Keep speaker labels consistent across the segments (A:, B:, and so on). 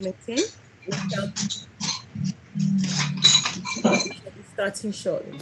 A: meeting. We shall be starting shortly.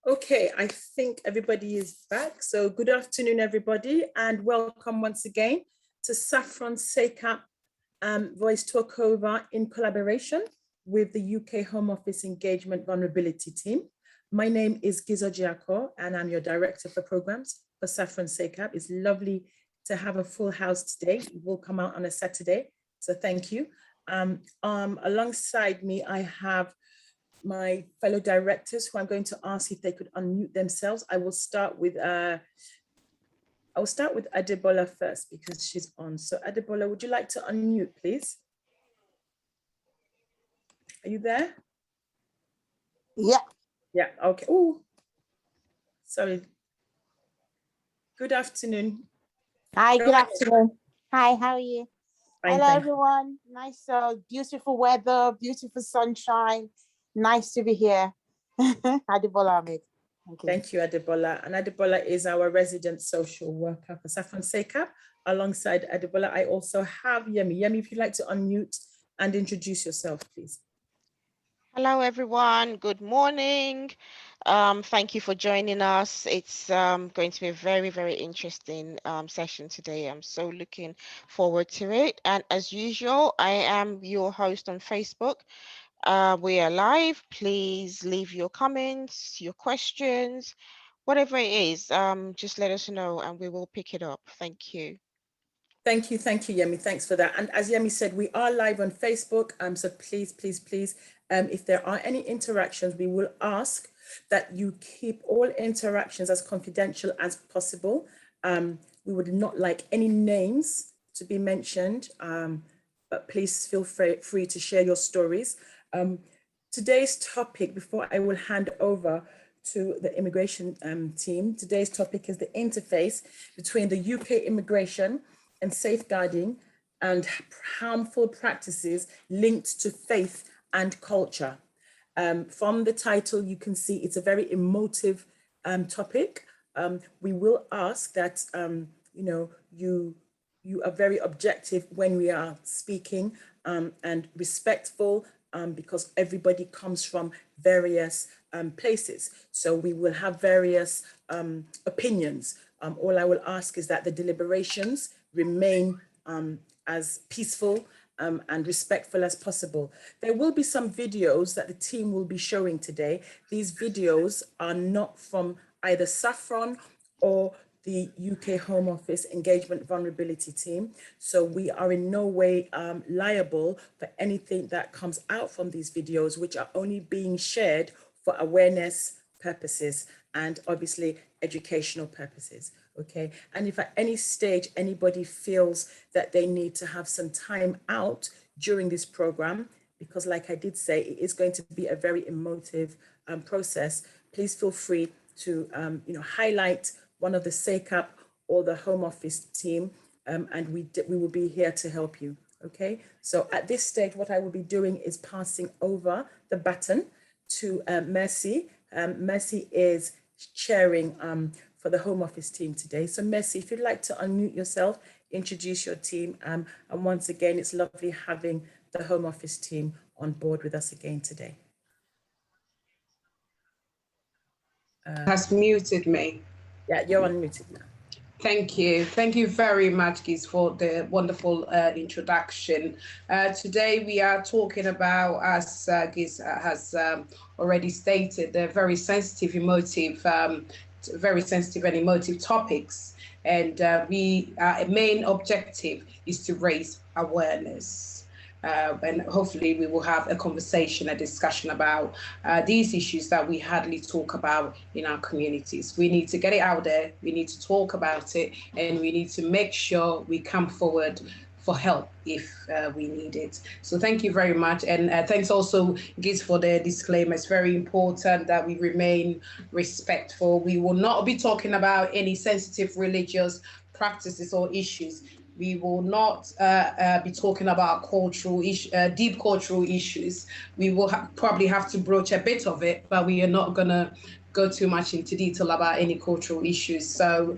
A: Okay, I think everybody is back. So good afternoon, everybody, and welcome once again to SaffronSACAP Voice Talkover in collaboration with the UK Home Office Engagement Vulnerability Team. My name is Gizo Giaco, and I'm your Director for Programs for SaffronSACAP. It's lovely to have a full house today. It will come out on a Saturday, so thank you. Alongside me, I have my fellow directors who I'm going to ask if they could unmute themselves. I will start with Adebola first because she's on. So Adebola, would you like to unmute, please? Are you there?
B: Yeah.
A: Yeah, okay. Oh, sorry. Good afternoon.
B: Hi, good afternoon. Hi, how are you?
A: Fine,
B: hello, everyone. Nice, beautiful weather, beautiful sunshine. Nice to be here. Adebola Ahmed.
A: Thank you, Adebola. And Adebola is our resident social worker for SaffronSACAP. Alongside Adebola, I also have Yemi. Yemi, if you'd like to unmute and introduce yourself, please.
C: Hello, everyone. Good morning. Thank you for joining us. It's going to be a very, very interesting session today. I'm so looking forward to it. And as usual, I am your host on Facebook. We are live. Please leave your comments, your questions, whatever it is. Just let us know and we will pick it up. Thank you.
A: Thank you, Yemi. Thanks for that. And as Yemi said, we are live on Facebook. So please, if there are any interactions, we will ask that you keep all interactions as confidential as possible. We would not like any names to be mentioned, but please feel free to share your stories. Today's topic, before I will hand over to the immigration team, today's topic is the interface between the UK immigration and safeguarding and harmful practices linked to faith and culture. From the title, you can see it's a very emotive topic. We will ask that you are very objective when we are speaking and respectful because everybody comes from various places. So we will have various opinions. All I will ask is that the deliberations remain as peaceful and respectful as possible. There will be some videos that the team will be showing today. These videos are not from either Saffron or the UK Home Office Engagement Vulnerability Team. So we are in no way liable for anything that comes out from these videos, which are only being shared for awareness purposes and obviously educational purposes. Okay, and if at any stage anybody feels that they need to have some time out during this program, because like I did say, it is going to be a very emotive process, please feel free to highlight one of the SACAP or the Home Office team, and we will be here to help you. Okay, so at this stage, what I will be doing is passing over the baton to Mercy. Mercy is chairing for the Home Office team today. So Mercy, if you'd like to unmute yourself, introduce your team. And once again, it's lovely having the Home Office team on board with us again today.
D: Has muted me.
A: Yeah, you're unmuted now.
D: Thank you. Thank you very much, Giz, for the wonderful introduction. Today we are talking about, as Giz has already stated, the very sensitive, emotive and emotive topics. And our main objective is to raise awareness. And hopefully we will have a conversation, a discussion about these issues that we hardly talk about in our communities. We need to get it out there, we need to talk about it, and we need to make sure we come forward for help if we need it. So thank you very much. And thanks also, Giz, for the disclaimer. It's very important that we remain respectful. We will not be talking about any sensitive religious practices or issues. We will not be talking about deep cultural issues. We will probably have to broach a bit of it, but we are not going to go too much into detail about any cultural issues. So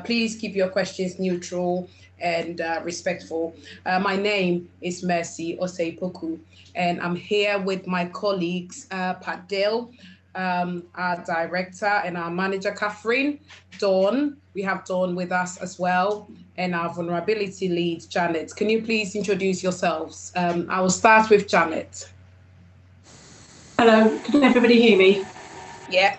D: please keep your questions neutral and respectful. My name is Mercy Oseipoku, and I'm here with my colleagues, Pat Dale, our director, and our manager, Catherine, Dawn. We have Dawn with us as well, and our vulnerability lead, Janet. Can you please introduce yourselves? I will start with Janet.
E: Hello, can everybody hear me?
D: Yeah.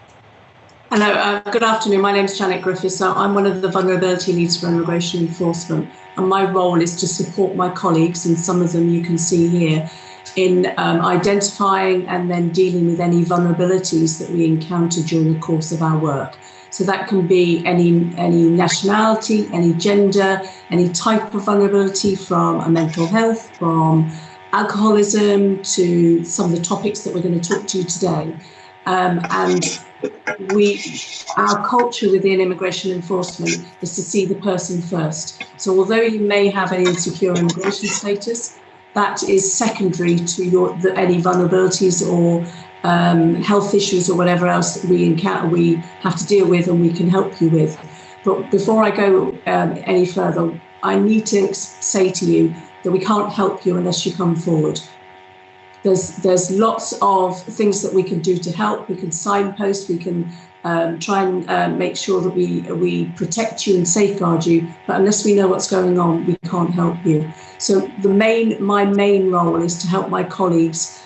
E: Hello, good afternoon. My name is Janet Griffiths. I'm one of the vulnerability leads for immigration enforcement, and my role is to support my colleagues, and some of them you can see here, in identifying and then dealing with any vulnerabilities that we encounter during the course of our work. So that can be any nationality, any gender, any type of vulnerability, from a mental health, from alcoholism, to some of the topics that we're going to talk to you today. And our culture within immigration enforcement is to see the person first. So although you may have an insecure immigration status, that is secondary to any vulnerabilities or health issues or whatever else that we encounter, we have to deal with and we can help you with. But before I go any further, I need to say to you that we can't help you unless you come forward. There's lots of things that we can do to help. We can signpost, we can try and make sure that we protect you and safeguard you, but unless we know what's going on, we can't help you. So my main role is to help my colleagues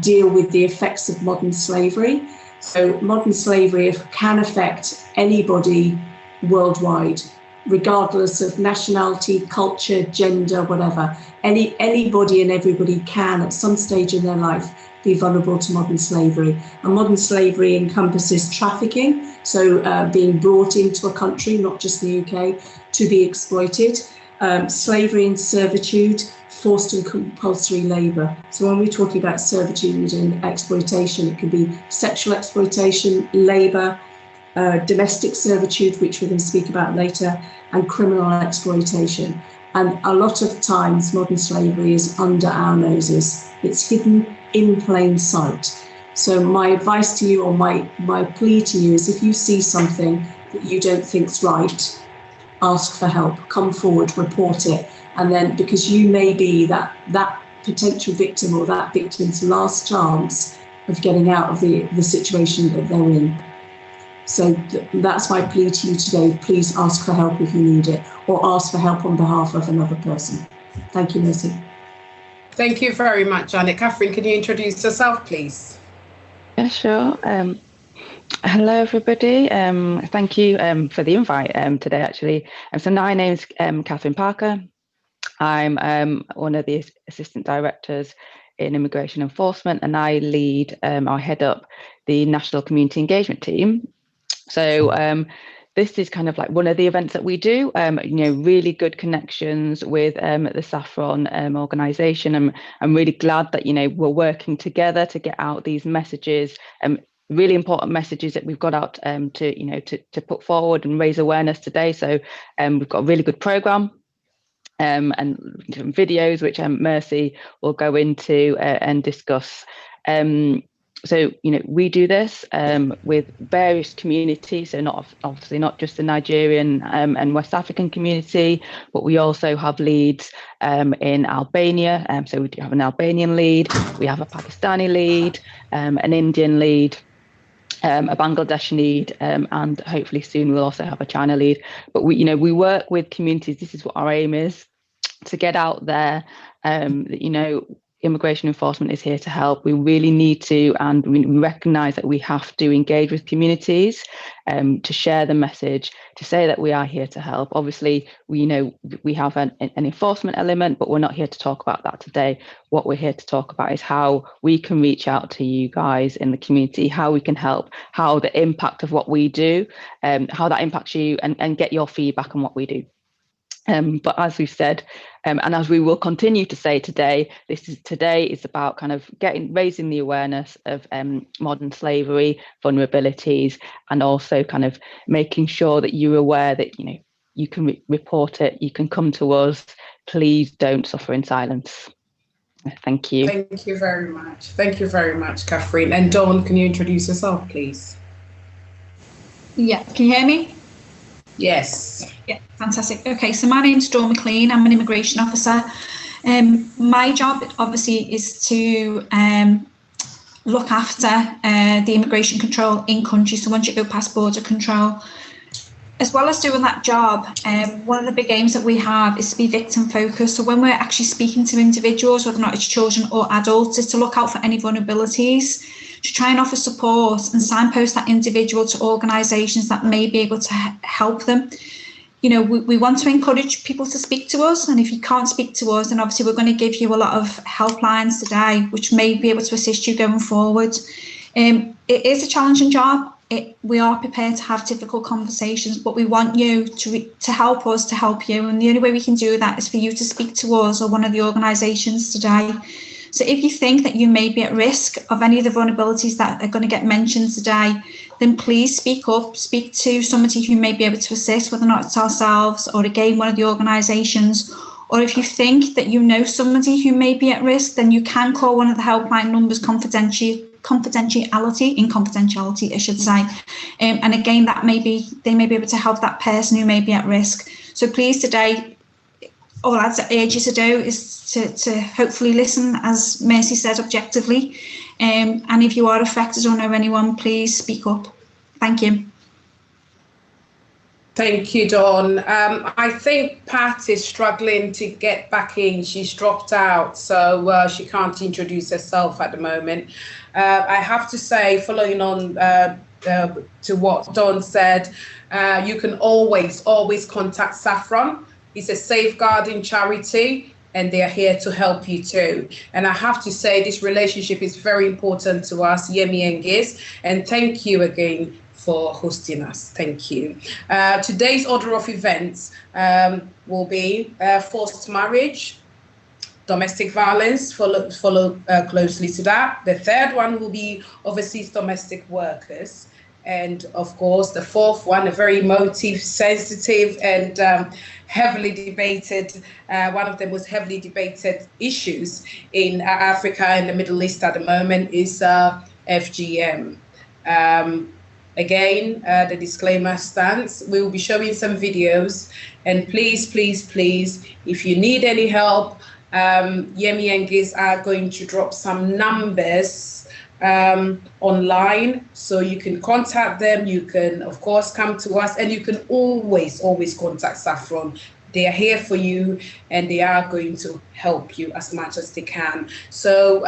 E: deal with the effects of modern slavery. So modern slavery can affect anybody worldwide, regardless of nationality, culture, gender, whatever. Anybody and everybody can, at some stage in their life, be vulnerable to modern slavery. And modern slavery encompasses trafficking, so being brought into a country, not just the UK, to be exploited, slavery and servitude, forced and compulsory labour. So when we're talking about servitude and exploitation, it can be sexual exploitation, labour, domestic servitude, which we're going to speak about later, and criminal exploitation. And a lot of times modern slavery is under our noses. It's hidden in plain sight. So my advice to you, or my plea to you, is if you see something that you don't think's right, ask for help, come forward, report it. And then, because you may be that potential victim or that victim's last chance of getting out of the situation that they're in. So that's my plea to you today. Please ask for help if you need it, or ask for help on behalf of another person. Thank you, Mercy.
D: Thank you very much, Janet. Catherine, can you introduce yourself, please?
F: Yeah, sure. Hello, everybody. Thank you for the invite today, actually. So my name's Catherine Parker. I'm one of the assistant directors in immigration enforcement, and I lead or head up the national community engagement team. So this is kind of like one of the events that we do, really good connections with the Saffron organisation. I'm really glad that, we're working together to get out these messages, really important messages that we've got out to put forward and raise awareness today. So we've got a really good programme. And videos which Mercy will go into and discuss. So we do this with various communities, so obviously not just the Nigerian and West African community, but we also have leads in Albania. So we do have an Albanian lead, we have a Pakistani lead, an Indian lead, a Bangladesh lead, and hopefully soon we'll also have a China lead. But we work with communities. This is what our aim is, to get out there that immigration enforcement is here to help. We really need to, and we recognise that we have to engage with communities to share the message, to say that we are here to help. Obviously, we have an enforcement element, but we're not here to talk about that today. What we're here to talk about is how we can reach out to you guys in the community, how we can help, how the impact of what we do, how that impacts you, and get your feedback on what we do. But as we've said, and as we will continue to say today, today is about kind of raising the awareness of modern slavery, vulnerabilities, and also kind of making sure that you're aware that you can report it, you can come to us. Please don't suffer in silence. Thank you.
D: Thank you very much. Thank you very much, Catherine. And Dawn, can you introduce yourself, please?
G: Yeah, can you hear me?
D: Yes.
G: Yeah, fantastic. Okay, so my name's Dawn McLean. I'm an immigration officer. My job obviously is to look after the immigration control in country. So once you go past border control, as well as doing that job, one of the big aims that we have is to be victim focused. So when we're actually speaking to individuals, whether or not it's children or adults, is to look out for any vulnerabilities, to try and offer support and signpost that individual to organisations that may be able to help them. We want to encourage people to speak to us, and if you can't speak to us, then obviously we're going to give you a lot of helplines today, which may be able to assist you going forward. It is a challenging job. We are prepared to have difficult conversations, but we want you to help us to help you, and the only way we can do that is for you to speak to us or one of the organisations today. So if you think that you may be at risk of any of the vulnerabilities that are going to get mentioned today, then please speak up, speak to somebody who may be able to assist, whether or not it's ourselves or again one of the organisations. Or if you think that you know somebody who may be at risk, then you can call one of the helpline numbers confidentiality, I should say. And again, they may be able to help that person who may be at risk. So please today, all I'd urge you to do is to hopefully listen, as Mercy said, objectively. And if you are affected or know anyone, please speak up. Thank you.
D: Thank you, Dawn. I think Pat is struggling to get back in. She's dropped out, so she can't introduce herself at the moment. I have to say, following on to what Dawn said, you can always contact Saffron. It's a safeguarding charity, and they are here to help you too. And I have to say, this relationship is very important to us, Yemi and Giz, and thank you again for hosting us. Thank you. Today's order of events will be forced marriage, domestic violence, follow closely to that. The third one will be overseas domestic workers. And of course, the fourth one, a very emotive, sensitive, and heavily debated, one of the most heavily debated issues in Africa and the Middle East at the moment is FGM. Again, the disclaimer stands. We will be showing some videos, and please, if you need any help, Yemi and Giz are going to drop some numbers online, so you can contact them. You can, of course, come to us, and you can always contact Saffron. They are here for you, and they are going to help you as much as they can. So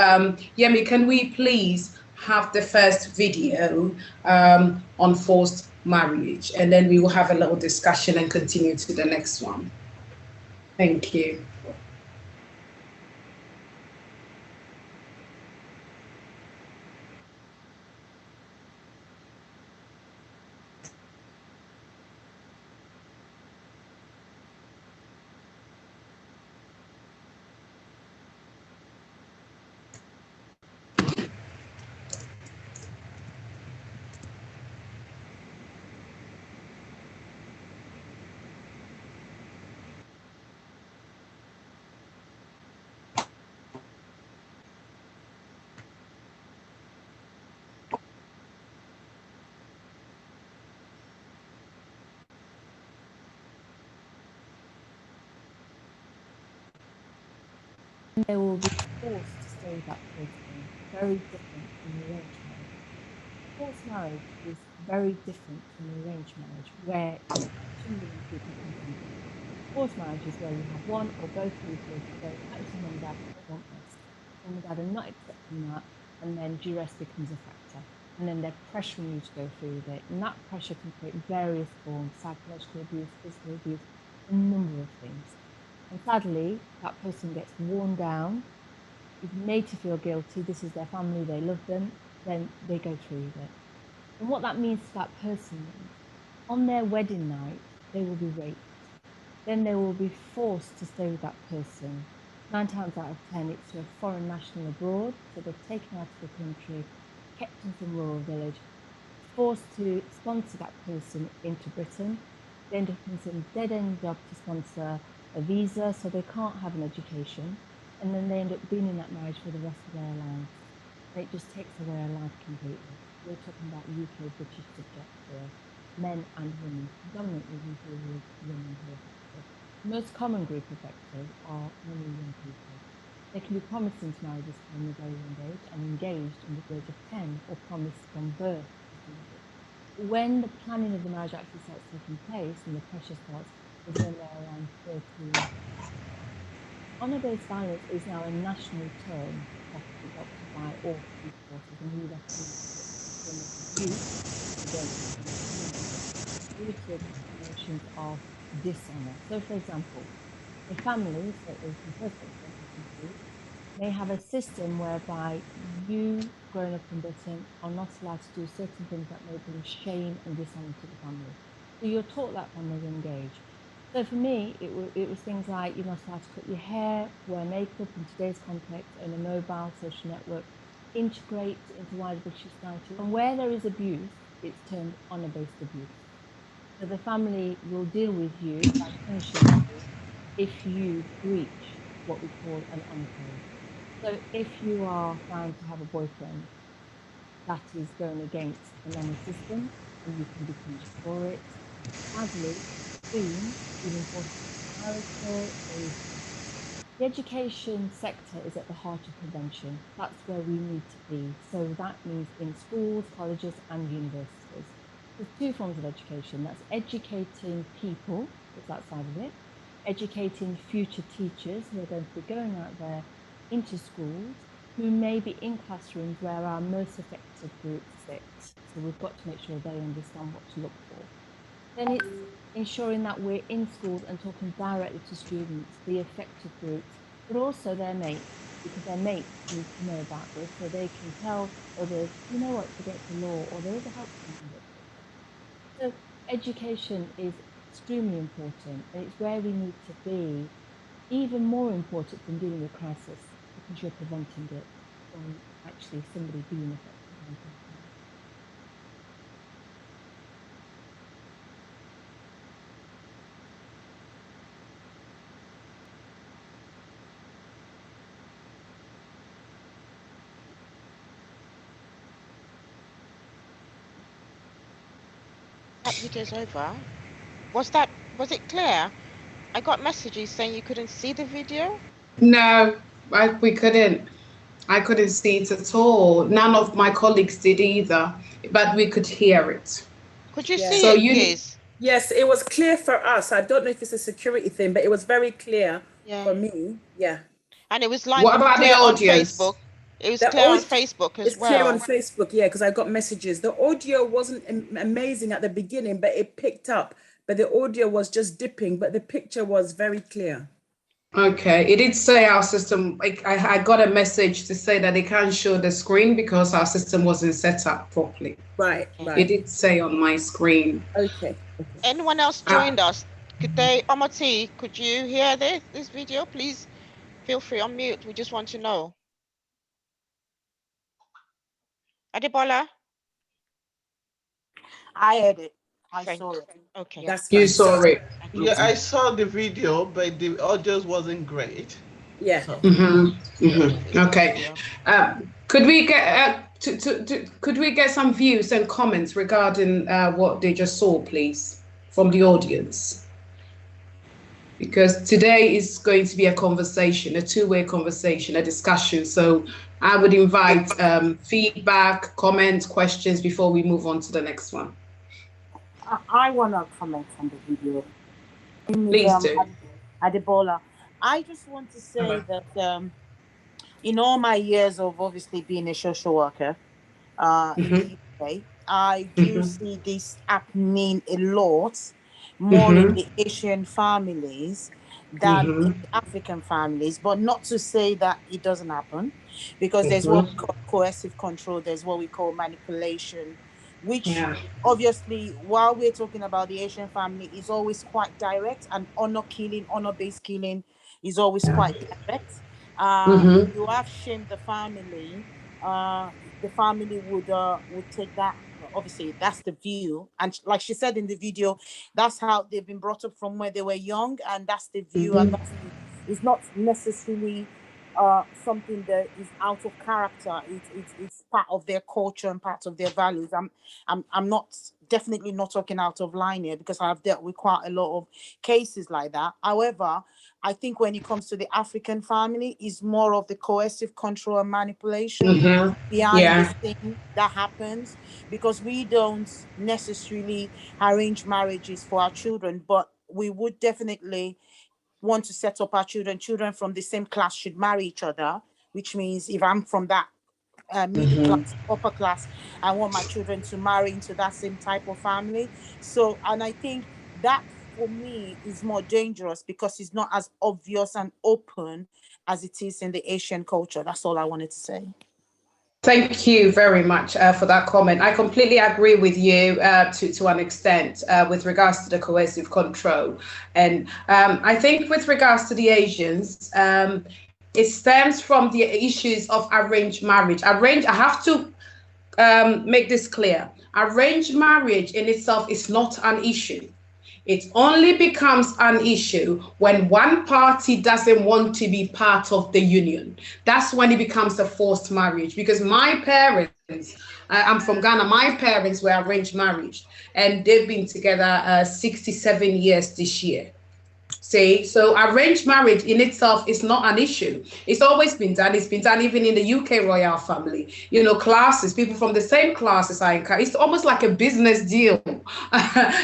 D: Yemi, can we please have the first video on forced marriage, and then we will have a little discussion and continue to the next one. Thank you.
H: They will be forced to stay with that person, very different from arranged marriage. Forced marriage is very different from arranged marriage, where 2 million people consent. Forced marriage is where you have one or both people say, actually, mum and dad, I don't want this. Mum and dad are not accepting that, and then duress becomes a factor. And then they're pressuring you to go through with it. And that pressure can create various forms, psychological abuse, physical abuse, a number of things. And sadly, that person gets worn down, is made to feel guilty. This is their family, they love them, then they go through with it. And what that means to that person is, on their wedding night, they will be raped. Then they will be forced to stay with that person. 9 times out of 10, it's to a foreign national abroad. So they're taken out of the country, kept in some rural village, forced to sponsor that person into Britain. They end up in some dead-end job to sponsor a visa, so they can't have an education. And then they end up being in that marriage for the rest of their lives. And it just takes away their life completely. We're talking about UK British subjects here, men and women, predominantly we deal with women who are affected. The most common group affected are many young people. They can be promised into marriages from a very young age and engaged under the age of 10 or promised from birth to somebody. When the planning of the marriage actually starts taking place and the pressure starts, is when they're around 13. Honour-based violence is now a national term adopted by all police forces, and we recognise it as abuse situations of dishonour. So, for example, a family, so as the first example, may have a system whereby you, growing up in Britain, are not allowed to do certain things that may bring shame and dishonour to the family. So you're taught that from a young age. So for me, it was things like you're not allowed to cut your hair, wear makeup in today's context, own a mobile social network, integrate into wider British society. And where there is abuse, it's termed honour-based abuse. So the family will deal with you by punishing you if you breach what we call an honour code. So if you are found to have a boyfriend that is going against an honour system, and you can be punished for it. Sadly, soon, even for character, the education sector is at the heart of prevention. That's where we need to be. So that means in schools, colleges, and universities. There's 2 forms of education. That's educating people, that's that side of it, educating future teachers who are going to be going out there into schools, who may be in classrooms where our most affected groups sit. So we've got to make sure they understand what to look for. Then it's ensuring that we're in schools and talking directly to students, the affected groups, but also their mates, because their mates need to know about this so they can tell others, you know what, it's against the law, or there is a helpline. So education is extremely important, and it's where we need to be, even more important than dealing with crisis, because you're preventing it from actually somebody being affected.
C: That video's over. Was it clear? I got messages saying you couldn't see the video.
D: No, we couldn't. I couldn't see it at all. None of my colleagues did either, but we could hear it.
C: Could you
A: Yeah.
C: see
D: So
C: it,
D: you-
C: Giz?
A: Yes, it was clear for us. I don't know if it's a security thing, but it was very clear
C: Yeah.
A: for me. Yeah.
C: And it was
D: What about the
C: clear on
D: audience?
C: Facebook. It was
A: The
C: clear on
A: audio-
C: Facebook as
A: It's clear on
C: well.
A: Facebook, yeah, because I got messages. The audio wasn't amazing at the beginning, but it picked up. But the audio was just dipping, but the picture was very clear.
D: Okay, it did say our system. I got a message to say that they can't show the screen because our system wasn't set up properly.
A: Right,
D: It
A: right.
D: did say on my screen.
A: Okay.
C: Anyone else joined us? Could they, Omoti, could you hear this video? Please feel free, unmute. We just want to know. Adebola?
B: I heard it. I
C: Thank
B: saw
C: you.
B: it.
C: Okay.
A: That's
D: You
A: fine.
D: saw it.
I: Yeah, I saw the video, but the audio wasn't great.
A: Yeah.
I: So,
D: Okay. Could we get could we get some views and comments regarding what they just saw, please, from the audience? Because today is going to be a conversation, a two-way conversation, a discussion. So I would invite feedback, comments, questions before we move on to the next one.
B: I want to comment on the video.
D: Please do.
B: Adebola, I just want to say that in all my years of obviously being a social worker in the UK, I do see this happening a lot, more in the Asian families than in the African families, but not to say that it doesn't happen, because there's what we call coercive control, there's what we call manipulation, which obviously, while we're talking about the Asian family, is always quite direct, and honor-based killing is always quite direct. You have shamed the family would take that. Obviously, that's the view, and like she said in the video, that's how they've been brought up from where they were young, and that's the view, and it's not necessarily something that is out of character. It's part of their culture and part of their values. I'm not definitely not talking out of line here, because I've dealt with quite a lot of cases like that. However, I think when it comes to the African family, is more of the coercive control and manipulation behind the thing that happens, because we don't necessarily arrange marriages for our children, but we would definitely want to set up our children from the same class should marry each other, which means if I'm from that middle class, upper class, I want my children to marry into that same type of family. So, and I think that for me is more dangerous, because it's not as obvious and open as it is in the Asian culture. That's all I wanted to say.
D: Thank you very much for that comment. I completely agree with you to an extent with regards to the coercive control. And I think with regards to the Asians, it stems from the issues of arranged marriage. I have to make this clear. Arranged marriage in itself is not an issue. It only becomes an issue when one party doesn't want to be part of the union. That's when it becomes a forced marriage. Because my parents, I'm from Ghana, my parents were arranged marriage, and they've been together 67 years this year. See, so arranged marriage in itself is not an issue. It's always been done. It's been done even in the UK royal family. You know, classes, people from the same classes are in. It's almost like a business deal.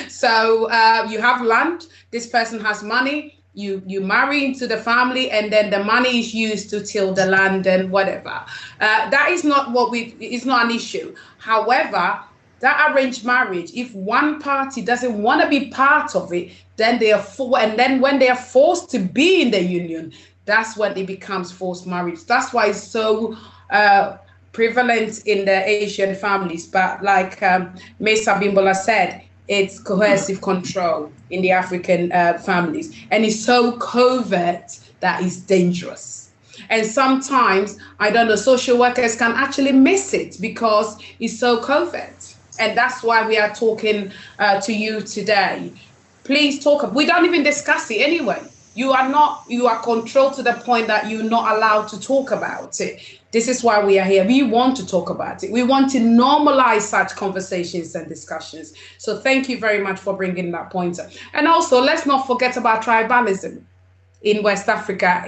D: So you have land. This person has money. You marry into the family, and then the money is used to till the land and whatever. That is not it's not an issue. However, that arranged marriage, if one party doesn't want to be part of it, then when they are forced to be in the union, that's when it becomes forced marriage. That's why it's so prevalent in the Asian families. But like Mesa Bimbola said, it's coercive control in the African families, and it's so covert that it's dangerous. And sometimes, I don't know, social workers can actually miss it because it's so covert. And that's why we are talking to you today. Please talk. We don't even discuss it anyway. You are controlled to the point that you're not allowed to talk about it. This is why we are here. We want to talk about it. We want to normalize such conversations and discussions. So thank you very much for bringing that point up. And also, let's not forget about tribalism in West Africa.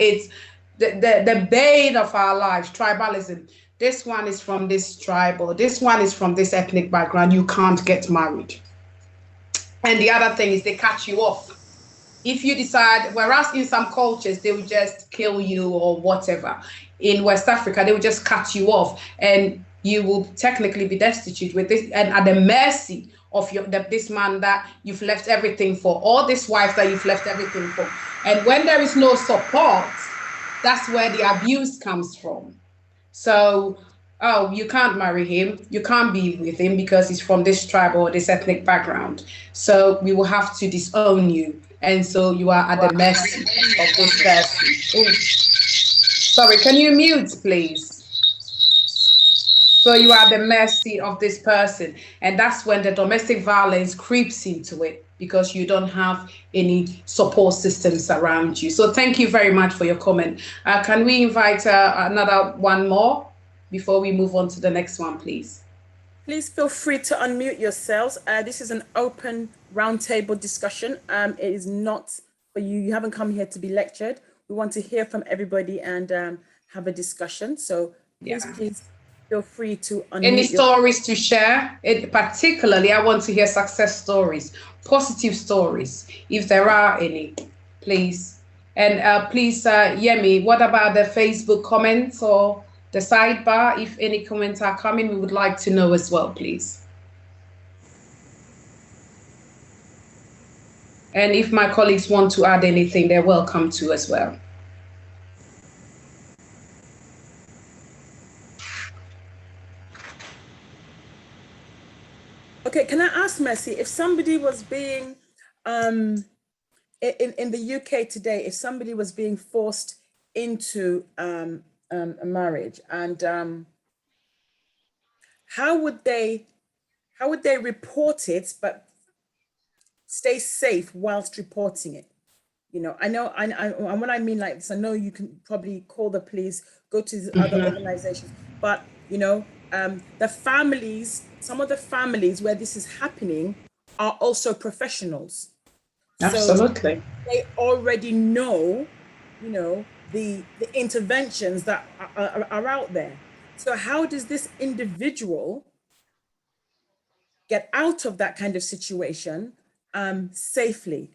D: the bane of our lives, tribalism. This one is from this tribe, or this one is from this ethnic background. You can't get married. And the other thing is they cut you off. If you decide, whereas in some cultures, they will just kill you or whatever. In West Africa, they will just cut you off and you will technically be destitute with this and at the mercy of this man that you've left everything for, or this wife that you've left everything for. And when there is no support, that's where the abuse comes from. So, oh, you can't marry him, you can't be with him because he's from this tribe or this ethnic background. So we will have to disown you. And so you are at the mercy of this person. Ooh. Sorry, can you mute, please? So you are at the mercy of this person. And that's when the domestic violence creeps into it, because you don't have any support systems around you. So thank you very much for your comment. Can we invite another one more before we move on to the next one, please?
A: Please feel free to unmute yourselves. This is an open roundtable discussion. It is not for you. You haven't come here to be lectured. We want to hear from everybody and have a discussion. So please feel free to unmute.
D: Any stories to share? Particularly, I want to hear success stories, positive stories, if there are any, please. And please, Yemi, what about the Facebook comments or the sidebar? If any comments are coming, we would like to know as well, please. And if my colleagues want to add anything, they're welcome to as well.
A: Okay, can I ask Mercy, if somebody was being, in the UK today, if somebody was being forced into a marriage, and how would they report it, but stay safe whilst reporting it? You know, I know, and when I mean like this, I know you can probably call the police, go to the other organizations, but you know, the families, some of the families where this is happening are also professionals.
D: Absolutely.
A: So they already know, you know, the interventions that are out there. So how does this individual get out of that kind of situation safely?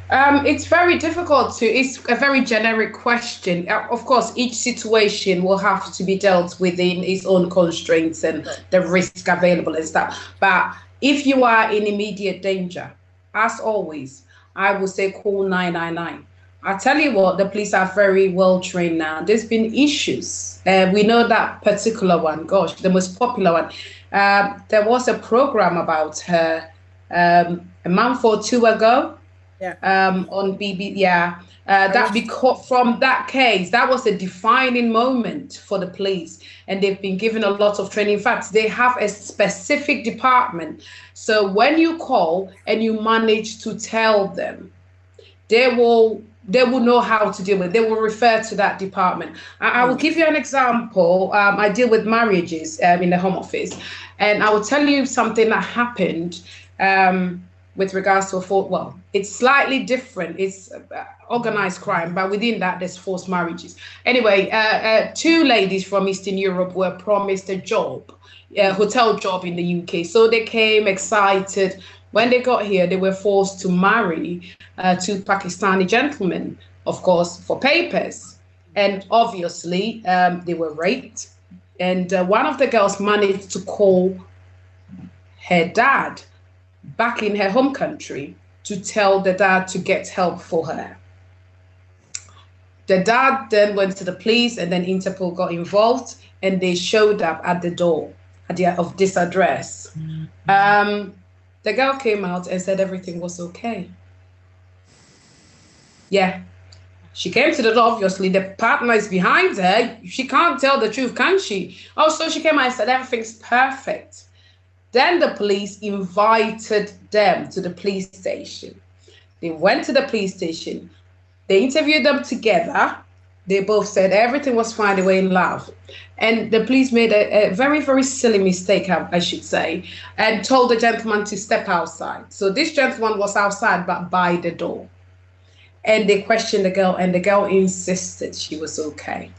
D: It's very difficult it's a very generic question. Of course, each situation will have to be dealt within its own constraints and the risk available and stuff. But if you are in immediate danger, as always, I will say call 999. I tell you what, the police are very well trained now. There's been issues. We know that particular one, gosh, the most popular one. There was a program about her a month or two ago. On BB, that because from that case, that was a defining moment for the police, and they've been given a lot of training. In fact, they have a specific department. So when you call and you manage to tell them, they will know how to deal with it. They will refer to that department. I will give you an example. I deal with marriages in the Home Office, and I will tell you something that happened with regards to well, it's slightly different. It's organized crime, but within that, there's forced marriages. Anyway, two ladies from Eastern Europe were promised a job, a hotel job in the UK. So they came excited. When they got here, they were forced to marry two Pakistani gentlemen, of course, for papers. And obviously, they were raped. And one of the girls managed to call her dad back in her home country to tell the dad to get help for her. The dad then went to the police, and then Interpol got involved, and they showed up at the door of this address. The girl came out and said everything was okay. Yeah, she came to the door. Obviously, the partner is behind her. She can't tell the truth, can she? Oh, so she came out and said everything's perfect. Then the police invited them to the police station. They went to the police station. They interviewed them together. They both said everything was fine, they were in love. And the police made a very, very silly mistake, I should say, and told the gentleman to step outside. So this gentleman was outside, but by the door. and they questioned the girl, and the girl insisted she was okay.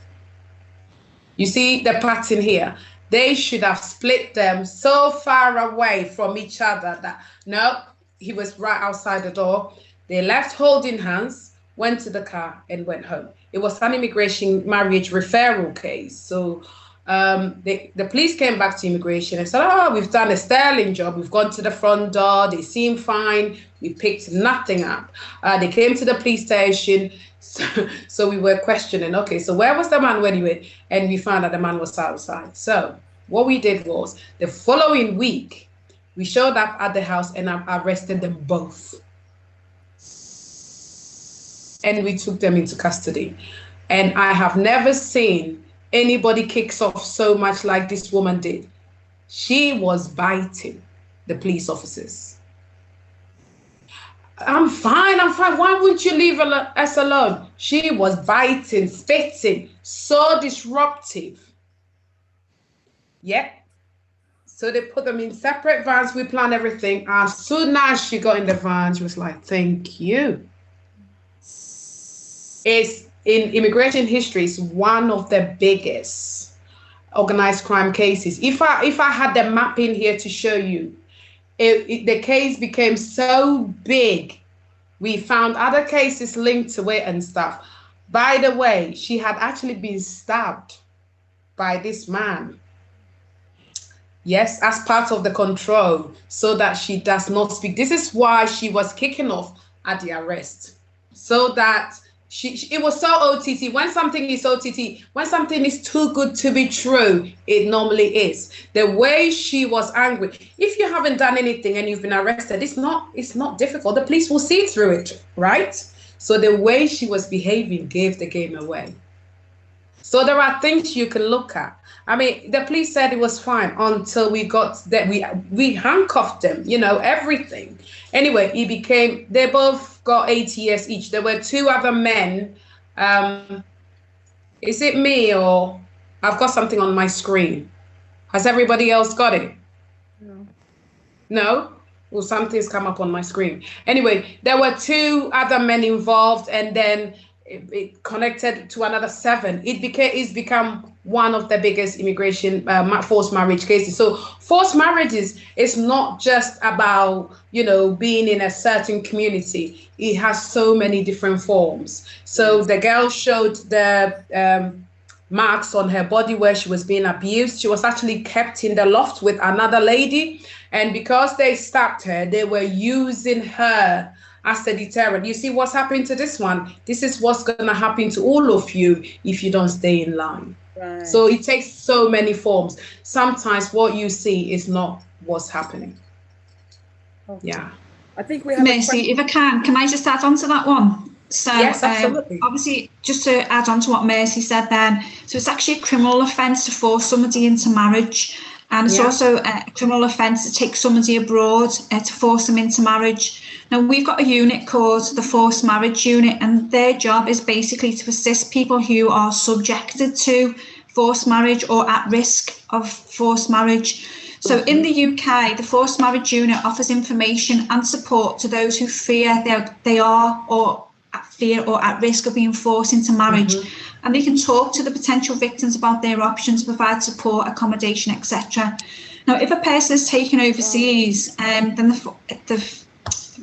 D: You see the pattern here. They should have split them so far away from each other that, no, he was right outside the door. They left holding hands, went to the car and went home. It was an immigration marriage referral case. So the police came back to immigration and said, oh, we've done a sterling job. We've gone to the front door. They seem fine. We picked nothing up. They came to the police station. So we were questioning, okay, so where was the man when he went? And we found that the man was outside. So what we did was the following week, we showed up at the house and arrested them both. And we took them into custody. And I have never seen anybody kicks off so much like this woman did. She was biting the police officers. I'm fine. Why wouldn't you leave us alone? She was biting, spitting, so disruptive. Yeah. So they put them in separate vans. We planned everything. As soon as she got in the van, she was like, thank you. It's in immigration history, it's one of the biggest organized crime cases. If I had the map in here to show you, the case became so big. We found other cases linked to it and stuff. By the way, she had actually been stabbed by this man. Yes, as part of the control, so that she does not speak. This is why she was kicking off at the arrest. So that it was so OTT. When something is OTT, when something is too good to be true, it normally is. The way she was angry. If you haven't done anything and you've been arrested, it's not difficult. The police will see through it, right? So the way she was behaving gave the game away. So there are things you can look at. I mean, the police said it was fine until we got that we handcuffed them, everything. Anyway, they both got 8 years each. There were 2 other men. Is it me or I've got something on my screen? Has everybody else got it? No. No? Well, something's come up on my screen. Anyway, there were 2 other men involved, and then it connected to another 7. It's become one of the biggest immigration forced marriage cases. So forced marriages is not just about, being in a certain community. It has so many different forms. So the girl showed the marks on her body where she was being abused. She was actually kept in the loft with another lady. And because they stabbed her, they were using her as a deterrent. You see what's happening to this one? This is what's going to happen to all of you if you don't stay in line. Right. So it takes so many forms. Sometimes what you see is not what's happening. Okay. Yeah.
A: I think we have
G: Mercy, if I can I just add on to that one? So
D: yes, absolutely.
G: Obviously, just to add on to what Mercy said then, so it's actually a criminal offence to force somebody into marriage. And it's also a criminal offence to take somebody abroad to force them into marriage. Now, we've got a unit called the Forced Marriage Unit, and their job is basically to assist people who are subjected to forced marriage or at risk of forced marriage. So in the UK, the Forced Marriage Unit offers information and support to those who fear they are or at risk of being forced into marriage. And they can talk to the potential victims about their options, provide support, accommodation, etc. Now, if a person is taken overseas, then the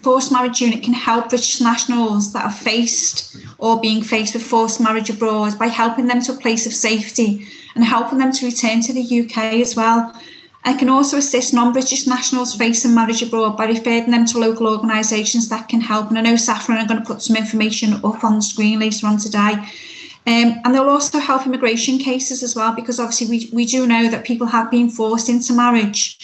G: Forced Marriage Unit can help British nationals that are faced or being faced with forced marriage abroad by helping them to a place of safety and helping them to return to the UK as well. I can also assist non-British nationals facing marriage abroad by referring them to local organisations that can help. And I know Saffron are going to put some information up on the screen later on today. And they'll also help immigration cases as well, because obviously we do know that people have been forced into marriage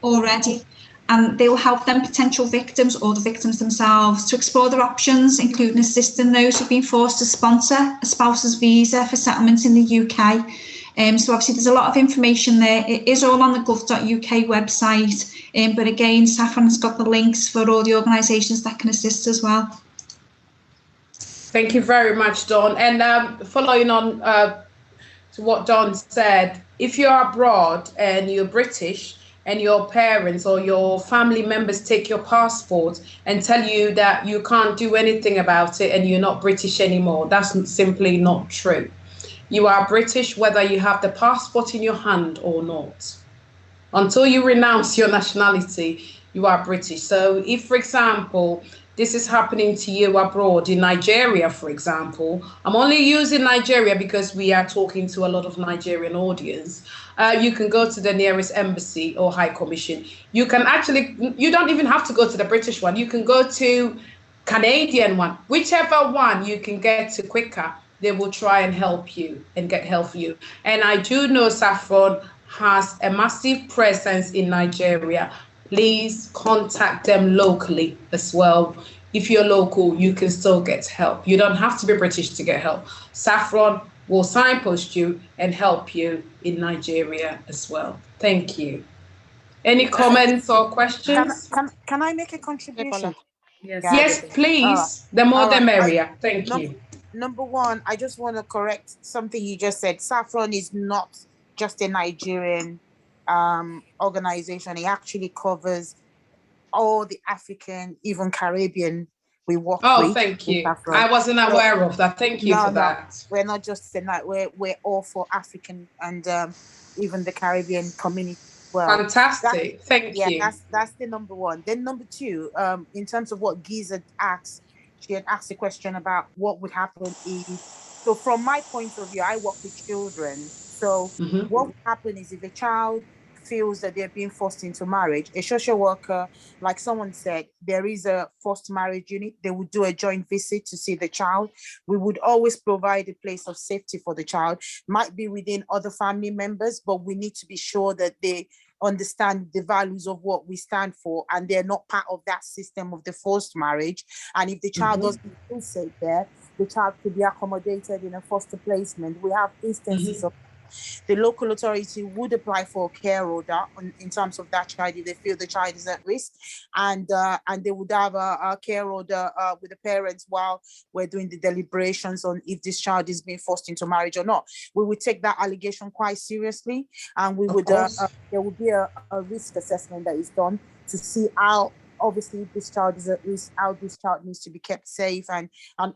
G: already. And they will help them potential victims or the victims themselves to explore their options, including assisting those who've been forced to sponsor a spouse's visa for settlement in the UK. So obviously there's a lot of information there. It is all on the gov.uk website. But again, Saffron's got the links for all the organisations that can assist as well.
D: Thank you very much, Dawn. And following on to what Dawn said, if you're abroad and you're British and your parents or your family members take your passport and tell you that you can't do anything about it and you're not British anymore, that's simply not true. You are British whether you have the passport in your hand or not. Until you renounce your nationality, you are British. So if, for example, this is happening to you abroad in Nigeria, for example, I'm only using Nigeria because we are talking to a lot of Nigerian audience. You can go to the nearest embassy or High Commission. You can actually, you don't even have to go to the British one. You can go to Canadian one, whichever one you can get to quicker. They will try and help you and get help for you. And I do know Saffron has a massive presence in Nigeria. Please contact them locally as well. If you're local, you can still get help. You don't have to be British to get help. Saffron will signpost you and help you in Nigeria as well. Thank you. Any comments or questions?
B: Can I make a contribution?
A: Yes,
D: Yes, please. The more the merrier. Thank you.
B: Number one, I just want to correct something you just said. Saffron is not just a Nigerian organization. It actually covers all the African, even Caribbean we work with.
D: Oh, thank you. I wasn't aware of that. Thank you for that.
B: We're not just saying that. We're all for African and even the Caribbean community. Well,
D: fantastic. Thank you.
B: That's the number one. Then number two, in terms of what Giza asked, she had asked a question about what would happen if. So from my point of view, I work with children. So what would happen is if a child feels that they're being forced into marriage, a social worker, like someone said, there is a forced marriage unit. They would do a joint visit to see the child. We would always provide a place of safety for the child. Might be within other family members, but we need to be sure that they understand the values of what we stand for and they're not part of that system of the forced marriage. And if the child doesn't feel safe there, the child could be accommodated in a foster placement. We have instances of the local authority would apply for a care order in terms of that child if they feel the child is at risk, and they would have a care order with the parents while we're doing the deliberations on if this child is being forced into marriage or not. We would take that allegation quite seriously, and we would there would be a risk assessment that is done to see how, obviously, if this child is at risk, how this child needs to be kept safe, and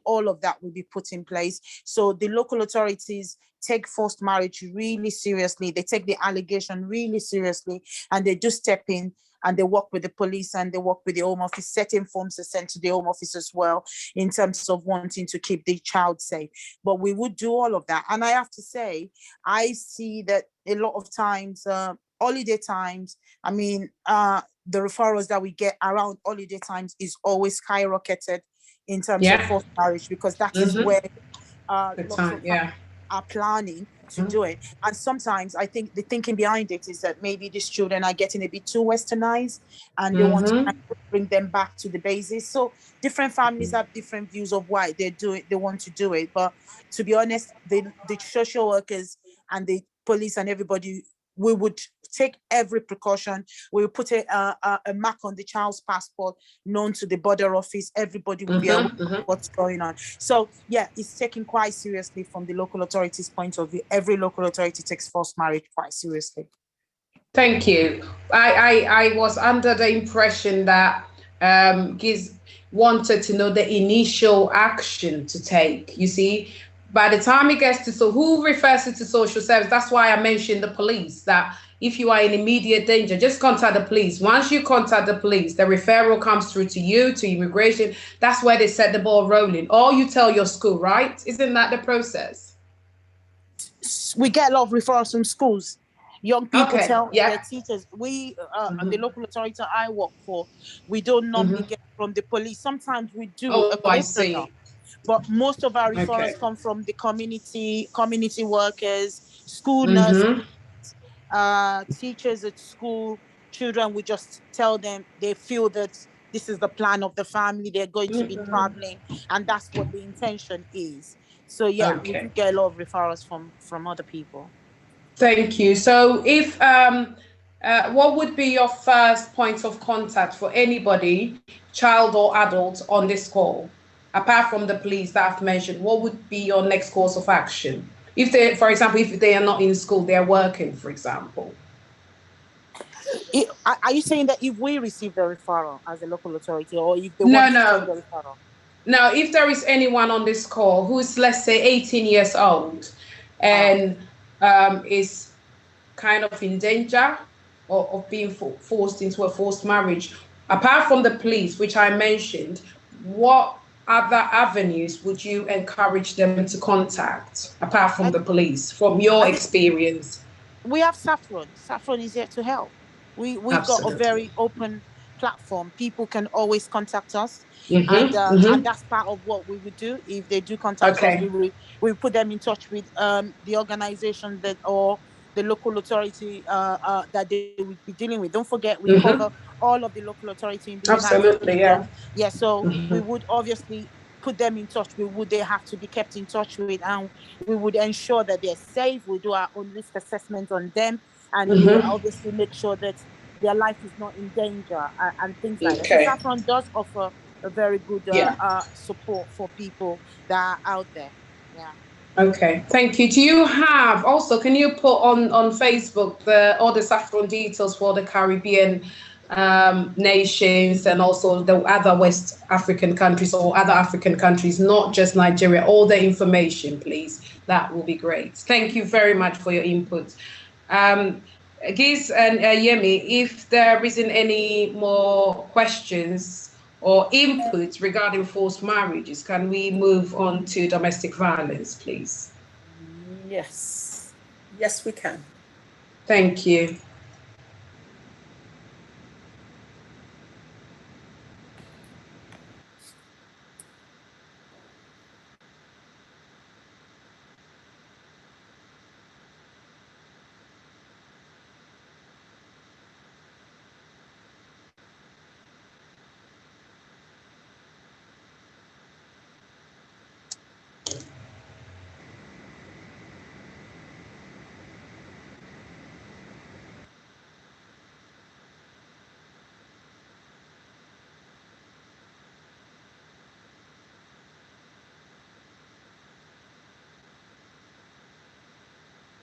B: all of that will be put in place. So the local authorities take forced marriage really seriously. They take the allegation really seriously, and they do step in and they work with the police and they work with the Home Office. Certain forms are sent to the Home Office as well in terms of wanting to keep the child safe. But we would do all of that. And I have to say, I see that a lot of times, holiday times, I mean, the referrals that we get around holiday times is always skyrocketed in terms of forced marriage, because that is where lots of are planning to do it. And sometimes I think the thinking behind it is that maybe these children are getting a bit too westernized and they want to bring them back to the basis. So different families have different views of why they do it, they want to do it. But to be honest, the social workers and the police and everybody, we would take every precaution. We will put a mark on the child's passport, known to the border office. Everybody will be aware of what's going on. So yeah, it's taken quite seriously from the local authorities' point of view. Every local authority takes forced marriage quite seriously.
D: Thank you. I was under the impression that Giz wanted to know the initial action to take. You see, by the time it gets to, so who refers it to social service? That's why I mentioned the police, that if you are in immediate danger, just contact the police. Once you contact the police, the referral comes through to you, to immigration. That's where they set the ball rolling. Or you tell your school, right? Isn't that the process?
B: We get a lot of referrals from schools. Young people tell their teachers. We, the local authority I work for, we don't normally get from the police. Sometimes we do.
D: Oh, I see.
B: But most of our referrals come from the community workers, school nurses, teachers at school. Children, we just tell them they feel that this is the plan of the family. They're going to be traveling, and that's what the intention is. So yeah, we do get a lot of referrals from other people.
D: Thank you. So if what would be your first point of contact for anybody, child or adult, on this call? Apart from the police that I've mentioned, what would be your next course of action? If they, for example, if they are not in school, they are working, for example.
B: Are you saying that if we receive the referral as a local authority, or if they
D: No,
B: want to send
D: no.
B: the referral?
D: Now, if there is anyone on this call who's, let's say, 18 years old and is kind of in danger of being forced into a forced marriage, apart from the police, which I mentioned, what other avenues would you encourage them to contact, apart from the police, from your experience?
B: We have Saffron. Saffron is here to help. We've got a very open platform. People can always contact us, and that's part of what we would do. If they do contact us, we put them in touch with the organization that, or the local authority that they would be dealing with. Don't forget, we cover all of the local authority in the United Kingdom. Yeah, so we would obviously put them in touch with who they have to be kept in touch with, and we would ensure that they're safe. We do our own risk assessment on them, and we obviously make sure that their life is not in danger, and things like that. So Saffron does offer a very good support for people that are out there. Yeah.
D: Okay, thank you. Do you have also, can you put on Facebook all the Saffron details for the Caribbean nations, and also the other West African countries or other African countries, not just Nigeria? All the information, please. That will be great. Thank you very much for your input. Giz and Yemi, if there isn't any more questions or inputs regarding forced marriages, can we move on to domestic violence, please?
A: Yes. Yes, we can.
D: Thank you.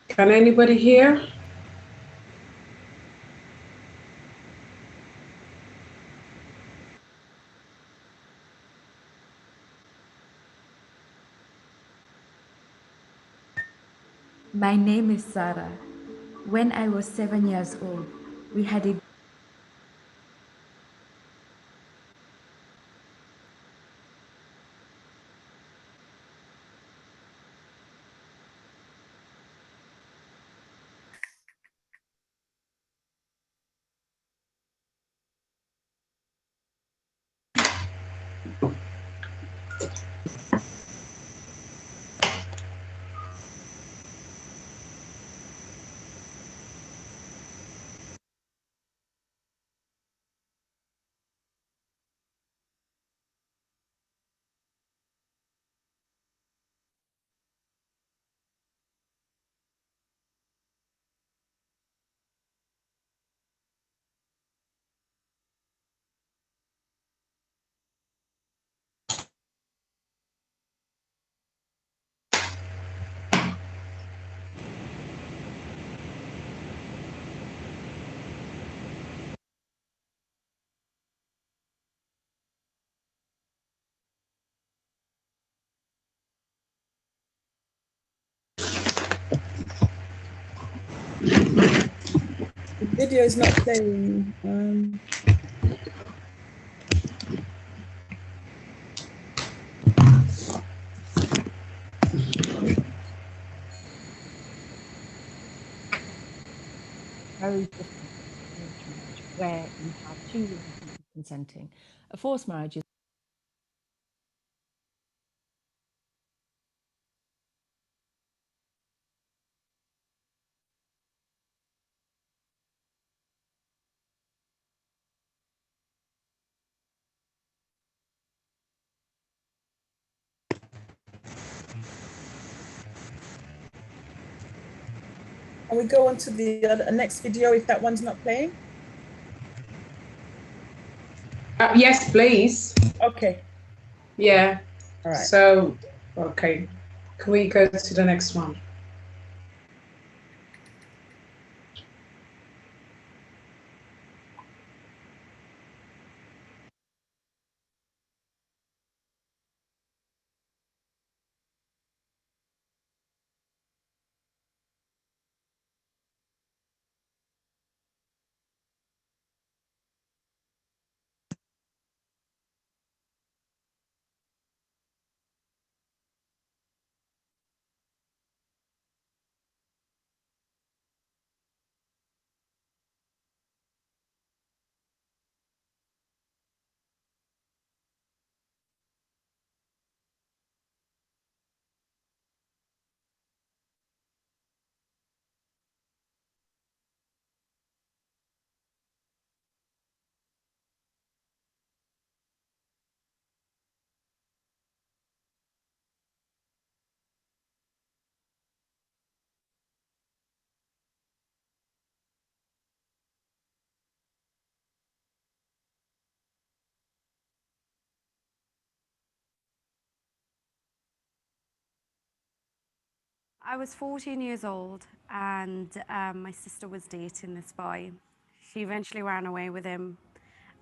D: Can anybody hear?
J: My name is Sarah. When I was 7 years old, we had a
A: The video is not playing.
H: Very different from arranged marriage, where you have two young people consenting. A forced marriage is
A: Can we go on to the next video if that one's not playing?
D: Yes, please.
A: Okay.
D: Yeah.
A: All right.
D: So, okay. Can we go to the next one?
K: I was 14 years old, and my sister was dating this boy. She eventually ran away with him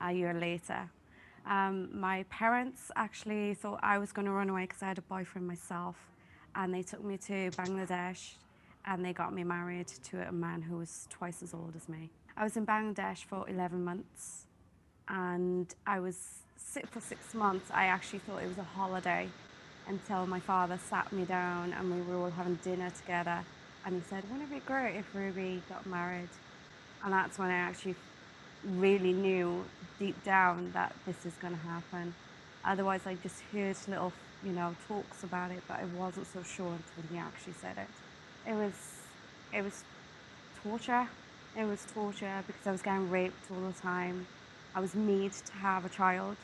K: a year later. My parents actually thought I was going to run away because I had a boyfriend myself, and they took me to Bangladesh, and they got me married to a man who was twice as old as me. I was in Bangladesh for 11 months, and I was sick for 6 months. I actually thought it was a holiday until my father sat me down and we were all having dinner together, and he said, wouldn't it be great if Ruby got married? And that's when I actually really knew deep down that this is going to happen. Otherwise, I just heard little, talks about it, but I wasn't so sure until he actually said it. It was torture. It was torture because I was getting raped all the time. I was made to have a child.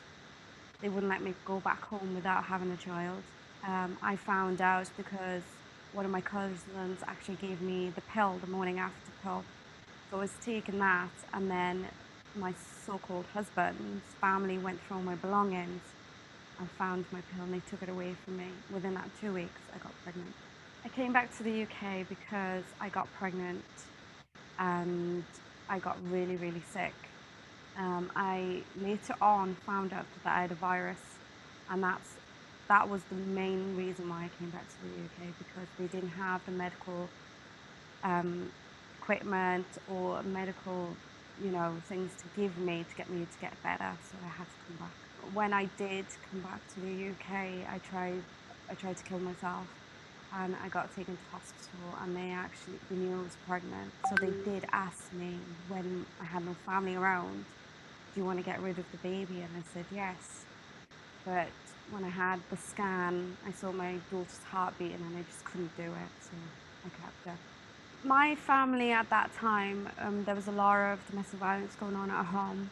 K: They wouldn't let me go back home without having a child. I found out because one of my cousins actually gave me the pill, the morning after pill. So I was taking that, and then my so-called husband's family went through all my belongings and found my pill, and they took it away from me. Within that 2 weeks, I got pregnant. I came back to the UK because I got pregnant and I got really, really sick. I later on found out that I had a virus, and that was the main reason why I came back to the UK, because they didn't have the medical equipment or medical, things to give me to get me to get better, so I had to come back. When I did come back to the UK, I tried to kill myself, and I got taken to hospital, and they knew I was pregnant, so they did ask me when I had no family around, do you want to get rid of the baby? And I said yes. But when I had the scan, I saw my daughter's heart beating, and I just couldn't do it, so I kept her. My family at that time, there was a lot of domestic violence going on at home.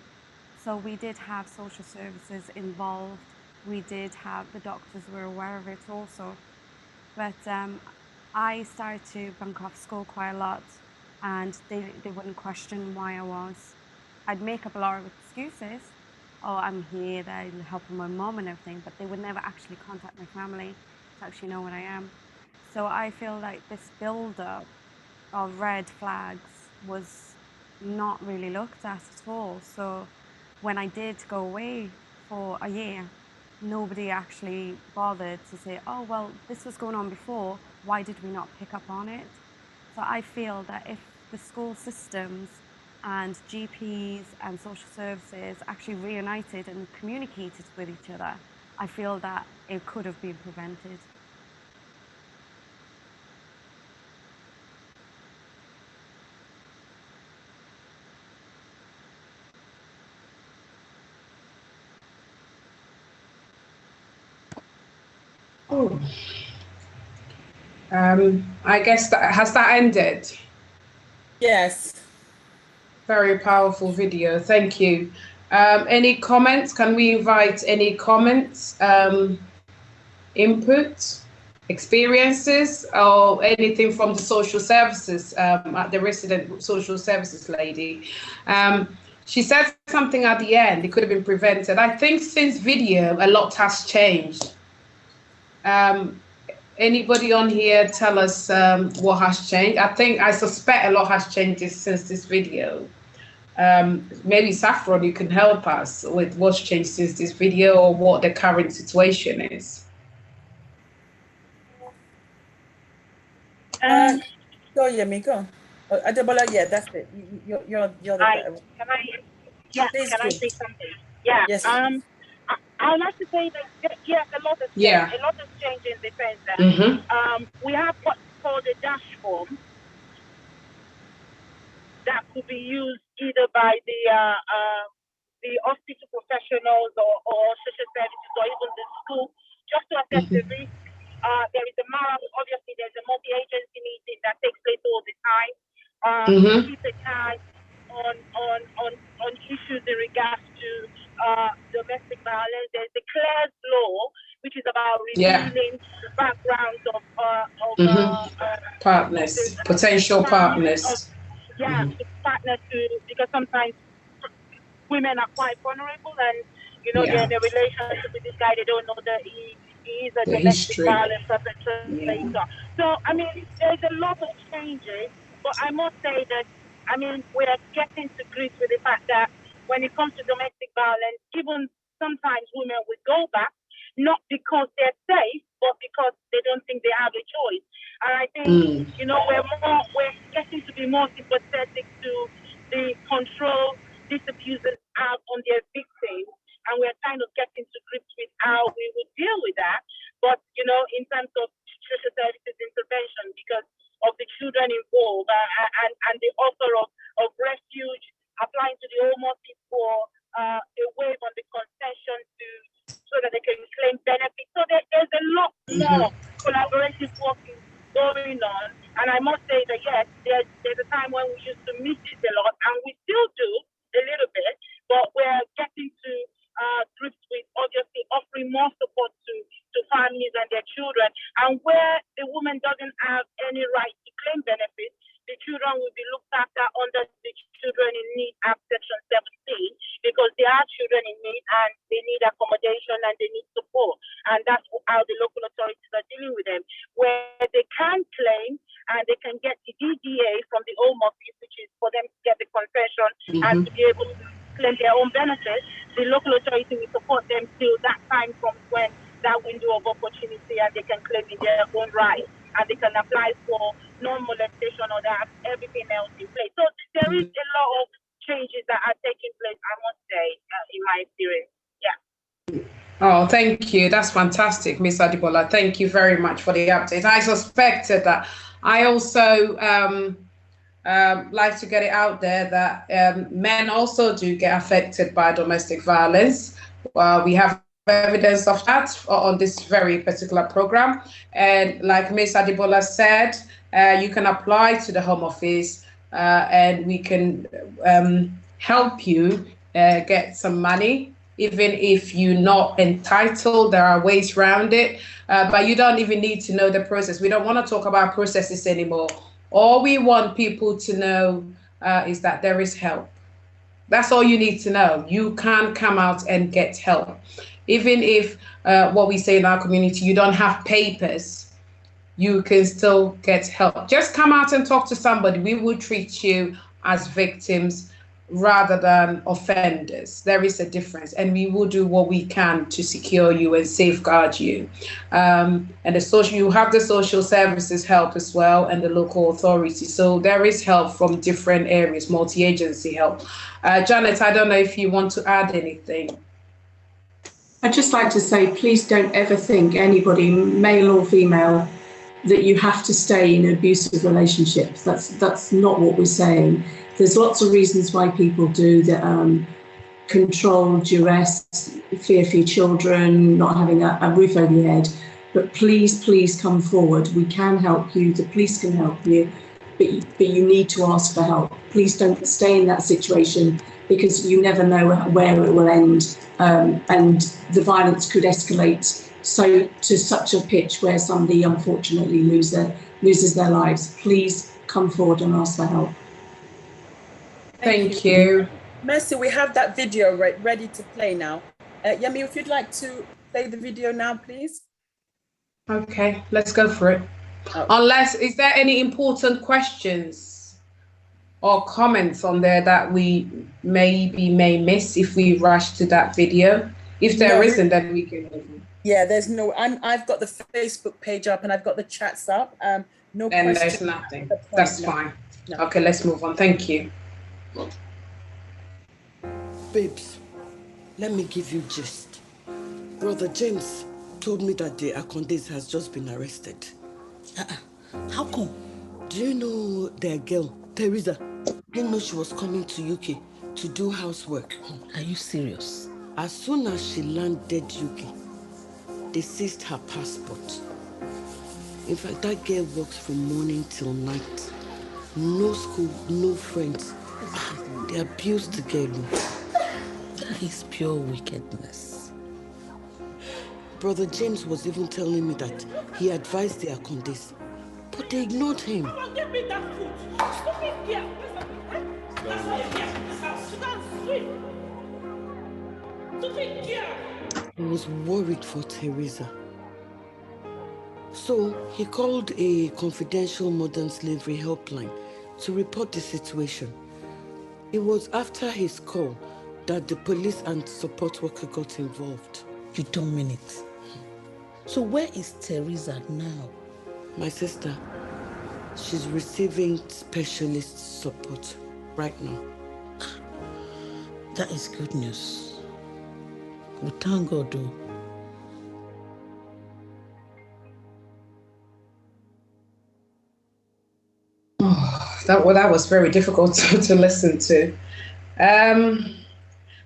K: So we did have social services involved. We did have, the doctors were aware of it also. But I started to bunk off school quite a lot, and they wouldn't question why I was. I'd make up a lot of excuses. Oh, I'm here, I'm helping my mom and everything, but they would never actually contact my family to actually know what I am. So I feel like this build-up of red flags was not really looked at all. So when I did go away for a year, nobody actually bothered to say, oh, well, this was going on before, why did we not pick up on it? So I feel that if the school systems and GPs and social services actually reunited and communicated with each other, I feel that it could have been prevented.
D: Oh. I guess has that ended?
A: Yes.
D: Very powerful video. Thank you. Any comments? Can we invite any comments, input, experiences, or anything from the social services, the resident social services lady? She said something at the end, it could have been prevented. I think since video, a lot has changed. Anybody on here tell us what has changed? I suspect a lot has changed since this video. Maybe Saffron, you can help us with what's changed since this video or what the current situation is.
A: Go, Yemi, go. Adebola, yeah, that's it. You're the better one.
L: Can I say something? Yeah.
A: Yes.
L: I would like to say that yes, a lot has changed.
D: Yeah.
L: A lot has changed in the sense that we have what's called a dash form that could be used either by the hospital professionals or social services or even the school just to assess the risk. There is obviously there's a multi-agency meeting that takes place all the time. Keep a tab on issues in regards to domestic violence. There's the CLARES law, which is about revealing the backgrounds of
D: partners, potential partners.
L: Partners because sometimes women are quite vulnerable, and they're in a relationship with this guy. They don't know that he he is a
D: The
L: domestic
D: history.
L: violence perpetrator. So, I mean, there's a lot of changes, but I must say that, I mean, we're getting to grips with the fact that when it comes to domestic violence, even sometimes women will go back, not because they're safe, but because they don't think they have a choice. And I think, you know, we're getting to be more sympathetic to the control these abusers have on their victims, and we're kind of getting to grips with how we would deal with that. But, you know, in terms of social services intervention, because of the children involved and the offer of refuge, applying to the Home Office for a waive on the concession so that they can claim benefits. So there's a lot more collaborative work going on. And I must say that, yes, there's a time when we used to miss it a lot, and we still do a little bit, but we're getting to grips with obviously offering more support to families and their children. And where the woman doesn't have any right to claim benefits, the children will be looked after under the Children in Need Act Section 17, because they are children in need and they need accommodation and they need support. And that's how the local authorities are dealing with them, where they can claim and they can get the DDA from the Home Office, which is for them to get the concession and to be able to claim their own benefits. The local authority will support them till that time from when that window of opportunity, and they can claim in their own right, and they can apply for non-molestation or that everything else in place. So there is a lot of changes that are taking place, I must say, in my experience. Yeah.
D: Oh, thank you. That's fantastic, Miss Adibola. Thank you very much for the update. I suspected that. I also like to get it out there that men also do get affected by domestic violence. We have evidence of that on this very particular program. And like Ms. Adibola said, you can apply to the Home Office and we can help you get some money, even if you're not entitled. There are ways around it, but you don't even need to know the process. We don't want to talk about processes anymore. All we want people to know is that there is help. That's all you need to know. You can come out and get help. Even if what we say in our community, you don't have papers, you can still get help. Just come out and talk to somebody. We will treat you as victims rather than offenders. There is a difference, and we will do what we can to secure you and safeguard you. And you have the social services help as well, and the local authority. So there is help from different areas, multi-agency help. Janet, I don't know if you want to add anything.
E: I'd just like to say, please don't ever think, anybody, male or female, that you have to stay in abusive relationships. That's not what we're saying. There's lots of reasons why people do that. Control, duress, fear for your children, not having a roof over your head. But please, please come forward. We can help you. The police can help you. But you need to ask for help. Please don't stay in that situation, because you never know where it will end. And the violence could escalate to such a pitch where somebody unfortunately loses their lives. Please come forward and ask for help.
D: Thank you.
A: Mercy, we have that video ready to play now. Yemi, if you'd like to play the video now, please.
D: Okay, let's go for it. Okay. Unless, is there any important questions or comments on there that we may miss if we rush to that video? If there isn't, then we can.
A: Yeah, there's no. I've got the Facebook page up and I've got the chats up. No.
D: And there's nothing. That's fine. No. Okay, let's move on. Thank you.
M: Babes, let me give you gist. Brother James told me that the Akondes has just been arrested. How come? Do you know their girl, Teresa? Didn't know she was coming to UK to do housework.
N: Are you serious?
M: As soon as she landed UK, they seized her passport. In fact, that girl works from morning till night. No school, no friends. They abused the girl.
N: That is pure wickedness.
M: Brother James was even telling me that he advised the Akondes, but they ignored him.
O: Come on, give me that food. Stupid girl. That's why you're here in this house. You can't sleep. Stupid girl.
M: I was worried for Teresa. So he called a confidential modern slavery helpline to report the situation. It was after his call that the police and support worker got involved.
N: You don't mean it. So where is Teresa now?
M: My sister, she's receiving specialist support right now.
N: That is good news. We thank God, though.
D: Oh, that was very difficult to listen to.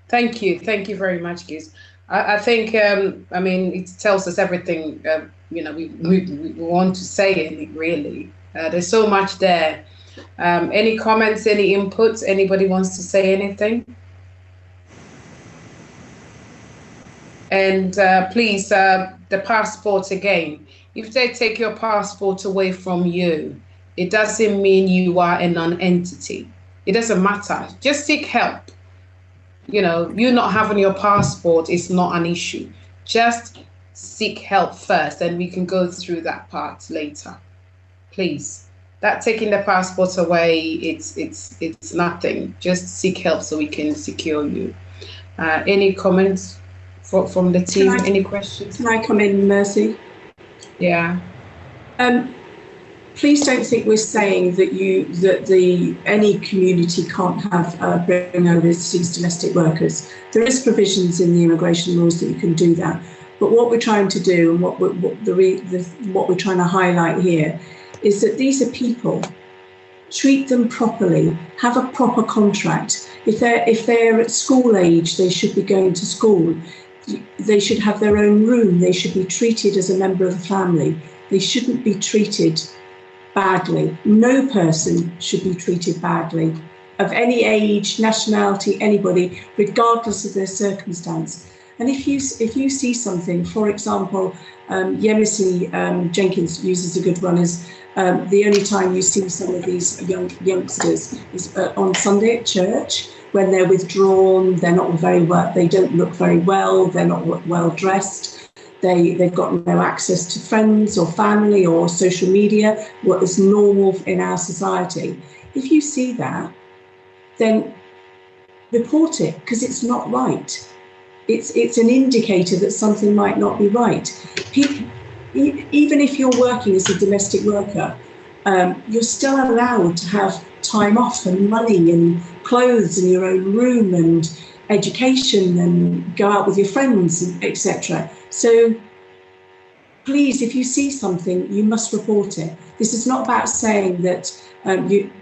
D: Thank you very much, Giz. I think I mean, it tells us everything we want to say, really. There's so much there. Any comments, any inputs? Anybody wants to say anything? And please, the passport again. If they take your passport away from you, it doesn't mean you are a non-entity. It doesn't matter. Just seek help. You not having your passport is not an issue. Just seek help first, and we can go through that part later. Please. That taking the passport away, it's nothing. Just seek help so we can secure you. Any comments from the team? Any questions?
E: Can I come in, Mercy?
D: Yeah.
E: Please don't think we're saying that any community can't have bring overseas domestic workers. There is provisions in the immigration laws that you can do that. But what we're trying to do, and what we're trying to highlight here, is that these are people. Treat them properly. Have a proper contract. If they're at school age, they should be going to school. They should have their own room. They should be treated as a member of the family. They shouldn't be treated badly. No person should be treated badly, of any age, nationality, anybody, regardless of their circumstance. And if you see something, for example, Yemisi Jenkins uses a good one as the only time you see some of these youngsters is on Sunday at church, when they're withdrawn, they're not very well, they don't look very well, they're not well dressed. They've got no access to friends or family or social media, what is normal in our society. If you see that, then report it, because it's not right. It's an indicator that something might not be right. Even if you're working as a domestic worker, you're still allowed to have time off and money and clothes and your own room and education and go out with your friends, etc. So please, if you see something, you must report it. This is not about saying that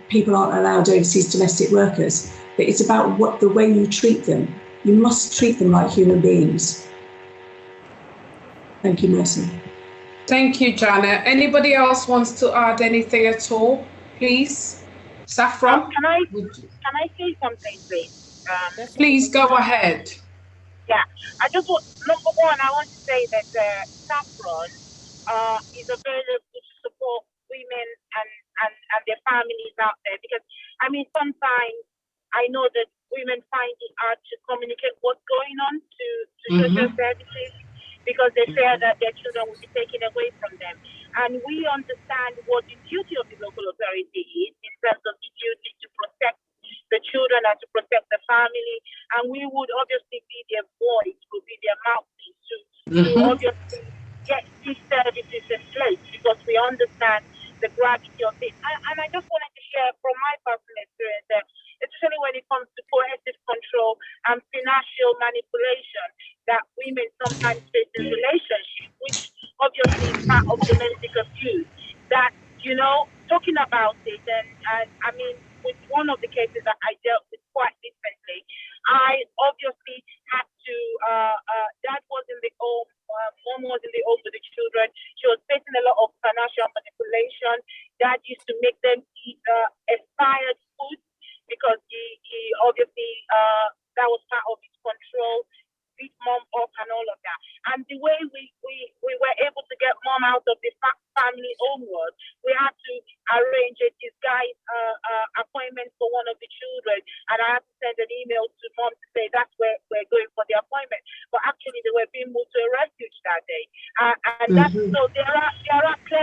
E: people aren't allowed overseas domestic workers, but it's about the way you treat them. You must treat them like human beings. Thank you, Mercy.
D: Thank you, Janet. Anybody else wants to add anything at all, please? Saffron?
L: Can I say something, please?
D: Please go ahead.
L: Yeah, I just want, number one, I want to say that Saffron is available to support women and their families out there, because, I mean, sometimes I know that women find it hard to communicate what's going on to social services, because they fear that their children will be taken away from them. And we understand what the duty of the local authority is in terms of the duty to protect the children and to protect the family. And we would obviously be their voice, would be their mouthpiece to obviously get these services in place, because we understand the gravity of it. And I just wanted to share from my personal experience that, especially when it comes to coercive control and financial manipulation that women sometimes face in relationships, which obviously is part of domestic abuse, that, talking about it, and I mean, with one of the cases that I dealt with quite recently, I obviously had to, dad was in the home, mom was in the home with the children. She was facing a lot of financial manipulation. Dad used to make them eat expired food, because he obviously, that was part of his control, beat mom up and all of that. And the way we were able to get mom out of the family home was, we had to arrange a disguised appointment for one of the children, and I had to send an email to mom to say that's where we're going for the appointment. But actually, they were being moved to a refuge that day. And that's, so there are clear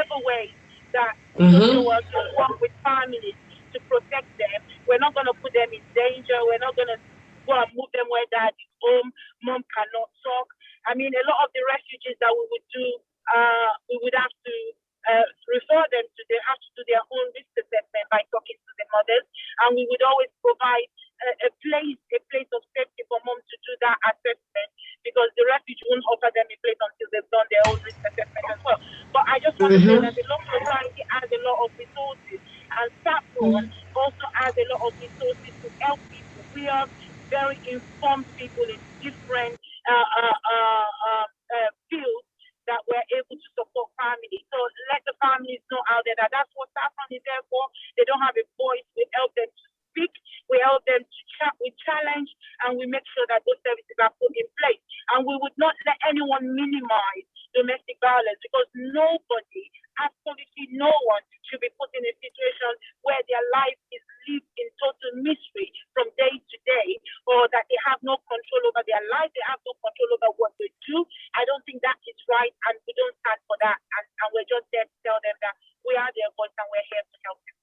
L: social workers work with families to protect them. We're not going to put them in danger. We're not going to go and move them where dad is home, mom cannot talk. I mean, a lot of the refugees that we would do, we would have to refer them to, they have to do their own risk assessment by talking to the mothers, and we would always provide a place of safety for mom to do that assessment, because the refuge won't offer them a place until they've done their own risk assessment as well. But I just want to say that the local authority has a lot of resources, and Saffron also has a lot of resources to help people. We are very informed people in different fields that we're able to support families. So let the families know out there that that's what Saffron is there for. They don't have a voice. We help them to speak. We help them to chat. We challenge, and we make sure that those services are put in place. And we would not let anyone minimize domestic violence, because nobody, absolutely no one, should be put in a situation where their life is lived in total misery from day to day, or that they have no control over their life, they have no control over what they do. I don't think that is right, and we don't stand for that. And we're just there to tell them that we are their voice and we're here to help them.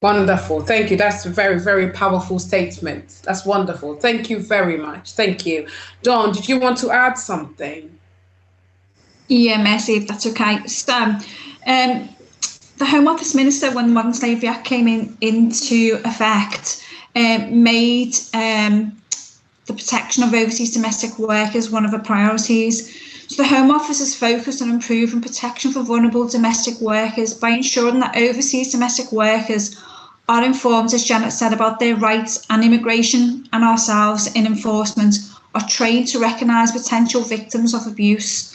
D: Wonderful. Thank you. That's a very, very powerful statement. That's wonderful. Thank you very much. Thank you. Dawn, did you want to add something?
G: Yeah, Mercy, if that's okay. So, the Home Office Minister, when the Modern Slavery Act came into effect, made the protection of overseas domestic workers one of the priorities. So the Home Office is focused on improving protection for vulnerable domestic workers by ensuring that overseas domestic workers are informed, as Janet said, about their rights, and immigration and ourselves in enforcement are trained to recognise potential victims of abuse.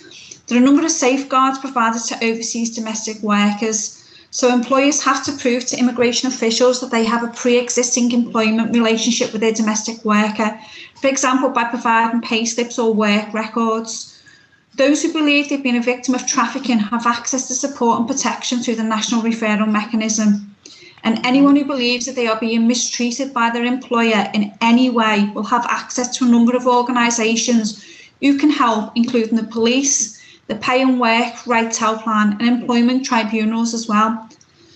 G: There are a number of safeguards provided to overseas domestic workers. So employers have to prove to immigration officials that they have a pre-existing employment relationship with their domestic worker, for example, by providing pay slips or work records. Those who believe they've been a victim of trafficking have access to support and protection through the National Referral Mechanism. And anyone who believes that they are being mistreated by their employer in any way will have access to a number of organisations who can help, including the police, the Pay and Work Rights Helpline, and employment tribunals as well.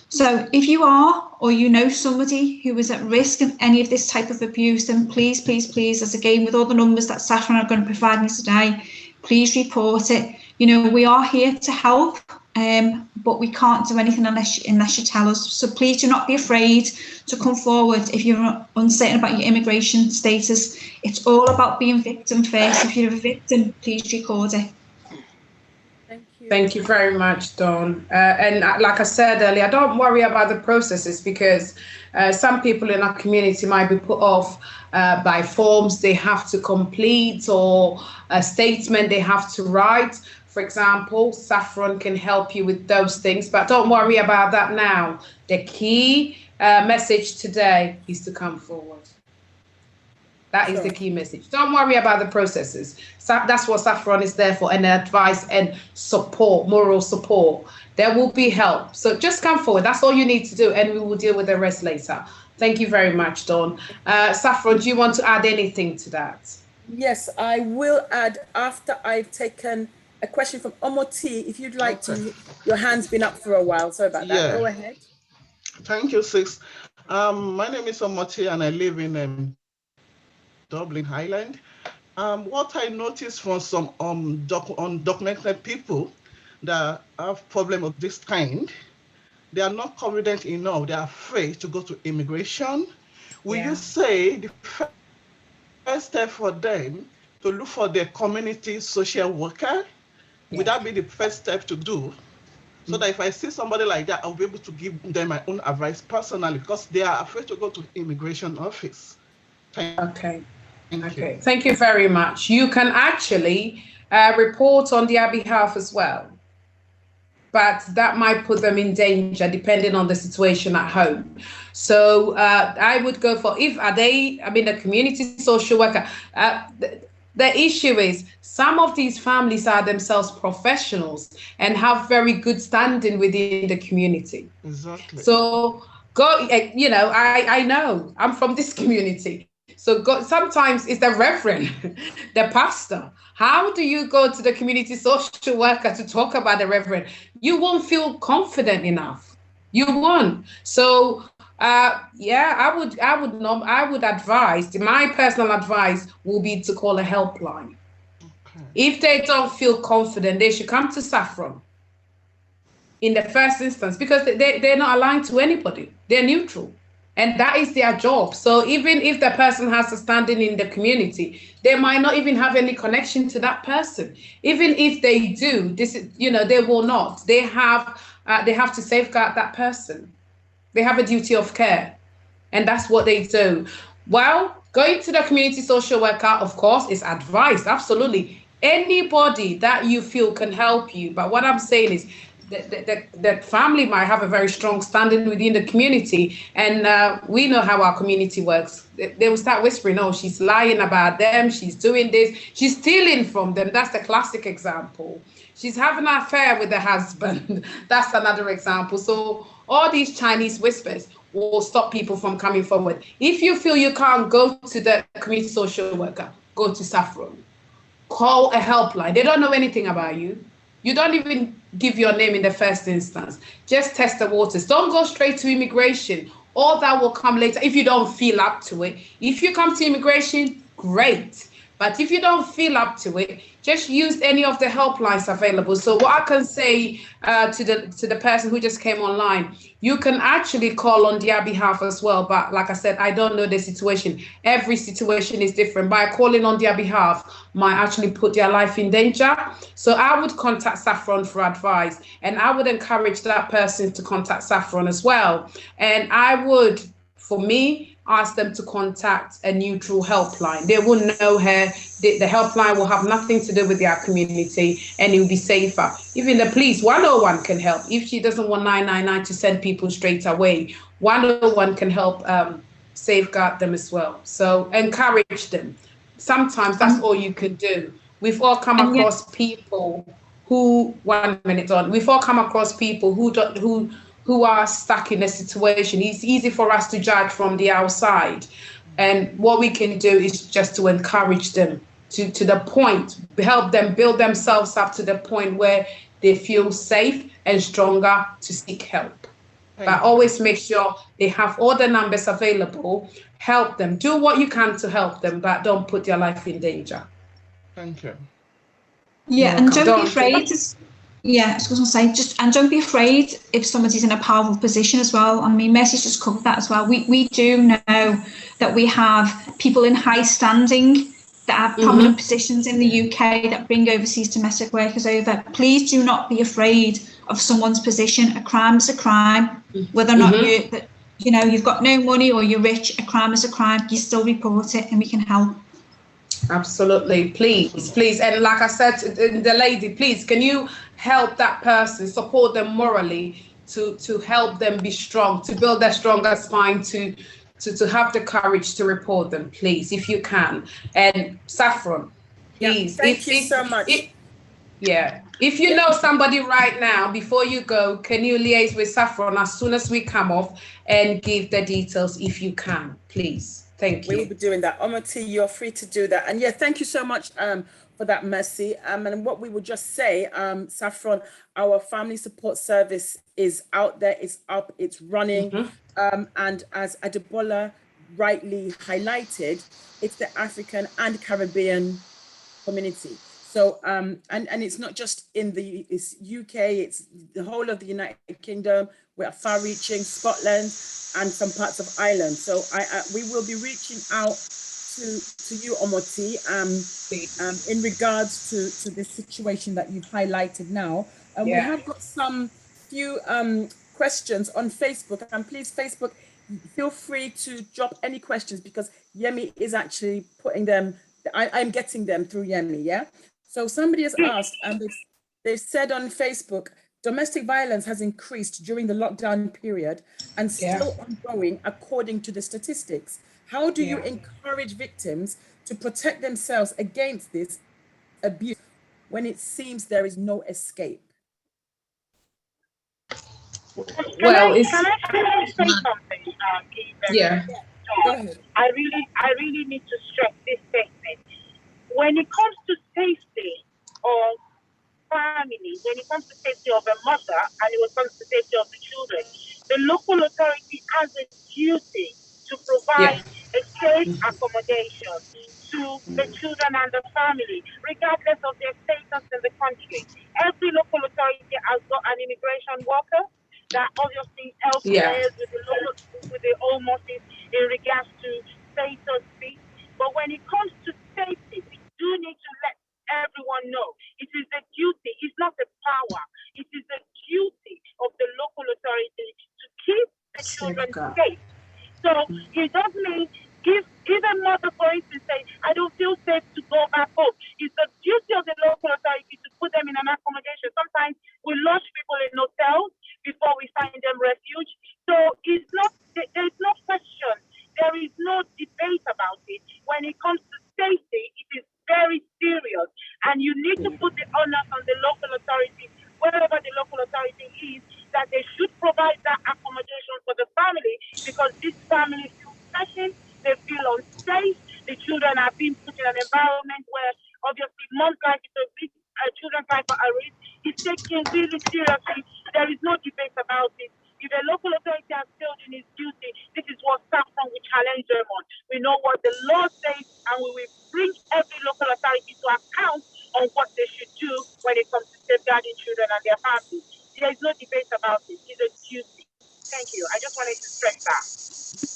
G: So if you are, or you know somebody who is at risk of any of this type of abuse, then please, please, please, as again with all the numbers that Saffron are going to provide me today, please report it. You know, we are here to help, but we can't do anything unless you tell us. So please do not be afraid to come forward if you're uncertain about your immigration status. It's all about being victim first. If you're a victim, please record it.
D: Thank you very much, Dawn. And like I said earlier, don't worry about the processes, because some people in our community might be put off by forms they have to complete or a statement they have to write. For example, Saffron can help you with those things, but don't worry about that now. The key message today is to come forward. That is the key message. Don't worry about the processes. That's what Saffron is there for, and advice and support, moral support. There will be help. So just come forward. That's all you need to do, and we will deal with the rest later. Thank you very much, Dawn. Saffron, do you want to add anything to that?
A: Yes, I will add after I've taken a question from Omoti. If you'd like to, your hand's been up for a while. Sorry about that. Go ahead.
I: Thank you, Sis. My name is Omoti, and I live in Dublin, Ireland. What I noticed from some undocumented people that have problems of this kind, they are not confident enough. They are afraid to go to immigration. Will you say the first step for them to look for their community social worker? Would that be the first step to do? So that if I see somebody like that, I'll be able to give them my own advice personally, because they are afraid to go to immigration office.
D: Okay. Thank you very much. You can actually report on their behalf as well, but that might put them in danger depending on the situation at home. So I would go for, a community social worker. The issue is some of these families are themselves professionals and have very good standing within the community.
I: Exactly.
D: So go, I know I'm from this community. So sometimes it's the reverend, the pastor. How do you go to the community social worker to talk about the reverend? You won't feel confident enough. You won't. So yeah, I would advise, my personal advice will be to call a helpline. Okay. If they don't feel confident, they should come to Saffron in the first instance, because they're not aligned to anybody. They're neutral. And that is their job. So even if the person has a standing in the community, they might not even have any connection to that person. Even if they do, they will not. They have to safeguard that person. They have a duty of care, and that's what they do. Well, going to the community social worker, of course, is advised. Absolutely. Anybody that you feel can help you. But what I'm saying is, the family might have a very strong standing within the community, and we know how our community works. They will start whispering, oh, she's lying about them, she's doing this, she's stealing from them. That's the classic example. She's having an affair with the husband. That's another example. So all these Chinese whispers will stop people from coming forward. If you feel you can't go to the community social worker, go to Saffron. Call a helpline. They don't know anything about you. You don't even give your name in the first instance. Just test the waters. Don't go straight to immigration. All that will come later if you don't feel up to it. If you come to immigration, great. But if you don't feel up to it, just use any of the helplines available. So what I can say to the person who just came online, you can actually call on their behalf as well. But like I said, I don't know the situation. Every situation is different. By calling on their behalf might actually put their life in danger. So I would contact Saffron for advice, and I would encourage that person to contact Saffron as well. And I would, for me, ask them to contact a neutral helpline. They will know her. The helpline will have nothing to do with their community, and it will be safer. Even the police, 101 can help. If she doesn't want 999 to send people straight away, 101 can help safeguard them as well. So encourage them. Sometimes that's all you can do. We've all come across people who, 1 minute on, we've all come across people who are stuck in a situation. It's easy for us to judge from the outside. And what we can do is just to encourage them to the point, help them build themselves up to the point where they feel safe and stronger to seek help. But always make sure they have all the numbers available. Help them. Do what you can to help them, but don't put your life in danger.
I: Thank you.
G: Yeah, and don't be afraid. Yeah, I was going to say, and don't be afraid if somebody's in a powerful position as well. I mean, Mercy's just covered that as well. We do know that we have people in high standing that have prominent positions in the UK that bring overseas domestic workers over. Please do not be afraid of someone's position. A crime is a crime, whether or not you've got no money or you're rich. A crime is a crime. You still report it, and we can help.
D: Absolutely, please. And like I said, the lady, please, can you help that person, support them morally, to help them be strong, to build their stronger spine, to have the courage to report them, please, if you can. And Saffron, please.
A: Thank you so much.
D: If you know somebody right now, before you go, can you liaise with Saffron as soon as we come off and give the details if you can, please? Thank you.
A: We will be doing that. Omoti, you're free to do that. And yeah, thank you so much for that, Mercy. And what we would just say, Saffron, our family support service is out there, it's up, it's running. And as Adebola rightly highlighted, it's the African and Caribbean community. So, and it's not just in the UK, it's the whole of the United Kingdom. We are far-reaching, Scotland, and some parts of Ireland. So we will be reaching out to you, Omoti, in regards to the situation that you've highlighted now. We have got some few questions on Facebook, and please, Facebook, feel free to drop any questions because Yemi is actually putting them. I'm getting them through Yemi. Yeah. So somebody has asked, and they've said on Facebook, domestic violence has increased during the lockdown period and still ongoing according to the statistics. How do you encourage victims to protect themselves against this abuse when it seems there is no escape?
D: Well,
L: can I say something? I really need to stress this statement. When it comes to safety of family, when it comes to safety of a mother, and when it comes to safety of the children, the local authority has a duty to provide a safe accommodation to the children and the family, regardless of their status in the country. Every local authority has got an immigration worker that obviously helps liaise with the home office in regards to status fees. But when it comes to safety, we do need to let everyone know it is a duty, it's not a power, it is a duty of the local authority to keep the children safe. So it doesn't mean if a mother, for instance, say, I don't feel safe to go back home, it's the duty of the local authority to put them in an accommodation. Sometimes we lodge people in hotels before we find them refuge. So there's no question, there is no debate about it. When it comes to safety, it is very serious, and you need to put the onus on the local authority, wherever the local authority is, that they should provide that accommodation for the family, because this family feels threatened, they feel unsafe, the children are being put in an environment where obviously mom's life is at risk, children's life are at risk. It's taken really seriously. There is no debate about it. If a local authority has failed in its duty, this is what Saffron will challenge them on. We know what the law says, and we will bring every local authority to account on what they should do when it comes to safeguarding children and their families. There is no debate about it. It's a duty. Thank you. I just wanted to stress that.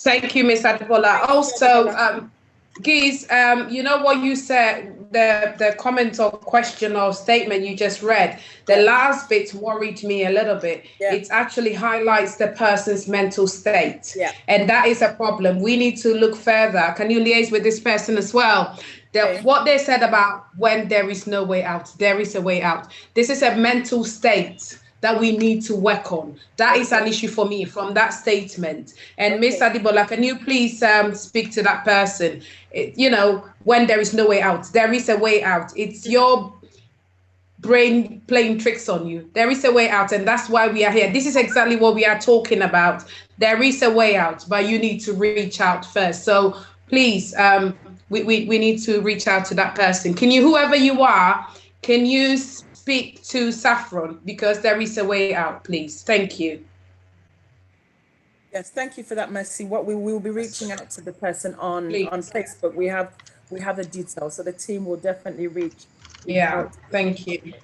D: Thank you, Ms. Adebola. Also, Giz, you know what you said, the comment or question or statement you just read, the last bit worried me a little bit. It actually highlights the person's mental state. And that is a problem. We need to look further. Can you liaise with this person as well? What they said about when there is no way out, there is a way out. This is a mental state that we need to work on. That is an issue for me from that statement. And Ms. Adebola, can you please speak to that person? You know, when there is no way out, there is a way out. It's your brain playing tricks on you. There is a way out, and that's why we are here. This is exactly what we are talking about. There is a way out, but you need to reach out first. So please, we need to reach out to that person. Can you, whoever you are, can you speak to Saffron, because there is a way out, please? Thank you.
A: Yes, thank you for that, Mercy. What we will be reaching out to the person on Facebook. We have the details, so the team will definitely reach out.
D: Thank you.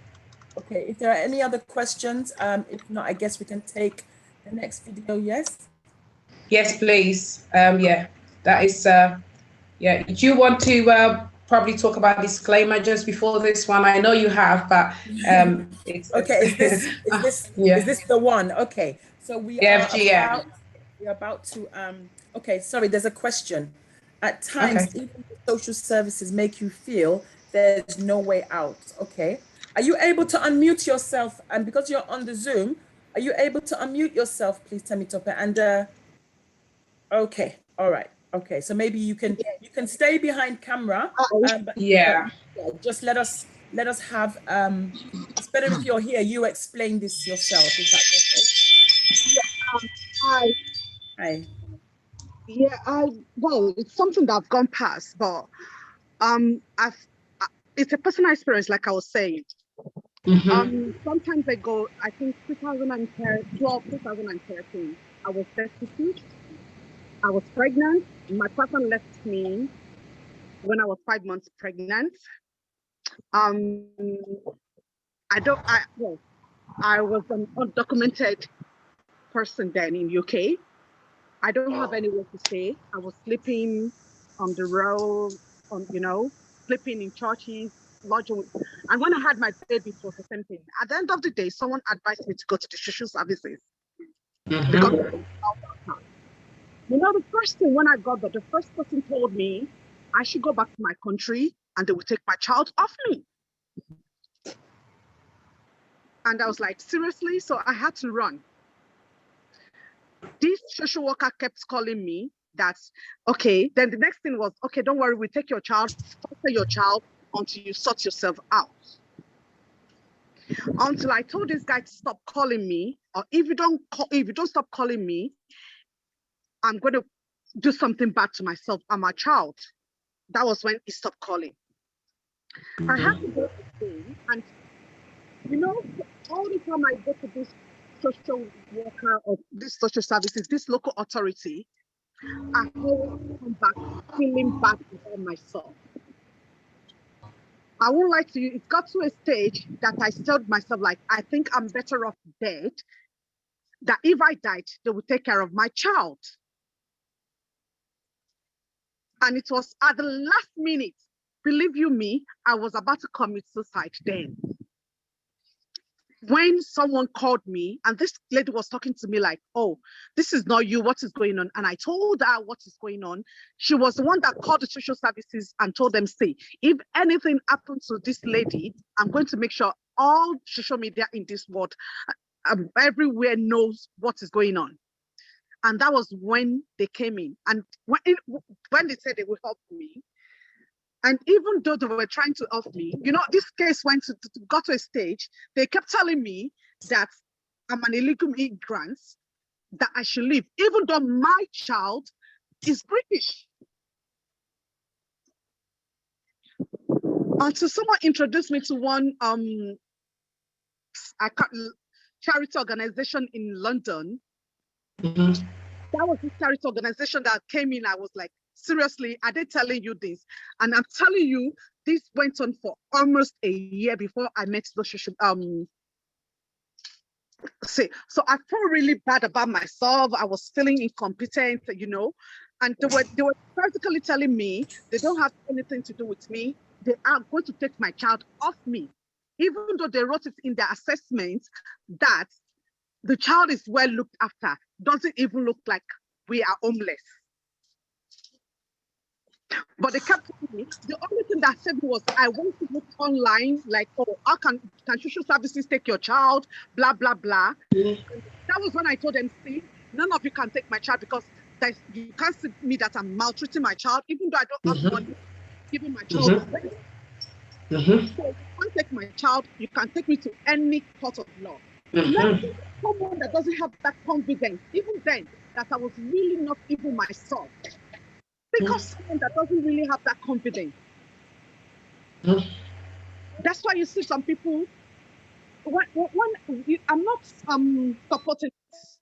A: Okay, if there are any other questions, if not, I guess we can take the next video.
D: Yes, please. That is do you want to probably talk about disclaimer just before this one? I know you have, but it's
A: okay. Is this the one? Okay, so we are about to okay, sorry, there's a question. At times, even the social services make you feel there's no way out. Okay, are you able to unmute yourself? And because you're on the Zoom, are you able to unmute yourself, please, Temitope? And okay, all right. Okay, so maybe you can stay behind camera. But just let us have it's better if you're here, you explain this yourself. Is that okay?
P: Hi.
A: Hi.
P: Yeah, well, it's something that I've gone past, but it's a personal experience, like I was saying. Sometimes ago, I think 2012, 2013, I was destitute. I was pregnant. My partner left me when I was 5 months pregnant. I was an undocumented person then in UK. I don't have anywhere to stay. I was sleeping on the road, sleeping in churches, lodging. And when I had my baby, it was the same thing. At the end of the day, someone advised me to go to the social services. Because the first thing when I got there, the first person told me I should go back to my country and they would take my child off me. And I was like, seriously? So I had to run. This social worker kept calling me. That's okay. Then the next thing was, okay, don't worry, we take your child, foster your child until you sort yourself out. Until I told this guy to stop calling me, or if you don't stop calling me, I'm going to do something bad to myself and my child. That was when he stopped calling. I had to go to school, and you know, all the time I go to this social worker or this social services, this local authority, I always come back feeling bad about myself. I won't lie to you, it got to a stage that I told myself, like, I think I'm better off dead, that if I died, they would take care of my child. And it was at the last minute, believe you me, I was about to commit suicide then. When someone called me, and this lady was talking to me like, oh, this is not you, what is going on? And I told her what is going on. She was the one that called the social services and told them, see, if anything happens to this lady, I'm going to make sure all social media in this world, everywhere knows what is going on. And that was when they came in. And when they said they would help me, and even though they were trying to help me, you know, this case got to a stage, they kept telling me that I'm an illegal immigrant, that I should leave, even though my child is British. Until someone introduced me to one charity organization in London. That was this charity organization that came in. I was like, seriously, are they telling you this? And I'm telling you, this went on for almost a year before I met the social so I felt really bad about myself. I was feeling incompetent, you know, and they were practically telling me they don't have anything to do with me. They are going to take my child off me, even though they wrote it in their assessment that the child is well looked after. Doesn't even look like we are homeless. But they kept telling me, the only thing that said was, I went to look online, like, oh, how can social services take your child, blah, blah, blah. That was when I told them, see, none of you can take my child because you can't see me that I'm maltreating my child, even though I don't have money, giving my child away. So you can't take my child, you can take me to any court of law. Someone that doesn't have that confidence, even then, that I was really not even myself. Because someone that doesn't really have that confidence. That's why you see some people, I'm not supporting this,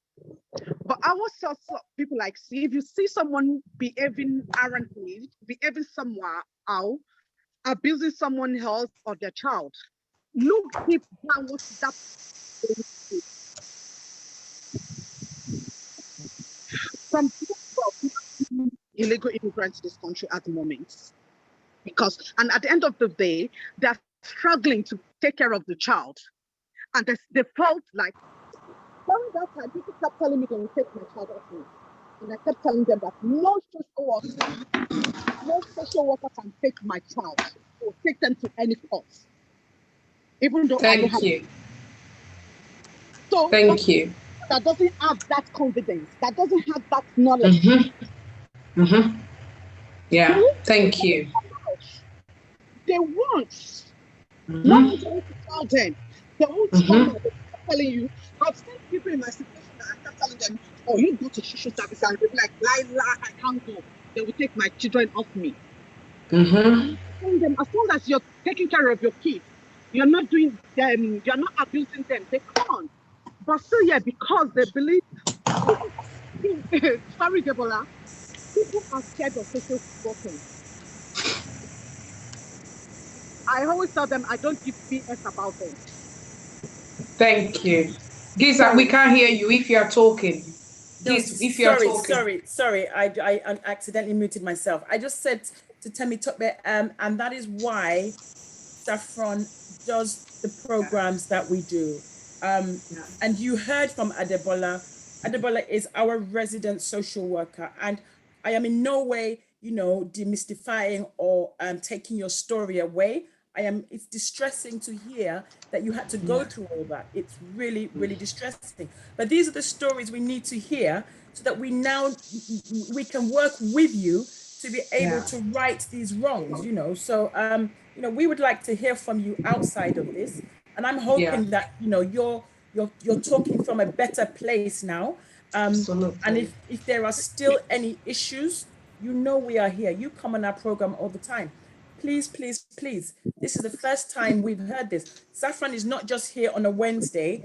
P: but I was also people like, see, if you see someone behaving arrogantly, behaving somewhere out, abusing someone else or their child, look deep down what that some people illegal immigrants in this country at the moment. And at the end of the day, they're struggling to take care of the child. And they felt like, during that time, people kept telling me they would take my child off me. And I kept telling them that no social worker can take my child or take them to any court. Even though I don't have it. So
D: thank you.
P: That doesn't have that confidence, that doesn't have that knowledge.
D: Yeah, thank you.
P: They won't. Not to tell them. They won't telling you. I've seen people in my situation that I kept telling them, oh, you go to social service, and they'll be like, Lila, I can't go. They will take my children off me. I'm telling them, as long as you're taking care of your kids, you're not doing them, you're not abusing them, they can't. But still, yeah, because they believe, sorry, Deborah, people are scared of social workers. I always tell them I don't give BS about them.
D: Thank you. Giza, we can't hear you if you are talking.
A: Sorry, I accidentally muted myself. I just said to Temi Tokbe, and that is why Saffron does the programs that we do. And you heard from Adebola. Adebola is our resident social worker, and I am in no way, demystifying or taking your story away. It's distressing to hear that you had to go through all that. It's really, really distressing. But these are the stories we need to hear so that we can work with you to be able to right these wrongs, So, we would like to hear from you outside of this. And I'm hoping that, you're talking from a better place now. And if there are still any issues, you know we are here. You come on our program all the time. Please, please, please. This is the first time we've heard this. Saffron is not just here on a Wednesday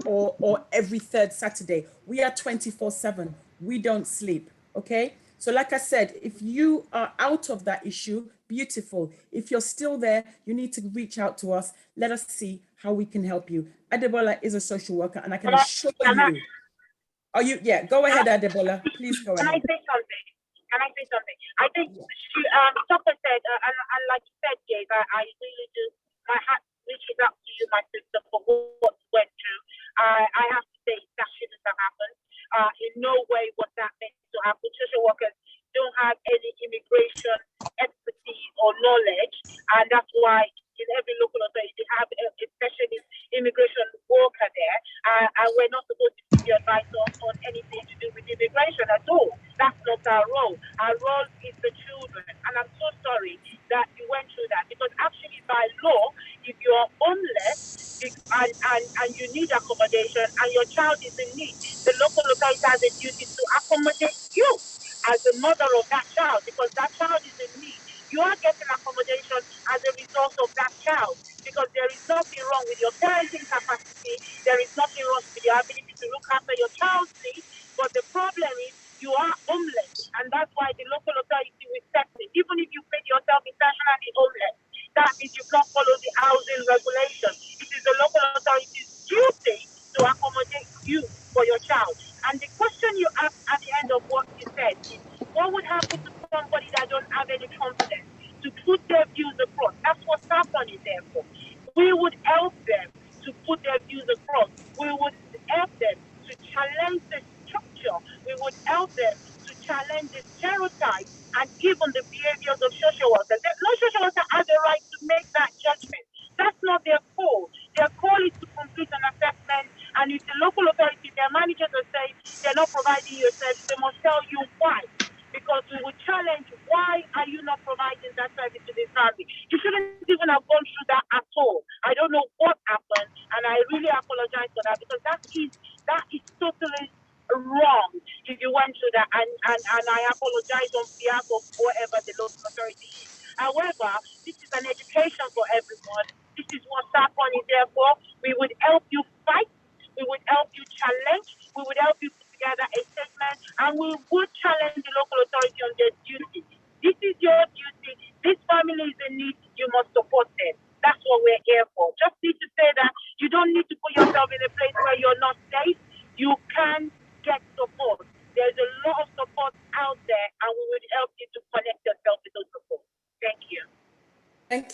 A: or every third Saturday. We are 24/7. We don't sleep, okay? So like I said, if you are out of that issue, beautiful. If you're still there, you need to reach out to us. Let us see how we can help you. Adebola is a social worker, and I can assure you. Are you? Yeah, go ahead, Adebola. Please go ahead.
L: Can I say something? I think Dr. said, and like you said, Gabe, I really do. My heart reaches out to you, my sister, for what you went through. I have to say that shouldn't have happened. In no way was that meant to happen. Social workers don't have any immigration expertise or knowledge, and that's why in every local authority they have a specialist immigration worker there, and we're not supposed to give you advice on anything to do with immigration at all. That's not our role. Our role is the children, and I'm so sorry that you went through that, because actually by law, if you are homeless and you need accommodation and your child is in need, the local authority has a duty to accommodate you as the mother of that child, because that child is in need. You are getting accommodation as a result of that child, because there is nothing wrong with your parenting capacity. There is nothing wrong with your ability to look after your child's needs. But the problem is you are homeless, and that's why the local authority will step in. Even if you make yourself intentionally homeless, that means you can't follow the housing regulation. It is the local authority's duty to accommodate you for your child. And the question you asked at the end of what you said is, what would happen to somebody that don't have any confidence to put their views across? That's what Saffron is there for. We would help them to put their views across. We would help them to challenge the structure. We would help them to challenge the stereotypes and even the behaviors of social workers. No social worker has the right to make that judgment. That's not their call. Their call is to complete an assessment, and if the local authority, their managers are saying they're not providing you a service, they must tell you why. Because we would challenge, why are you not providing that service to this family? You shouldn't even have gone through that at all. I don't know what happened, and I really apologize for that, because that is totally wrong if you went through that, and I apologize on behalf of whatever the local authority is. However, this is an education for everyone. This is what Saffron is there for. We would help you fight. We would help you challenge. We would help you put together a statement, and we would challenge the local authority on their duty. This is your duty. This family is in need. You must support them. That's what we're here for. Just need to say that you don't need to put yourself in a place where you're not safe. You can get support. There's a lot of support out there, and we would help you to connect yourself with those support. Thank you.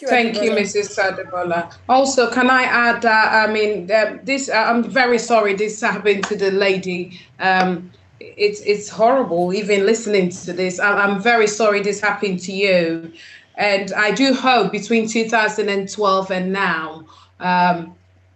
D: Thank you, Mrs. Adebola. Also, can I add that, I'm very sorry this happened to the lady. It's horrible even listening to this. I'm very sorry this happened to you. And I do hope between 2012 and now,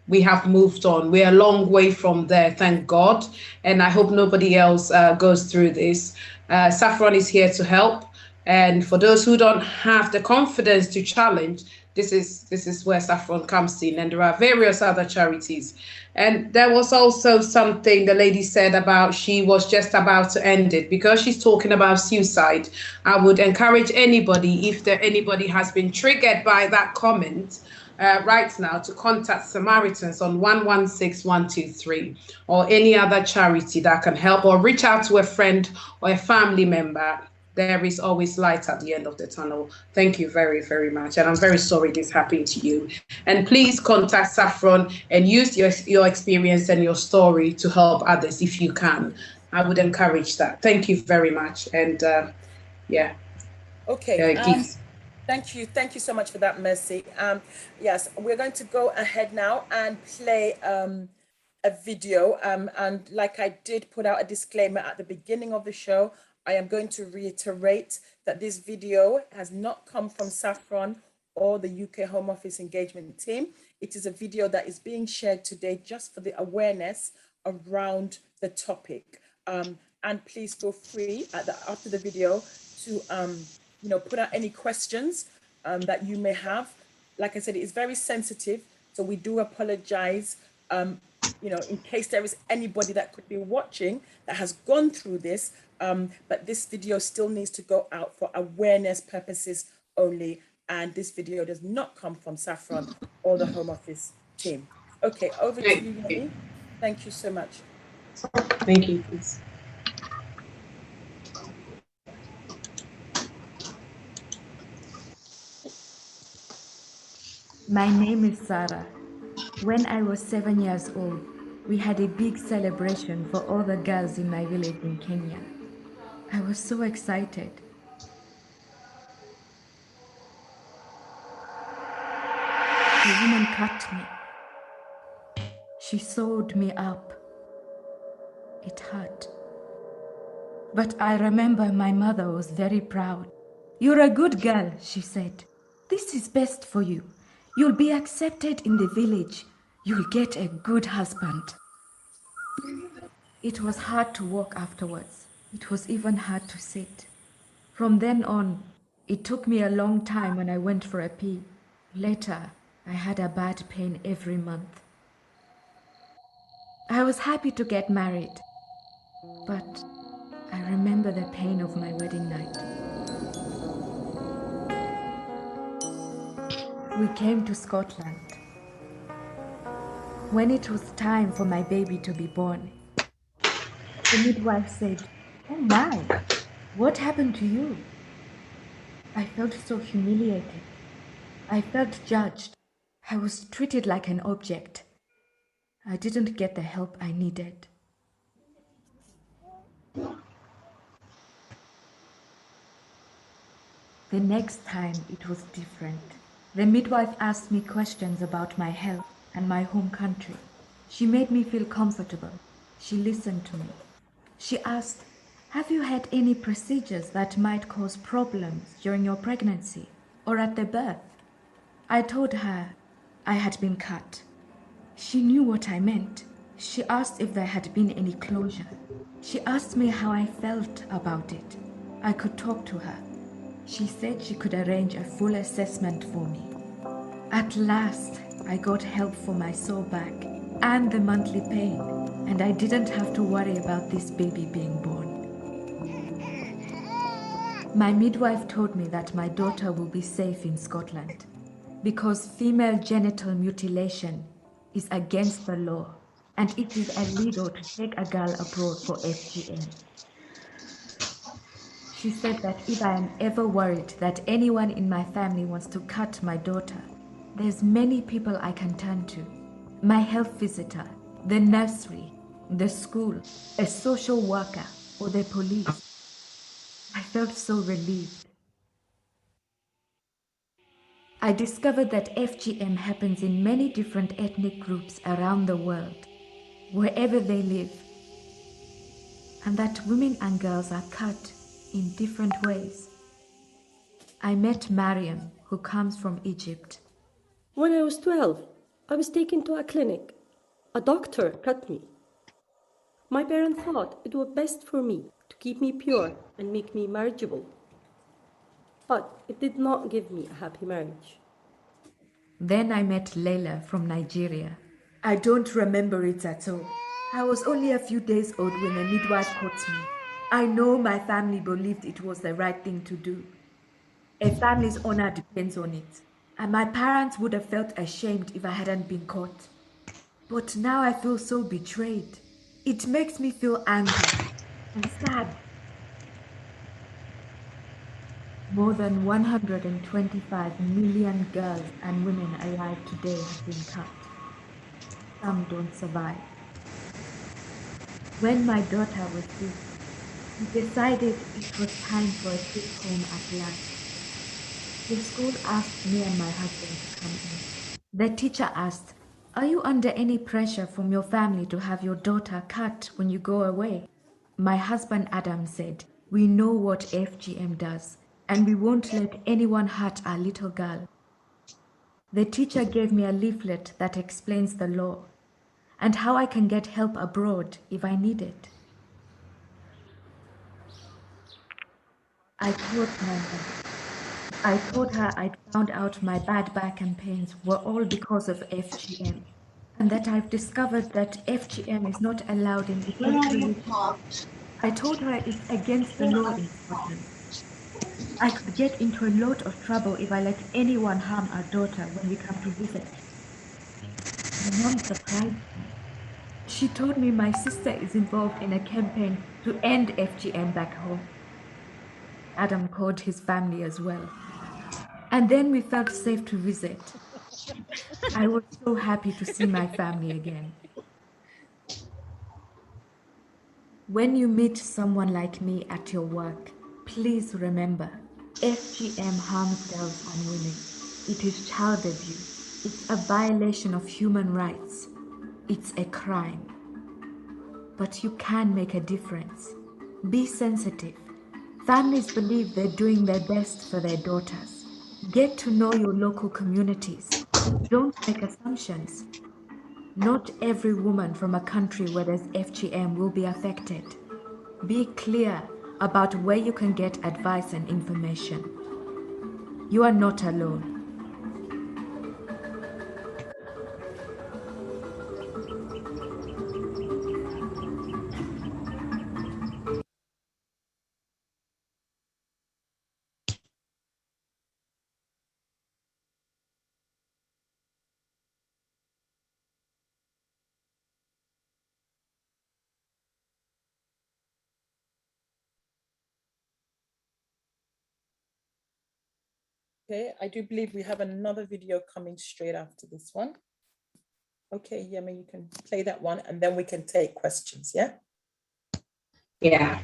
D: we have moved on. We're a long way from there, thank God. And I hope nobody else goes through this. Saffron is here to help. And for those who don't have the confidence to challenge, this is where Saffron comes in. And there are various other charities. And there was also something the lady said about she was just about to end it because she's talking about suicide. I would encourage anybody, if anybody has been triggered by that comment, right now to contact Samaritans on 116123 or any other charity that can help, or reach out to a friend or a family member. There is always light at the end of the tunnel. Thank you very, very much. And I'm very sorry this happened to you. And please contact Saffron and use your experience and your story to help others if you can. I would encourage that. Thank you very much. And yeah.
A: Okay. Thank you so much for that, Mercy. Yes, we're going to go ahead now and play a video. And like I did put out a disclaimer at the beginning of the show, I am going to reiterate that this video has not come from Saffron or the UK Home Office engagement team. It is a video that is being shared today just for the awareness around the topic. And please feel free after the video to put out any questions that you may have. Like I said, it is very sensitive, so we do apologize you know, in case there is anybody that could be watching that has gone through this, but this video still needs to go out for awareness purposes only. And this video does not come from Saffron or the Home Office team. Okay, over to you, Yemi. Thank you so much.
D: Thank you, please.
J: My name is Sarah. When I was 7 years old, we had a big celebration for all the girls in my village in Kenya. I was so excited. The woman cut me. She sewed me up. It hurt. But I remember my mother was very proud. "You're a good girl," she said. "This is best for you. You'll be accepted in the village. You'll get a good husband." It was hard to walk afterwards. It was even hard to sit. From then on, it took me a long time when I went for a pee. Later, I had a bad pain every month. I was happy to get married, but I remember the pain of my wedding night. We came to Scotland. When it was time for my baby to be born, the midwife said, "Oh my, what happened to you?" I felt so humiliated. I felt judged. I was treated like an object. I didn't get the help I needed. The next time it was different. The midwife asked me questions about my health and my home country. She made me feel comfortable. She listened to me. She asked, "Have you had any procedures that might cause problems during your pregnancy or at the birth?" I told her I had been cut. She knew what I meant. She asked if there had been any closure. She asked me how I felt about it. I could talk to her. She said she could arrange a full assessment for me. At last, I got help for my sore back and the monthly pain, and I didn't have to worry about this baby being born. My midwife told me that my daughter will be safe in Scotland because female genital mutilation is against the law, and it is illegal to take a girl abroad for FGM. She said that if I am ever worried that anyone in my family wants to cut my daughter, there's many people I can turn to. My health visitor, the nursery, the school, a social worker, or the police. I felt so relieved. I discovered that FGM happens in many different ethnic groups around the world, wherever they live, and that women and girls are cut in different ways. I met Mariam, who comes from Egypt.
Q: When I was 12, I was taken to a clinic. A doctor cut me. My parents thought it was best for me to keep me pure and make me marriageable. But it did not give me a happy marriage.
J: Then I met Leila from Nigeria. I don't remember it at all. I was only a few days old when the midwife caught me. I know my family believed it was the right thing to do. A family's honor depends on it, and my parents would have felt ashamed if I hadn't been caught. But now I feel so betrayed. It makes me feel angry and sad. More than 125 million girls and women alive today have been cut. Some don't survive. When my daughter was 6, we decided it was time for a trip home at last. The school asked me and my husband to come in. The teacher asked, "Are you under any pressure from your family to have your daughter cut when you go away?" My husband Adam said, "We know what FGM does, and we won't let anyone hurt our little girl." The teacher gave me a leaflet that explains the law and how I can get help abroad if I need it. I told her I'd found out my bad back and pains were all because of FGM, and that I've discovered that FGM is not allowed in the country. I told her it's against the law in Scotland. I could get into a lot of trouble if I let anyone harm our daughter when we come to visit. My mom surprised me. She told me my sister is involved in a campaign to end FGM back home. Adam called his family as well. And then we felt safe to visit. I was so happy to see my family again. When you meet someone like me at your work, please remember, FGM harms girls and women. It is child abuse. It's a violation of human rights. It's a crime. But you can make a difference. Be sensitive. Families believe they're doing their best for their daughters. Get to know your local communities. Don't make assumptions. Not every woman from a country where there's FGM will be affected. Be clear about where you can get advice and information. You are not alone.
A: Okay, I do believe we have another video coming straight after this one. Okay, Yemi, you can play that one and then we can take questions, yeah?
D: Yeah.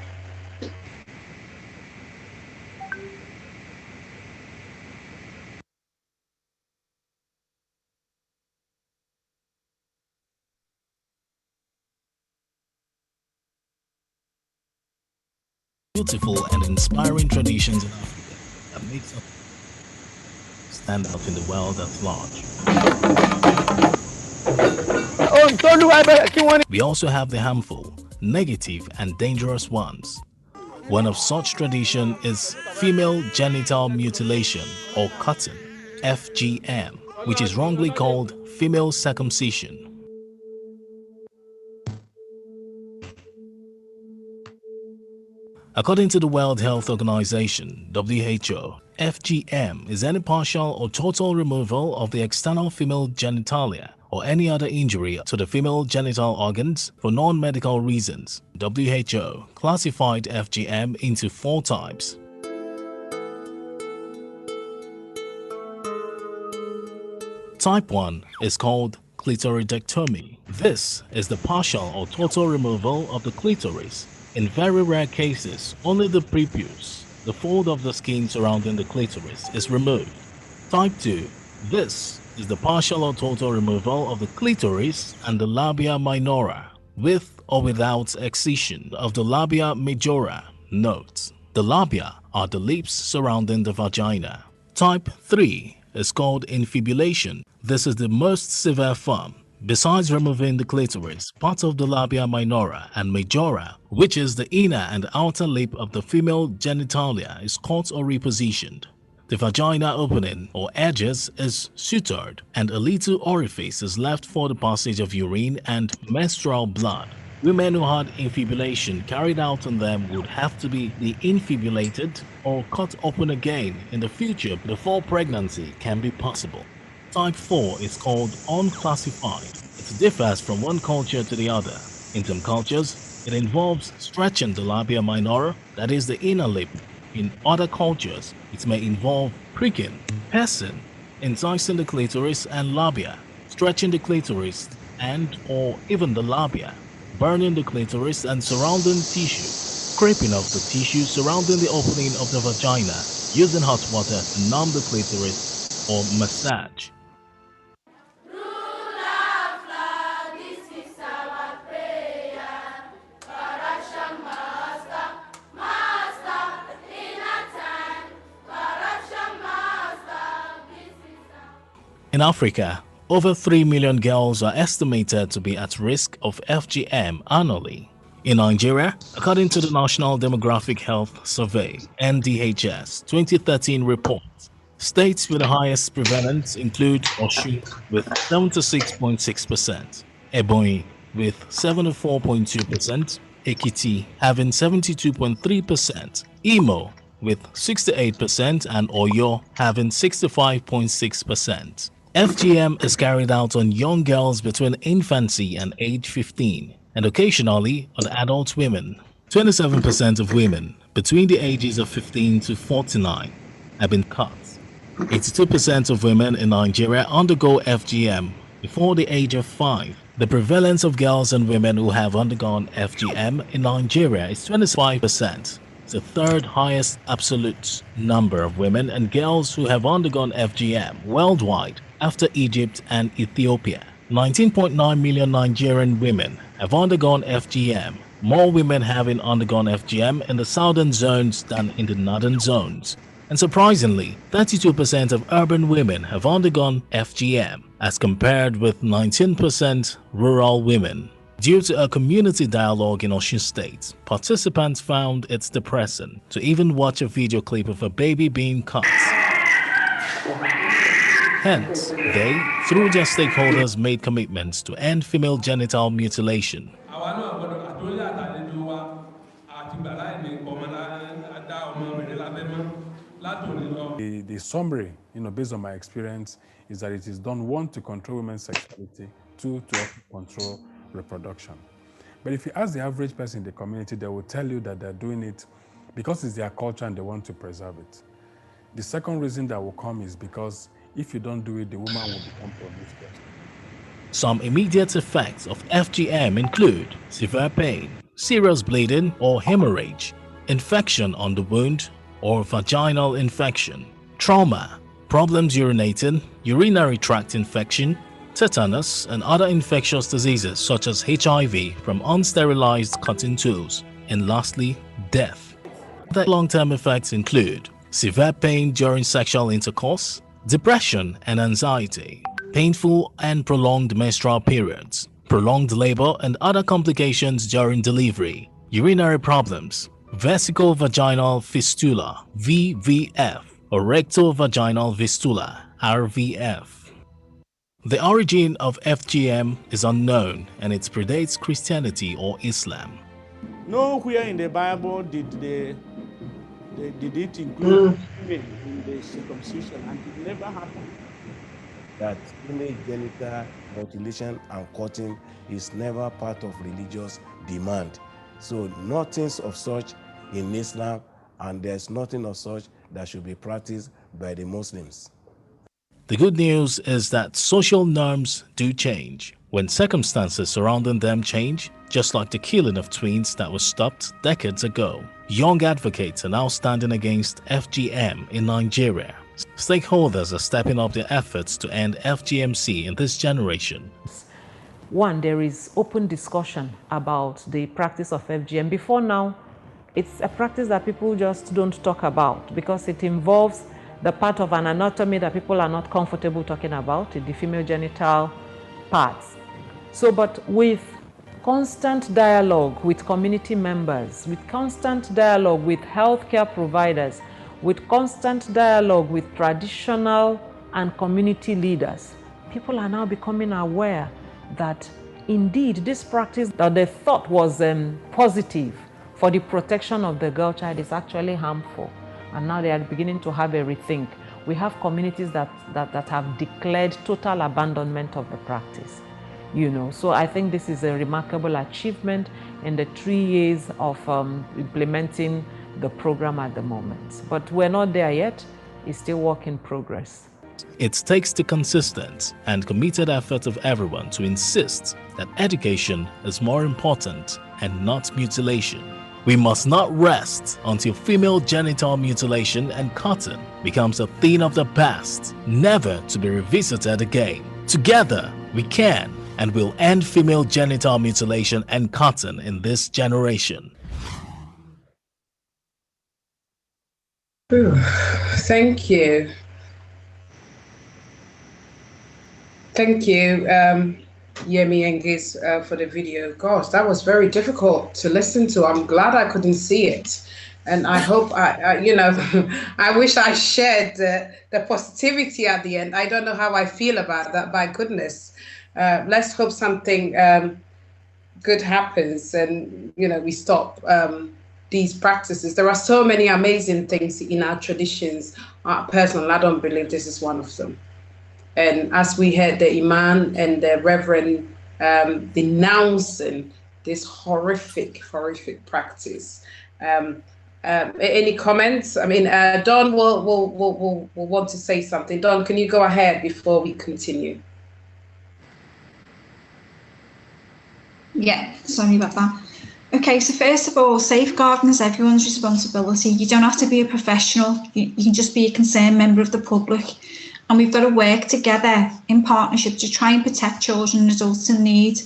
R: Beautiful and inspiring traditions in Africa that makes us stand out in the world at large. We also have the harmful, negative and dangerous ones. One of such tradition is female genital mutilation or cutting, FGM, which is wrongly called female circumcision. According to the World Health Organization, WHO, FGM is any partial or total removal of the external female genitalia or any other injury to the female genital organs for non-medical reasons. WHO classified FGM into 4 types. Type 1 is called clitoridectomy. This is the partial or total removal of the clitoris. In very rare cases, only the prepuce, the fold of the skin surrounding the clitoris, is removed. Type 2. This is the partial or total removal of the clitoris and the labia minora, with or without excision of the labia majora. Note: the labia are the lips surrounding the vagina. Type 3 is called infibulation. This is the most severe form. Besides removing the clitoris, part of the labia minora and majora, which is the inner and outer lip of the female genitalia, is cut or repositioned. The vagina opening or edges is sutured and a little orifice is left for the passage of urine and menstrual blood. Women who had infibulation carried out on them would have to be de-infibulated or cut open again in the future before pregnancy can be possible. Type 4 is called unclassified. It differs from one culture to the other. In some cultures, it involves stretching the labia minora, that is the inner lip. In other cultures, it may involve pricking, piercing, incising the clitoris and labia, stretching the clitoris and or even the labia, burning the clitoris and surrounding tissue, scraping off the tissue surrounding the opening of the vagina, using hot water to numb the clitoris or massage. In Africa, over 3 million girls are estimated to be at risk of FGM annually. In Nigeria, according to the National Demographic Health Survey (NDHS) 2013 report, States with the highest prevalence include Osun with 76.6%, Ebonyi with 74.2%, Ekiti having 72.3%, Imo with 68%, and Oyo having 65.6%. FGM is carried out on young girls between infancy and age 15, and occasionally on adult women. 27% of women between the ages of 15 to 49 have been cut. 82% of women in Nigeria undergo FGM before the age of 5. The prevalence of girls and women who have undergone FGM in Nigeria is 25%. It's the third highest absolute number of women and girls who have undergone FGM worldwide after Egypt and Ethiopia. 19.9 million Nigerian women have undergone FGM, more women having undergone FGM in the southern zones than in the northern zones. And surprisingly, 32% of urban women have undergone FGM, as compared with 19% rural women. Due to a community dialogue in Osun State, participants found it depressing to even watch a video clip of a baby being cut. Hence, they, through their stakeholders, made commitments to end female genital mutilation.
S: The summary, based on my experience, is that it is done, 1, to control women's sexuality, 2, to control reproduction. But if you ask the average person in the community, they will tell you that they're doing it because it's their culture and they want to preserve it. The second reason that will come is because if you don't do it, the woman will become promiscuous.
R: Some immediate effects of FGM include severe pain, serious bleeding or hemorrhage, infection on the wound or vaginal infection, trauma, problems urinating, urinary tract infection, tetanus, and other infectious diseases such as HIV from unsterilized cutting tools, and lastly, death. The long-term effects include severe pain during sexual intercourse, depression and anxiety, painful and prolonged menstrual periods, prolonged labor and other complications during delivery, urinary problems, vesico-vaginal fistula, VVF, or recto-vaginal fistula, RVF. The origin of FGM is unknown and it predates Christianity or Islam.
T: Nowhere in the Bible did it include women in the circumcision, and it never happened.
U: That female genital mutilation and cutting is never part of religious demand. So nothing of such in Islam, and there's nothing of such that should be practiced by the Muslims.
R: The good news is that social norms do change. When circumstances surrounding them change, just like the killing of twins that was stopped decades ago, young advocates are now standing against FGM in Nigeria. Stakeholders are stepping up their efforts to end FGMC in this generation.
V: One, there is open discussion about the practice of FGM. Before now, it's a practice that people just don't talk about because it involves the part of an anatomy that people are not comfortable talking about, the female genital parts. So, but with constant dialogue with community members, with constant dialogue with healthcare providers, with constant dialogue with traditional and community leaders, people are now becoming aware that indeed this practice that they thought was positive for the protection of the girl child is actually harmful. And now they are beginning to have a rethink. We have communities that have declared total abandonment of the practice. So I think this is a remarkable achievement in the 3 years of implementing the program at the moment. But we're not there yet. It's still work in progress.
R: It takes the consistent and committed effort of everyone to insist that education is more important and not mutilation. We must not rest until female genital mutilation and cutting becomes a thing of the past, never to be revisited again. Together, we can and will end female genital mutilation and cutting in this generation.
D: Thank you. Thank you, Yemi Enquires, for the video. Gosh, that was very difficult to listen to. I'm glad I couldn't see it. And I hope I wish I shared the positivity at the end. I don't know how I feel about that. By goodness, let's hope something good happens, and we stop these practices. There are so many amazing things in our traditions. Personally, I don't believe this is one of them. And as we heard the Imam and the Reverend denouncing this horrific practice. Any comments? I mean, Don will want to say something. Don, can you go ahead before we continue?
G: Yeah, sorry about that. Okay, so first of all, safeguarding is everyone's responsibility. You don't have to be a professional. You can just be a concerned member of the public. And we've got to work together in partnership to try and protect children and adults in need.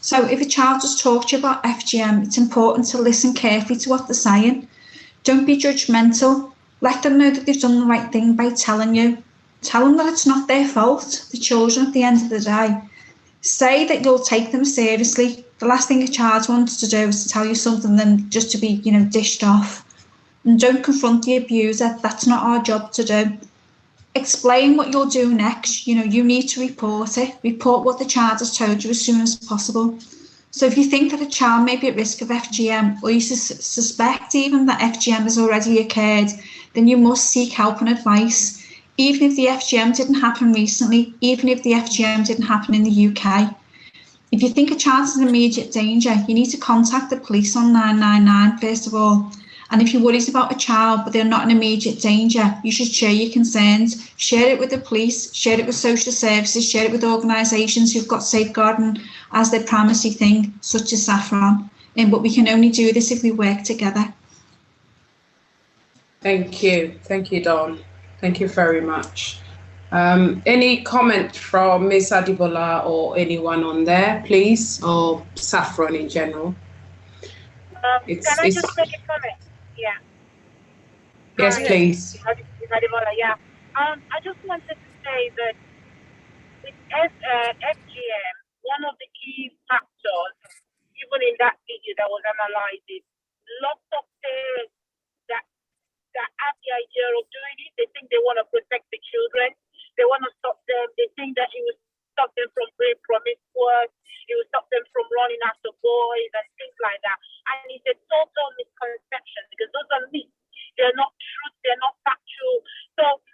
G: So if a child does talk to you about FGM, it's important to listen carefully to what they're saying. Don't be judgmental. Let them know that they've done the right thing by telling you. Tell them that it's not their fault, the children at the end of the day. Say that you'll take them seriously. The last thing a child wants to do is to tell you something then just to be, dished off. And don't confront the abuser. That's not our job to do. Explain what you'll do next. You need to report it. Report what the child has told you as soon as possible. So if you think that a child may be at risk of FGM, or you suspect even that FGM has already occurred, then you must seek help and advice. Even if the FGM didn't happen recently, even if the FGM didn't happen in the UK. If you think a child is in immediate danger, you need to contact the police on 999 first of all. And if you're worried about a child but they're not in immediate danger, you should share your concerns. Share it with the police, share it with social services, share it with organisations who've got safeguarding as their primary thing, such as Saffron. But we can only do this if we work together.
D: Thank you, Dawn. Thank you very much. Any comment from Ms. Adibola or anyone on there, please, or Saffron in general?
L: Can I just make a comment? Yeah.
D: Yes, please.
L: Adibola, yeah. I just wanted to say that with FGM, one of the key factors, even in that video that was analyzed, lots of parents that have the idea of doing it, they think they want to protect the children. They want to stop them. They think that it will stop them from being promiscuous. It will stop them from running after boys and things like that. And it's a total misconception because those are myths. They're not true. They're not factual. So,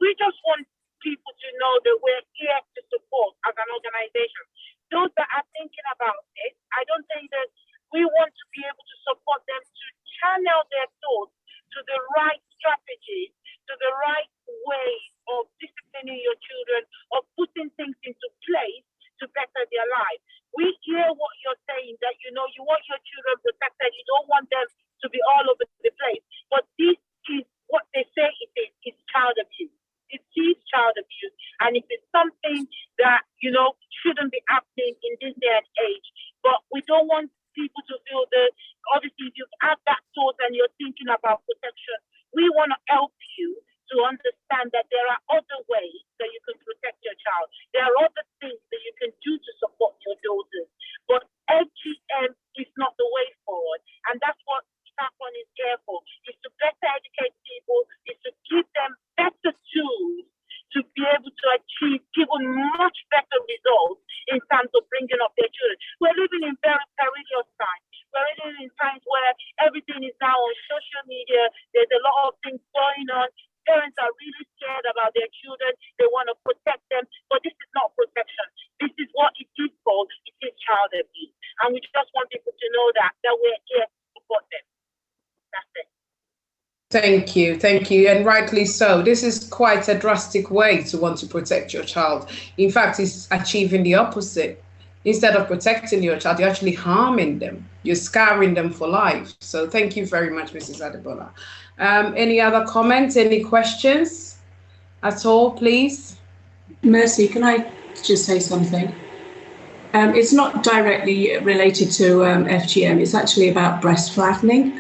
L: we just want people to know that we're here to support as an organization. Those that are thinking about it, I don't think that we want to be able to support them to channel their thoughts to the right strategies, to the right ways of disciplining your children, of putting things into place to better their lives. We hear what you're saying, that you want your children protected, you don't want them to be all over the place. But this is what they say it is. It's child abuse. It is child abuse. And it is something that, shouldn't be happening in this day and age. But we don't want people to feel that, obviously, if you have that thought and you're thinking about protection, we want to help you to understand that there are other ways that you can protect your child. There are other things that you can do to support your daughters. But FGM is not the way forward. And that's what Saffron is here for, is to better educate people, is to give them better tools to be able to achieve even much better results in terms of bringing up their children. We're living in very perilous times. We're living in times where everything is now on social media. There's a lot of things going on. Parents are really scared about their children. They want to protect them, but this is not protection. This is what it is called. It is child abuse. And we just want people to know that we're here to support them. That's it.
D: Thank you, and rightly so. This is quite a drastic way to want to protect your child. In fact, it's achieving the opposite. Instead of protecting your child, you're actually harming them. You're scarring them for life. So thank you very much, Mrs. Adibola. Any other comments, any questions at all, please?
E: Mercy, can I just say something? It's not directly related to FGM. It's actually about breast flattening.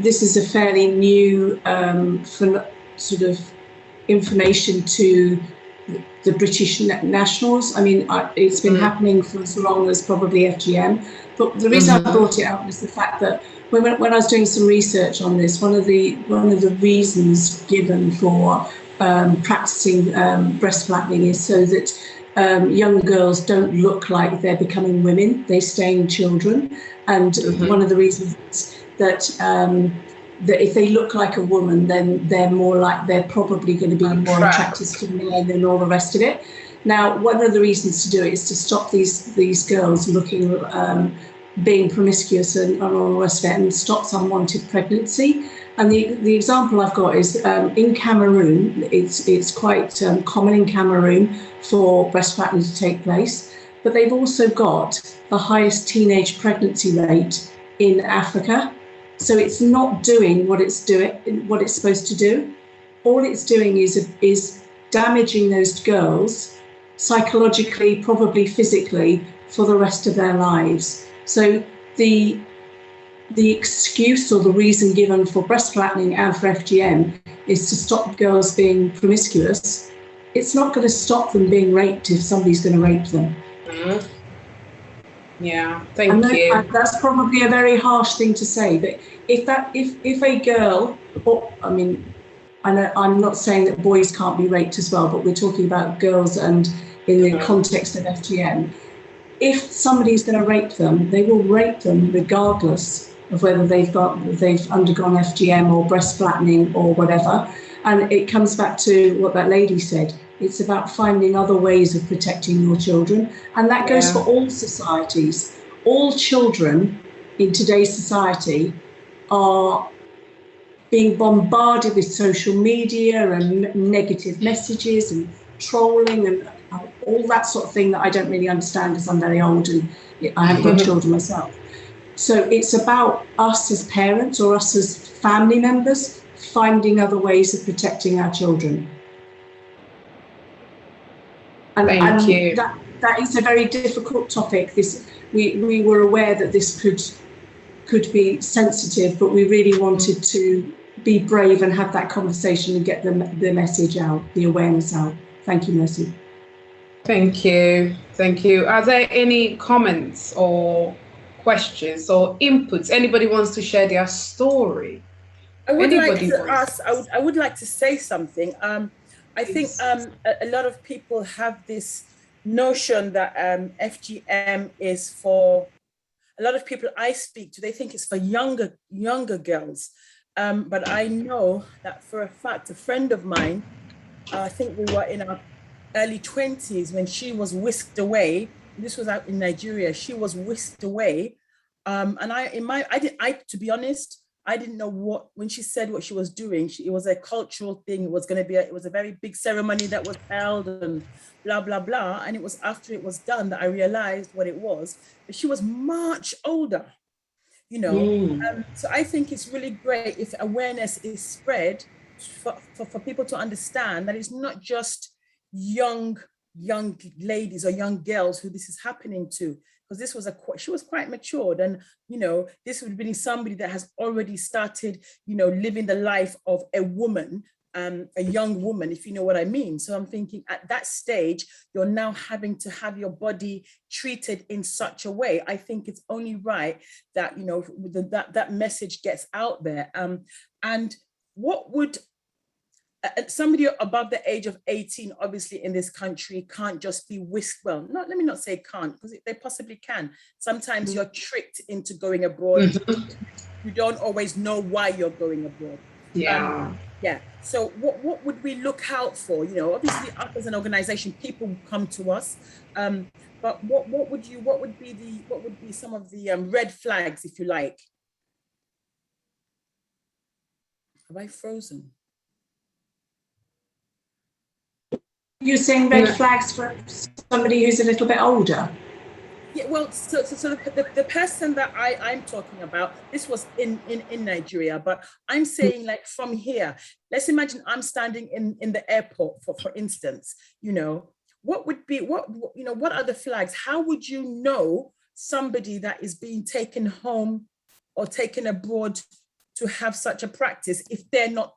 E: This is a fairly new sort of information to the British nationals. It's been happening for as long as probably FGM. But the reason I brought it up is the fact that when I was doing some research on this, one of the reasons given for practicing breast flattening is so that young girls don't look like they're becoming women, they stay in children. And one of the reasons is that that if they look like a woman, then they're probably going to be more attracted to men and all the rest of it. Now, one of the reasons to do it is to stop these girls looking, being promiscuous and all the rest of it, and stops unwanted pregnancy. And the example I've got is in Cameroon. It's quite common in Cameroon for breast flattening to take place, but they've also got the highest teenage pregnancy rate in Africa. So it's not doing what it's supposed to do. All it's doing is damaging those girls psychologically, probably physically, for the rest of their lives. So the excuse or the reason given for breast flattening and for FGM is to stop girls being promiscuous. It's not going to stop them being raped if somebody's going to rape them.
D: Yeah, thank you.
E: That's probably a very harsh thing to say, but if a girl, or I mean, I'm not saying that boys can't be raped as well, but we're talking about girls and in the context of FGM. If somebody's going to rape them, they will rape them regardless of whether they've undergone FGM or breast flattening or whatever. And it comes back to what that lady said. It's about finding other ways of protecting your children. And that goes for all societies. All children in today's society are being bombarded with social media and negative messages and trolling and all that sort of thing that I don't really understand because I'm very old and I haven't got children myself. So it's about us as parents or us as family members finding other ways of protecting our children. And that is a very difficult topic. We were aware that this could be sensitive, but we really wanted to be brave and have that conversation and get the message out, the awareness out. Thank you, Mercy.
D: Thank you. Thank you. Are there any comments or questions or inputs? Anybody wants to share their story?
A: I would like to say something. I think a lot of people have this notion that FGM is for, a lot of people I speak to, they think it's for younger girls. But I know that for a fact, a friend of mine, I think we were in our early 20s when she was whisked away. This was out in Nigeria. She was whisked away. And to be honest, I didn't know when she said what she was doing, it was a cultural thing. It was going to be, it was a very big ceremony that was held and blah, blah, blah. And it was after it was done that I realized what it was. But she was much older, you know. So I think it's really great if awareness is spread for people to understand that it's not just young ladies or young girls who this is happening to. Because she was quite matured, and you know, this would have been somebody that has already started, you know, living the life of a woman, a young woman, if you know what I mean. So I'm thinking at that stage, you're now having to have your body treated in such a way. I think it's only right that, you know, that message gets out there. And what would somebody above the age of 18, obviously in this country, can't just be whisked. Well, let me not say can't, because they possibly can. Sometimes you're tricked into going abroad. You don't always know why you're going abroad. Yeah. So what would we look out for? You know, obviously us as an organization, people come to us. But what would be some of the red flags, if you like? Have I frozen?
E: You're saying red flags for somebody who's a little bit older?
A: Yeah, well, so the person that I'm talking about, this was in Nigeria, but I'm saying like from here, let's imagine I'm standing in the airport, for instance, you know, what are the flags? How would you know somebody that is being taken home or taken abroad to have such a practice if they're not,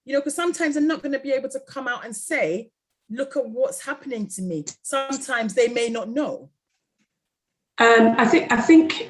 A: you know, because sometimes they're not going to be able to come out and say, look at what's happening to me. Sometimes they may not know.
E: I think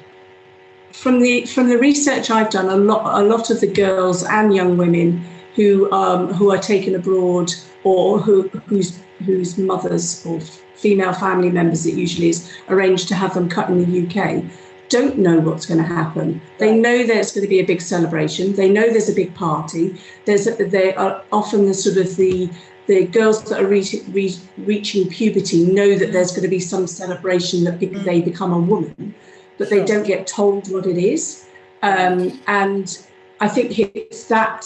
E: from the research I've done, a lot of the girls and young women who are taken abroad, or whose mothers or female family members, it usually is, arrange to have them cut in the UK, don't know what's going to happen. They know there's going to be a big celebration. They know there's a big party. They are often the girls that are reaching puberty know that there's going to be some celebration that they become a woman, but they don't get told what it is. And I think it's that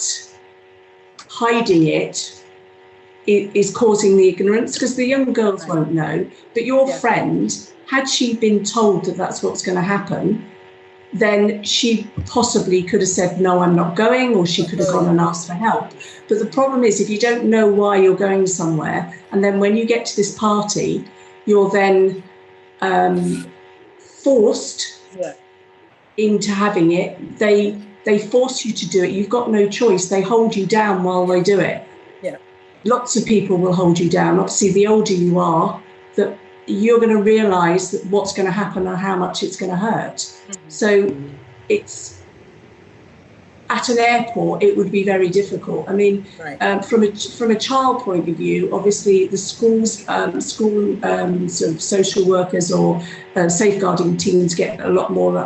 E: hiding it is causing the ignorance, because the young girls won't know. But your friend, had she been told that that's what's going to happen, then she possibly could have said, no, I'm not going, or she could have gone and asked for help. But the problem is, if you don't know why you're going somewhere, and then when you get to this party, you're then forced into having it. They force you to do it. You've got no choice. They hold you down while they do it.
A: Yeah.
E: Lots of people will hold you down. Obviously, the older you are, that you're going to realise that what's going to happen and how much it's going to hurt. So it's, at an airport, it would be very difficult. I mean, from a child point of view, obviously the schools, sort of social workers or safeguarding teams get a lot more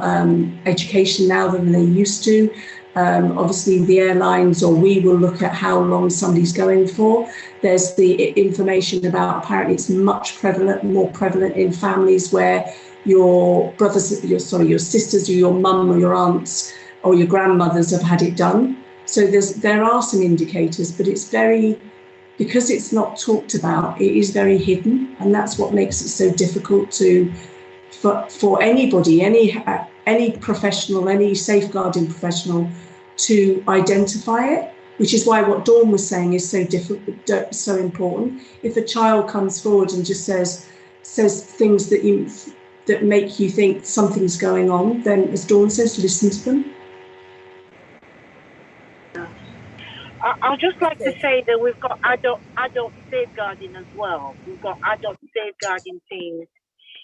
E: education now than they used to. Obviously the airlines, or we will look at how long somebody's going for. There's the information about, apparently it's much more prevalent in families where your brothers, your sisters, or your mum or your aunts or your grandmothers have had it done. So there are some indicators, but it's because it's not talked about, it is very hidden, and that's what makes it so difficult for anybody, any professional, any safeguarding professional, to identify it, which is why what Dawn was saying is so important. If a child comes forward and just says things that make you think something's going on, then, as Dawn says, listen to them.
L: I'd just like to say that we've got adult safeguarding as well. We've got adult safeguarding teams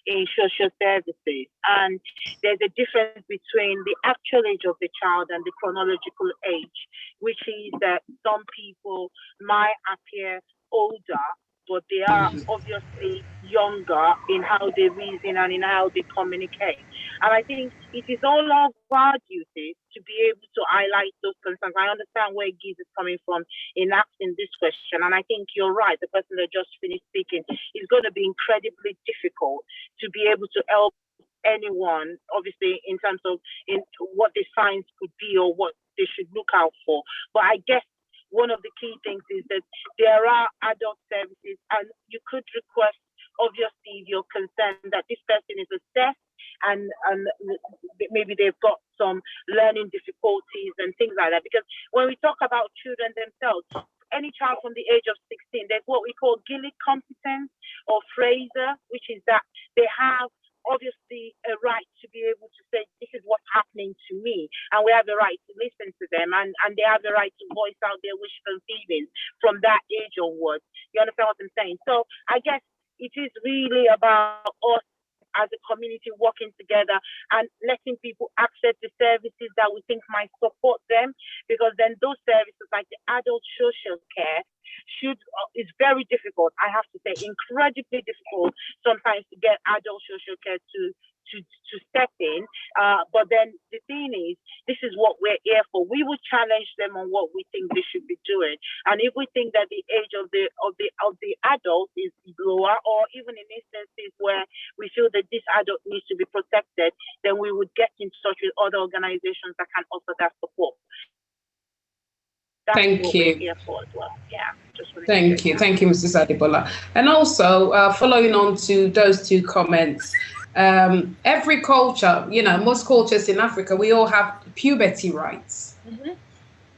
L: in social services, and there's a difference between the actual age of the child and the chronological age, which is that some people might appear older, but they are obviously younger in how they reason and in how they communicate. And I think it is all of our duty to be able to highlight those concerns. I understand where Giz is coming from in asking this question, and I think you're right. The person that just finished speaking is going to be incredibly difficult to be able to help anyone, obviously, in terms of what the signs could be or what they should look out for. But I guess one of the key things is that there are adult services, and you could request, obviously, your consent that this person is assessed, and maybe they've got some learning difficulties and things like that. Because when we talk about children themselves, any child from the age of 16, there's what we call Gillick competence or Fraser, which is that they have obviously a right to be able to say, this is what's happening to me, and we have the right to listen to them, and they have the right to voice out their wishes and feelings from that age onwards. You understand what I'm saying? So I guess it is really about us as a community working together and letting people access the services that we think might support them, because then those services like the adult social care is very difficult. I have to say, incredibly difficult sometimes to get adult social care to step in. But then the thing is, this is what we're here for. We will challenge them on what we think they should be doing. And if we think that the age of the adult is lower, or even in instances where we feel that this adult needs to be protected, then we would get in touch with other organizations that can offer that support. That's
D: Thank you.
L: We're here for as well. Yeah.
D: Thank you, Mrs. Adebola. And also, following on to those two comments, every culture, most cultures in Africa, we all have puberty rites.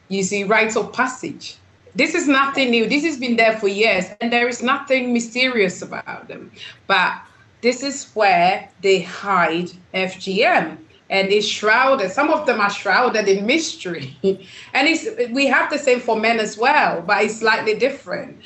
D: You see, rites of passage. This is nothing new. This has been there for years, and there is nothing mysterious about them. But this is where they hide FGM. And it's shrouded. Some of them are shrouded in mystery. And we have the same for men as well, but it's slightly different.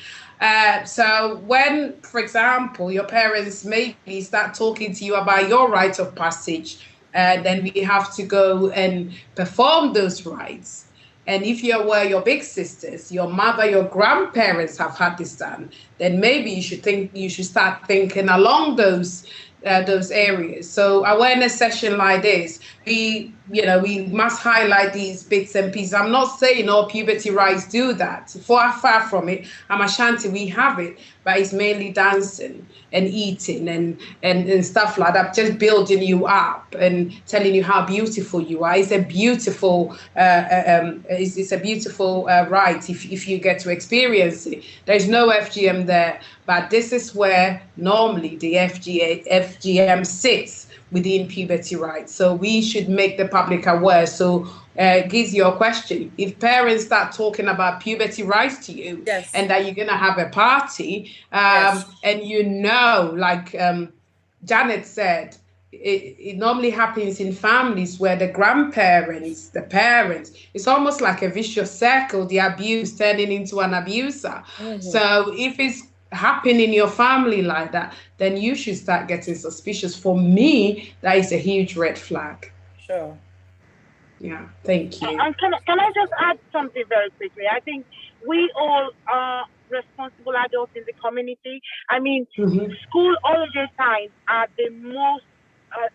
D: So when, for example, your parents maybe start talking to you about your rite of passage, then we have to go and perform those rites. And if you're where your big sisters, your mother, your grandparents have had this done, then maybe you should start thinking along those areas. So awareness session like this, we must highlight these bits and pieces. I'm not saying all puberty rites do that. Far from it. I'm Ashanti, we have it, but it's mainly dancing and eating and stuff like that, just building you up and telling you how beautiful you are. It's a beautiful it's a beautiful rite if you get to experience it. There's no FGM there, but this is where normally the FGM sits within puberty rights. So we should make the public aware. So gives your question. If parents start talking about puberty rights to you, yes, and that you're gonna have a party, yes, and like Janet said, it normally happens in families where the grandparents, the parents, it's almost like a vicious circle, the abuse turning into an abuser. Mm-hmm. So if it's happening in your family like that, then you should start getting suspicious. For me, that is a huge red flag.
A: Sure.
D: Yeah, thank you.
L: And can I just add something very quickly? I think we all are responsible adults in the community. I mean, school holiday times are the most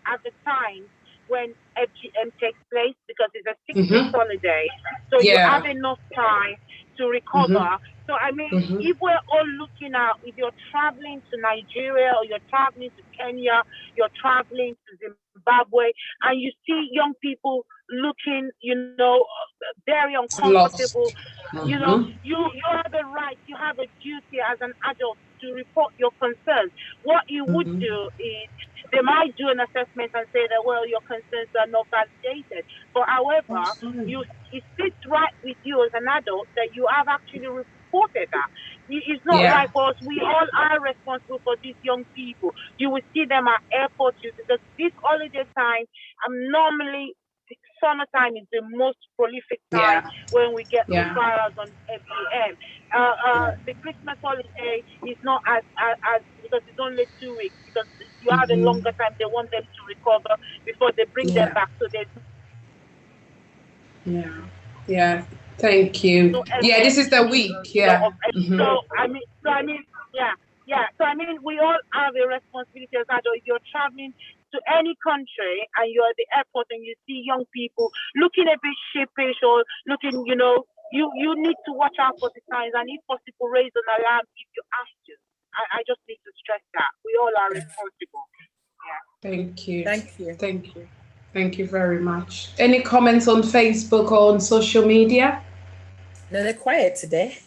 L: at the time when FGM takes place, because it's a 6-week holiday. So you have enough time to recover. So, I mean, if we're all looking at, if you're traveling to Nigeria or you're traveling to Kenya, you're traveling to Zimbabwe, and you see young people looking, very uncomfortable, you have a right, you have a duty as an adult to report your concerns. What you would do is, they might do an assessment and say that, well, your concerns are not validated. But however, it sits right with you as an adult that you have actually reported that. It's not right for us. We all are responsible for these young people. You will see them at airports because this holiday time, normally summertime is the most prolific time when we get referrals on FGM. The Christmas holiday is not as because it's only 2 weeks, because you have a longer time. They want them to recover before they bring them back. So they
D: thank you.
L: So,
D: this is the week.
L: So I mean, we all have a responsibility as adults. If you're traveling to any country and you're at the airport and you see young people looking a bit sheepish or looking, you need to watch out for the signs, and if possible, raise an alarm if you have to. I just need to stress that we all are responsible.
D: Thank you.
A: Thank you.
D: Thank you. Thank you very much. Any comments on Facebook or on social media?
A: No, they're quiet today.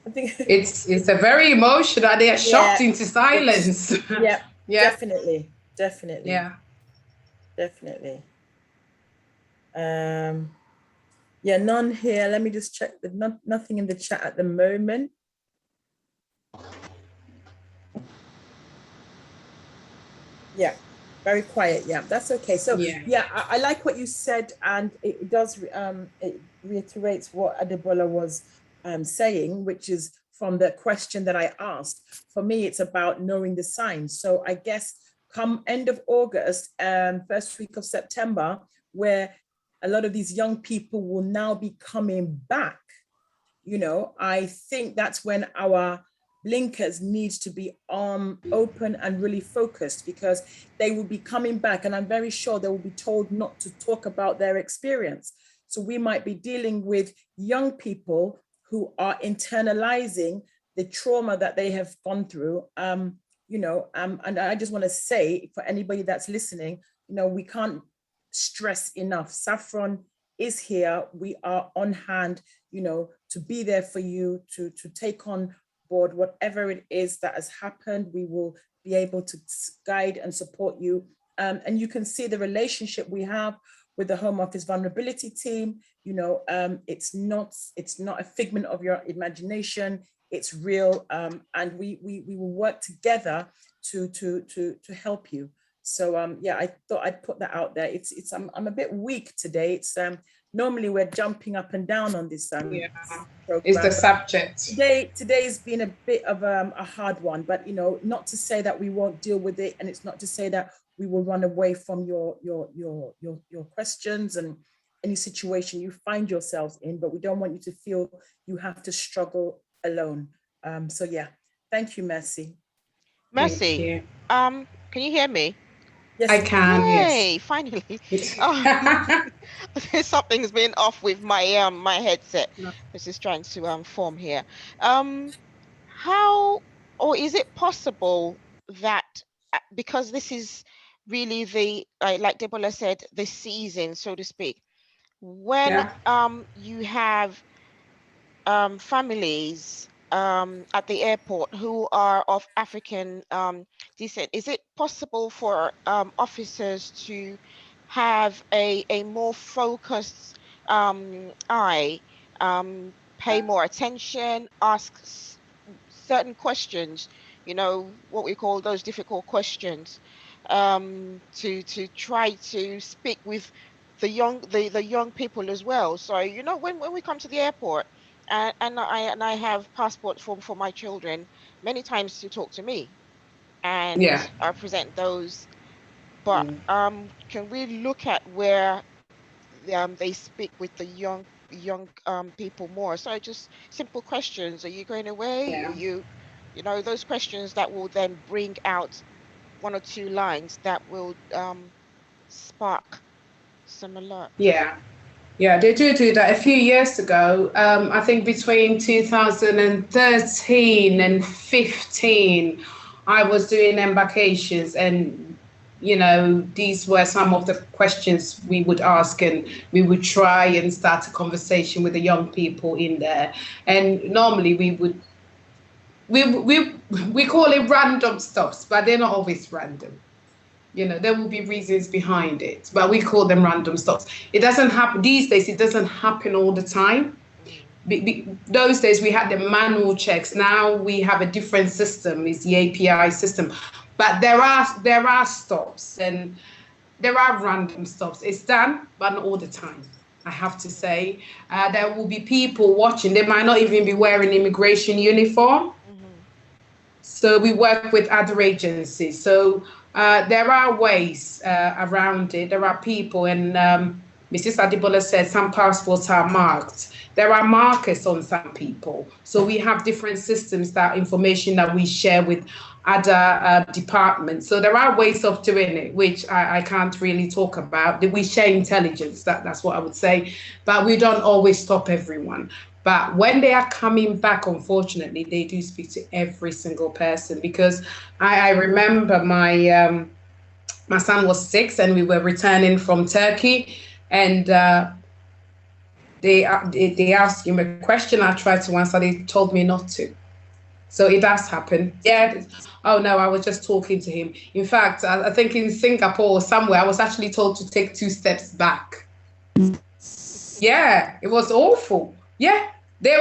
A: I think
D: it's a very emotional. They are shocked into silence.
A: Definitely. Definitely. None here. Let me just check. Nothing in the chat at the moment. Yeah, very quiet. Yeah, that's okay. So I like what you said, and it does it reiterates what Adebola was saying, which is from the question that I asked. For me, it's about knowing the signs. So I guess come end of August, first week of September, where a lot of these young people will now be coming back, I think that's when our blinkers needs to be open and really focused, because they will be coming back, and I'm very sure they will be told not to talk about their experience. So we might be dealing with young people who are internalizing the trauma that they have gone through, and I just want to say, for anybody that's listening, we can't stress enough. Saffron is here. We are on hand, to be there for you, to take on board whatever it is that has happened. We will be able to guide and support you. And you can see the relationship we have with the Home Office Vulnerability Team. It's not a figment of your imagination. It's real, and we will work together to help you. So I thought I'd put that out there. I'm a bit weak today. It's normally we're jumping up and down on this program.
D: It's the subject.
A: Today's been a bit of a hard one, but not to say that we won't deal with it, and it's not to say that we will run away from your questions and any situation you find yourselves in, but we don't want you to feel you have to struggle alone. So yeah, thank you, Mercy.
C: Mercy, can you hear me?
A: Yes,
D: I can.
C: Yay,
D: Yes.
C: finally. Something's been off with my my headset. This is trying to form here. How, or is it possible that because this is really the like Debola said, the season, so to speak, when you have families at the airport who are of African descent, is it possible for officers to have a more focused eye, pay more attention, ask certain questions, you know, what we call those difficult questions, to try to speak with the young people as well? So, you know, when we come to the airport, and I have passport for my children many times to talk to me, and I present those. But can we look at where they speak with the young people more? So just simple questions: are you going away? Are you know, those questions that will then bring out one or two lines that will spark some alert.
D: Yeah, they do that. A few years ago, I think between 2013 and 15, I was doing embarkations, and you know, these were some of the questions we would ask, and we would try and start a conversation with the young people in there. And normally we call it random stops, but they're not always random. You know, there will be reasons behind it, but we call them random stops. It doesn't happen these days. It doesn't happen all the time. Those days we had the manual checks. Now we have a different system. It's the API system, but there are stops and there are random stops. It's done, but not all the time. I have to say, there will be people watching. They might not even be wearing immigration uniform. So we work with other agencies. So there are ways around it. There are people, and Mrs. Adebola said some passports are marked. There are markers on some people. So we have different systems, that information that we share with other departments. So there are ways of doing it, which I can't really talk about. We share intelligence, that's what I would say, but we don't always stop everyone. But when they are coming back, unfortunately, they do speak to every single person, because I remember my son was 6 and we were returning from Turkey, and they asked him a question. I tried to answer. They told me not to. So it does happen. Yeah. Oh no, I was just talking to him. In fact, I think in Singapore or somewhere, I was actually told to take 2 steps back. Yeah, it was awful. Yeah. They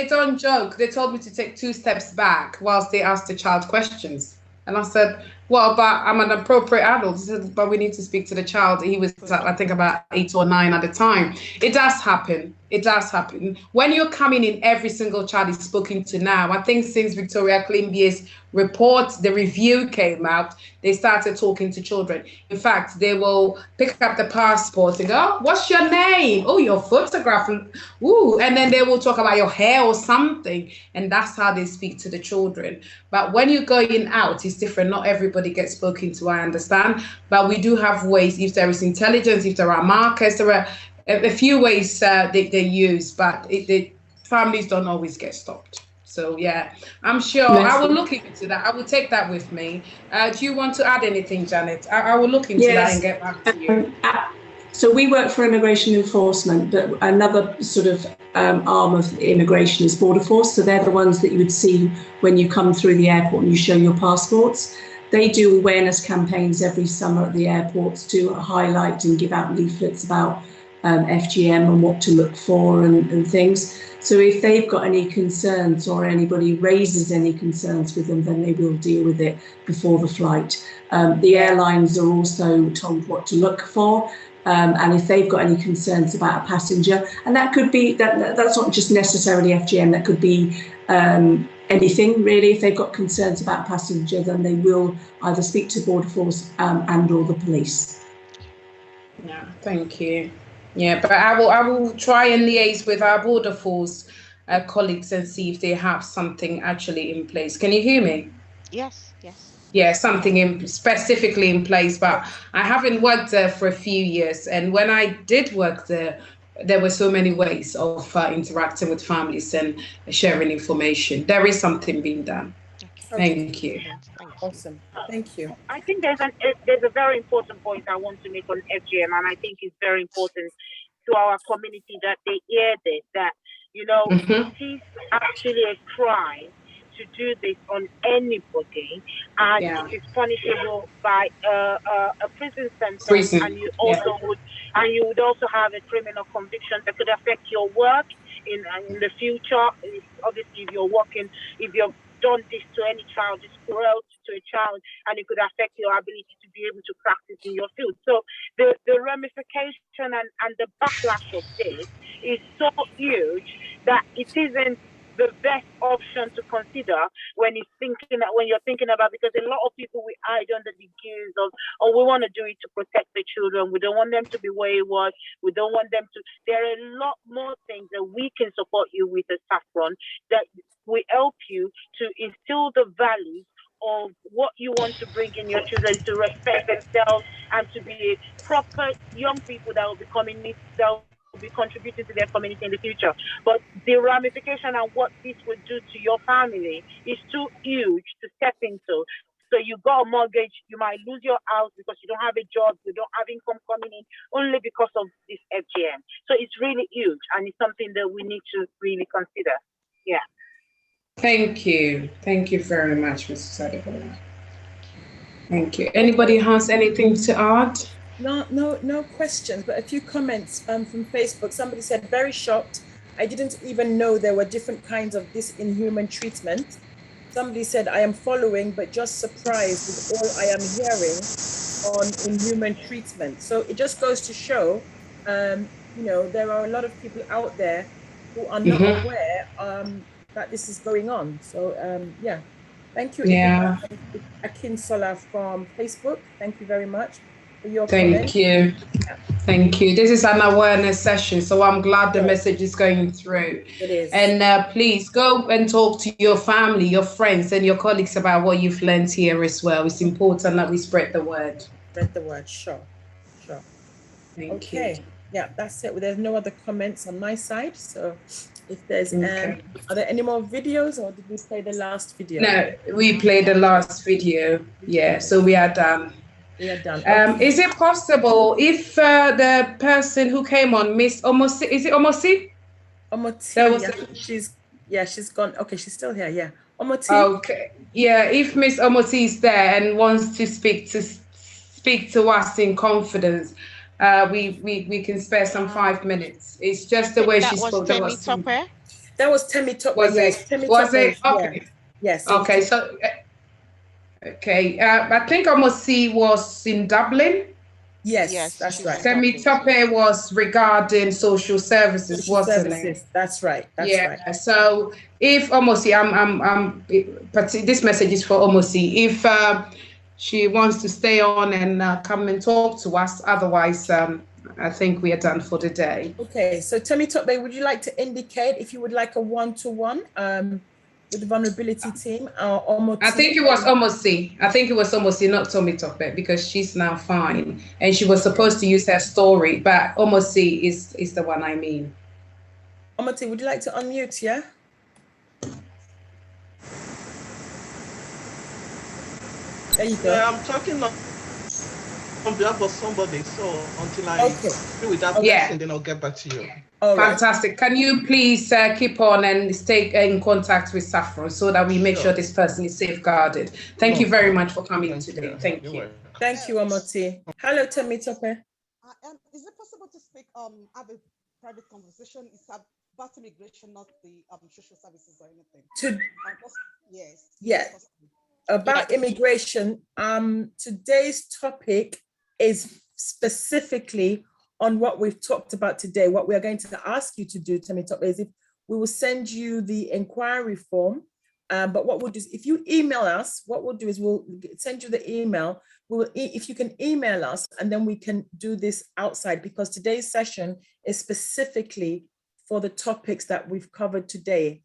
D: don't joke. They told me to take 2 steps back whilst they asked the child questions. And I said, well, but I'm an appropriate adult. He said, but we need to speak to the child. He was, I think, about 8 or 9 at the time. It does happen. It does happen. When you're coming in, every single child is spoken to now. I think since Victoria Klimbier's report, the review came out, they started talking to children. In fact, they will pick up the passport and go, oh, what's your name? Oh, your photograph. Ooh. And then they will talk about your hair or something. And that's how they speak to the children. But when you're going out, it's different. Not everybody gets spoken to, I understand. But we do have ways, if there is intelligence, if there are markers, there are a few ways they use, but the families don't always get stopped. So yeah, I'm sure I will look into that. I will take that with me. Do you want to add anything, Janet? I will look into that and get back to you.
E: So we work for immigration enforcement, but another sort of arm of immigration is Border Force. So they're the ones that you would see when you come through the airport and you show your passports. They do awareness campaigns every summer at the airports to highlight and give out leaflets about FGM and what to look for and things. So if they've got any concerns or anybody raises any concerns with them, then they will deal with it before the flight. The airlines are also told what to look for. And if they've got any concerns about a passenger, and that could be, that's not just necessarily FGM, that could be anything really. If they've got concerns about passenger, then they will either speak to Border Force and or the police.
D: Yeah, thank you. Yeah, but I will try and liaise with our Border Force colleagues and see if they have something actually in place. Can you hear me?
C: Yes, yes.
D: Yeah, something specifically in place, but I haven't worked there for a few years. And when I did work there, there were so many ways of interacting with families and sharing information. There is something being done. Thank you.
A: Awesome. Thank you.
L: I think there's a very important point I want to make on FGM, and I think it's very important to our community that they hear this, that, it is actually a crime to do this on anybody, and it is punishable by a prison sentence, and you would also have a criminal conviction that could affect your work in the future. Obviously, if you're done this to any child, this cruelty to a child, and it could affect your ability to be able to practice in your field. So the ramification and the backlash of this is so huge that it isn't the best option to consider when you're thinking about, because a lot of people we hide under the guise of, we want to do it to protect the children. We don't want them to be wayward. We don't want them to. There are a lot more things that we can support you with as Saffron that will help you to instill the values of what you want to bring in your children, to respect themselves and to be proper young people that will be be contributing to their community in the future. But the ramification and what this will do to your family is too huge to step into. So you got a mortgage, you might lose your house because you don't have a job, you don't have income coming in, only because of this FGM. So it's really huge, and it's something that we need to really consider. Yeah.
D: Thank you. Thank you very much, Mrs. Adekola. Thank you. Anybody has anything to add?
A: No questions, but a few comments from Facebook. Somebody said, very shocked. I didn't even know there were different kinds of this inhuman treatment. Somebody said, I am following, but just surprised with all I am hearing on inhuman treatment. So it just goes to show, there are a lot of people out there who are not aware that this is going on. So yeah, thank you.
D: Yeah.
A: Akin Sola from Facebook. Thank you very much.
D: Thank you. Thank you. This is an awareness session, so I'm glad the message is going through.
A: It is.
D: And please go and talk to your family, your friends, and your colleagues about what you've learned here as well. It's important that we spread the word.
A: Spread the word, sure.
D: Thank you.
A: Yeah, that's it. Well, there's no other comments on my side. So if there's, are there any more videos, or did we play the last video?
D: No, we played the last video. Yeah, so we are done.
A: We are done. Okay.
D: Is it possible if the person who came on, Miss Omosi, is it Omosi?
A: Omosi, she's gone. Okay, she's still here. Yeah, Omosi.
D: Okay, yeah. If Miss Omosi is there and wants to speak to us in confidence, we can spare some 5 minutes. It's just the way she spoke.
A: That was Temi Tope.
D: Was
A: yes.
D: it? Was it? Okay.
A: Yeah. Yes.
D: Okay. So. Okay, I think Omosi was in Dublin.
A: Yes, that's right.
D: Temi Tope was regarding social services, wasn't it?
A: That's right. That's right.
D: So if Omosi, this message is for Omosi. If she wants to stay on and come and talk to us, otherwise, I think we are done for the day.
A: Okay, so Temi Tope, would you like to indicate if you would like a one-to-one? With the vulnerability team,
D: I think it was Omosi, not Temi Tope, because she's now fine and she was supposed to use her story, but Omosi is the one I mean.
A: Omosi, would you like to unmute? Yeah. There you go.
I: Yeah, I'm talking on behalf of somebody, so until I do with that person, then I'll get back to you.
D: Fantastic. Right. Can you please keep on and stay in contact with Saffron so that we make sure this person is safeguarded? Thank you very much for coming today. Thank you.
A: Thank you, Omosi. Hello, Temi Tope.
B: Is it possible to speak, have a private conversation? It's about immigration, not the social services or anything. Yes.
A: Yes. About immigration. Today's topic is specifically on what we've talked about today. What we are going to ask you to do, Temi Tope, is if we will send you the inquiry form But what we'll do is, if you email us, what we'll do is we'll send you the email. If you can email us, and then we can do this outside, because today's session is specifically for the topics that we've covered today.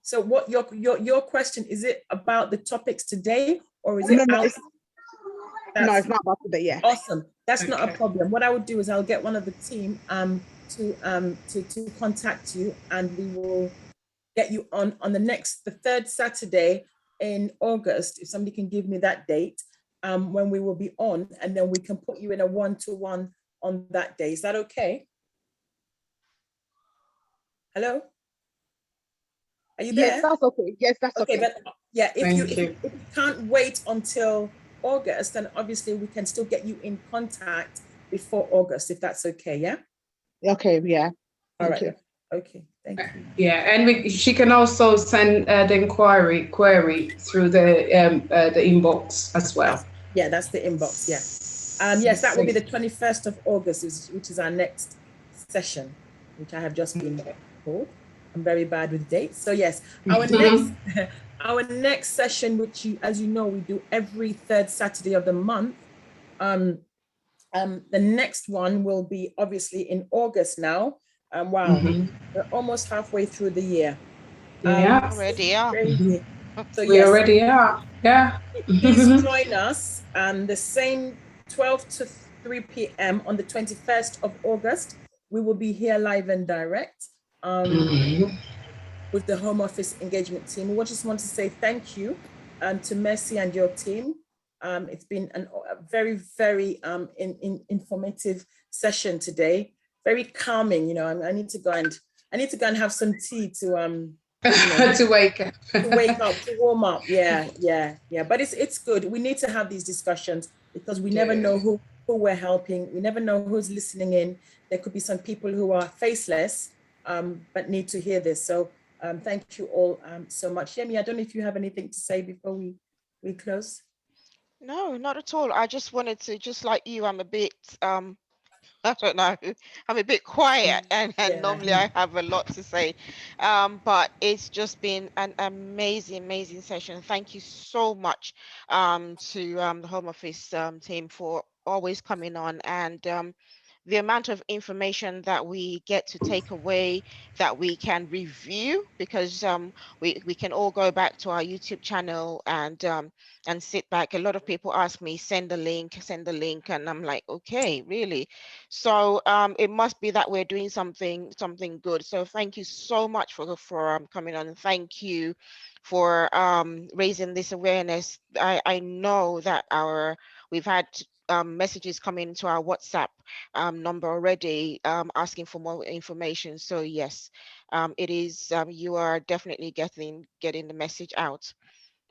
A: So what your question, is it about the topics today, or is it
P: no, it's not about today. Yeah.
A: Awesome. That's not a problem. What I would do is I'll get one of the team to contact you, and we will get you on the third Saturday in August, if somebody can give me that date, when we will be on, and then we can put you in a one-to-one on that day. Is that okay? Hello? Are you there?
P: Yes, that's okay. Yes, that's okay.
A: But yeah, if you can't wait until August, then obviously we can still get you in contact before August, if that's okay. Yeah.
P: Okay. Yeah.
A: All right. Okay. Thank you.
D: Yeah, and she can also send the query through the inbox as well.
A: Yeah, that's the inbox. Yeah. Yes, that will be the 21st of August, which is our next session, which I have just been told. I'm very bad with dates. So yes, our next session, which as you know, we do every third Saturday of the month. The next one will be obviously in August now. Wow, we're almost halfway through the year.
D: Yeah,
C: already are.
A: So
D: we already are. Yeah.
A: Please join us the same 12 to 3 p.m. on the 21st of August. We will be here live and direct. With the Home Office engagement team. We just want to say thank you to Mercy and your team. It's been a very, very informative session today. Very calming. You know, I need to go and have some tea to
D: to wake up,
A: to warm up. Yeah. But it's good. We need to have these discussions, because we never know who we're helping. We never know who's listening in. There could be some people who are faceless, but need to hear this. So thank you all so much. Yemi, I don't know if you have anything to say before we close.
C: No, not at all. I just wanted to, just like you, I'm a bit, I don't know, I'm a bit quiet, and normally I have a lot to say. But it's just been an amazing session. Thank you so much to the Home Office team for always coming on, and the amount of information that we get to take away, that we can review, because we can all go back to our YouTube channel and sit back. A lot of people ask me, send the link, and I'm like, okay, really? So it must be that we're doing something good. So thank you so much for coming on, and thank you for raising this awareness. I know that we've had messages coming into our WhatsApp number already, asking for more information. So yes, it is, you are definitely getting the message out.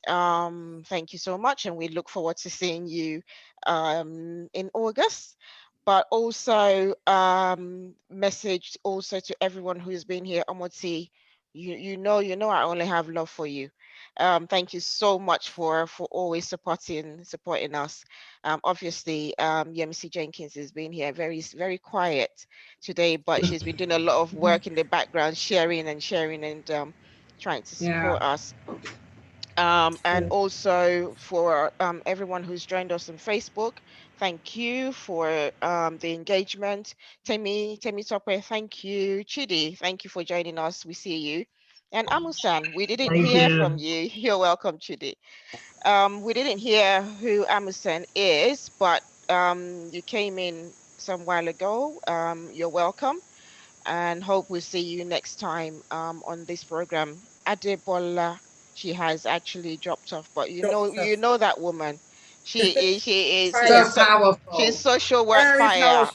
C: Thank you so much, and we look forward to seeing you in August. But also message also to everyone who's been here. Omoti, you know I only have love for you. Thank you so much for always supporting us. Obviously, Yemisi Jenkins has been here very quiet today, but she's been doing a lot of work in the background, sharing and trying to support us. And also for everyone who's joined us on Facebook, thank you for the engagement. Temi Tope, thank you. Chidi, thank you for joining us. We see you. And Amusan, we didn't hear from you. You're welcome, Chidi. We didn't hear who Amusan is, but you came in some while ago. You're welcome, and hope we'll see you next time on this program. Adebola, she has actually dropped off, but you know that woman. She is
D: so powerful.
C: She's social work fire.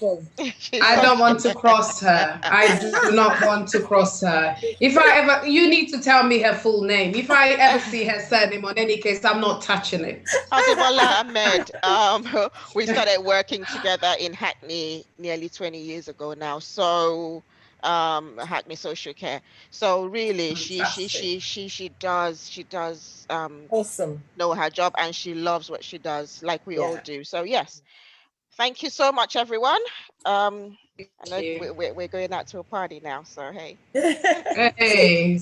D: I don't want to cross her. I do not want to cross her. If I ever, you need to tell me her full name. If I ever see her surname on any case, I'm not touching it.
C: Adebola Ahmed. We started working together in Hackney nearly 20 years ago now. So Hackney Social Care. So really, she does
A: awesome,
C: know her job, and she loves what she does, like we all do. So yes, Thank you so much, everyone. I know we're going out to a party now, so hey.
D: Hey,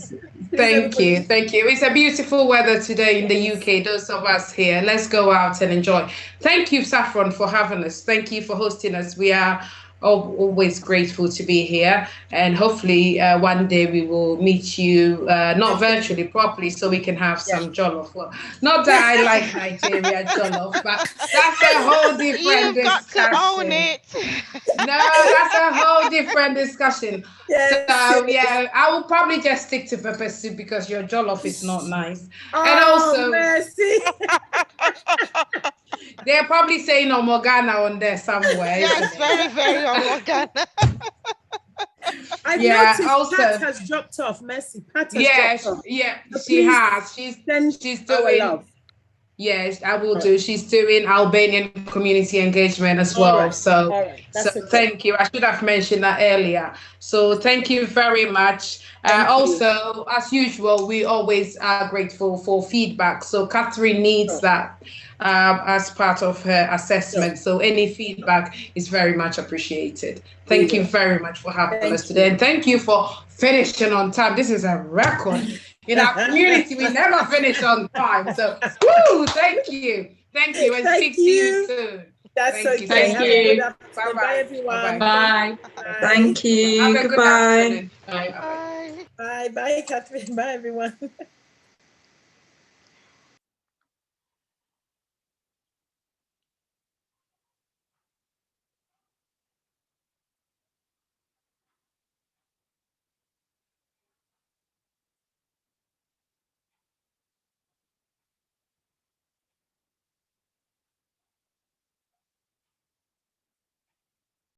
D: thank you. It's a beautiful weather today in the UK. Those of us here, let's go out and enjoy. Thank you, Saffron, for having us. Thank you for hosting us. We are always grateful to be here, and hopefully one day we will meet you, not virtually, properly, so we can have some jollof. Well, not that I like Nigeria jollof, but that's a whole different discussion.
C: Got to own it.
D: No, that's a whole different discussion. So yeah, I will probably just stick to pepper soup because your jollof is not nice. And also,
A: mercy.
D: They're probably saying Omogana on there somewhere.
C: Yes, very, very Omogana.
A: I've noticed Pat has dropped off. Mercy, Pat has dropped off.
D: So she has. She's doing. Yes, I will do. She's doing Albanian community engagement as well.
A: Right.
D: So,
A: so
D: thank you. I should have mentioned that earlier. So thank you very much. Also, as usual, we always are grateful for feedback. So Catherine needs that as part of her assessment. So any feedback is very much appreciated. Thank you very much for having us today. And thank you for finishing on time. This is a record. In our community, we never finish on time. So, woo, thank you. Thank you, and speak to you soon.
A: That's
D: okay.
A: Thank you.
D: Bye-bye.
A: Bye, everyone.
D: Bye.
A: Thank
D: you. Goodbye.
A: Bye, Catherine. Bye, everyone.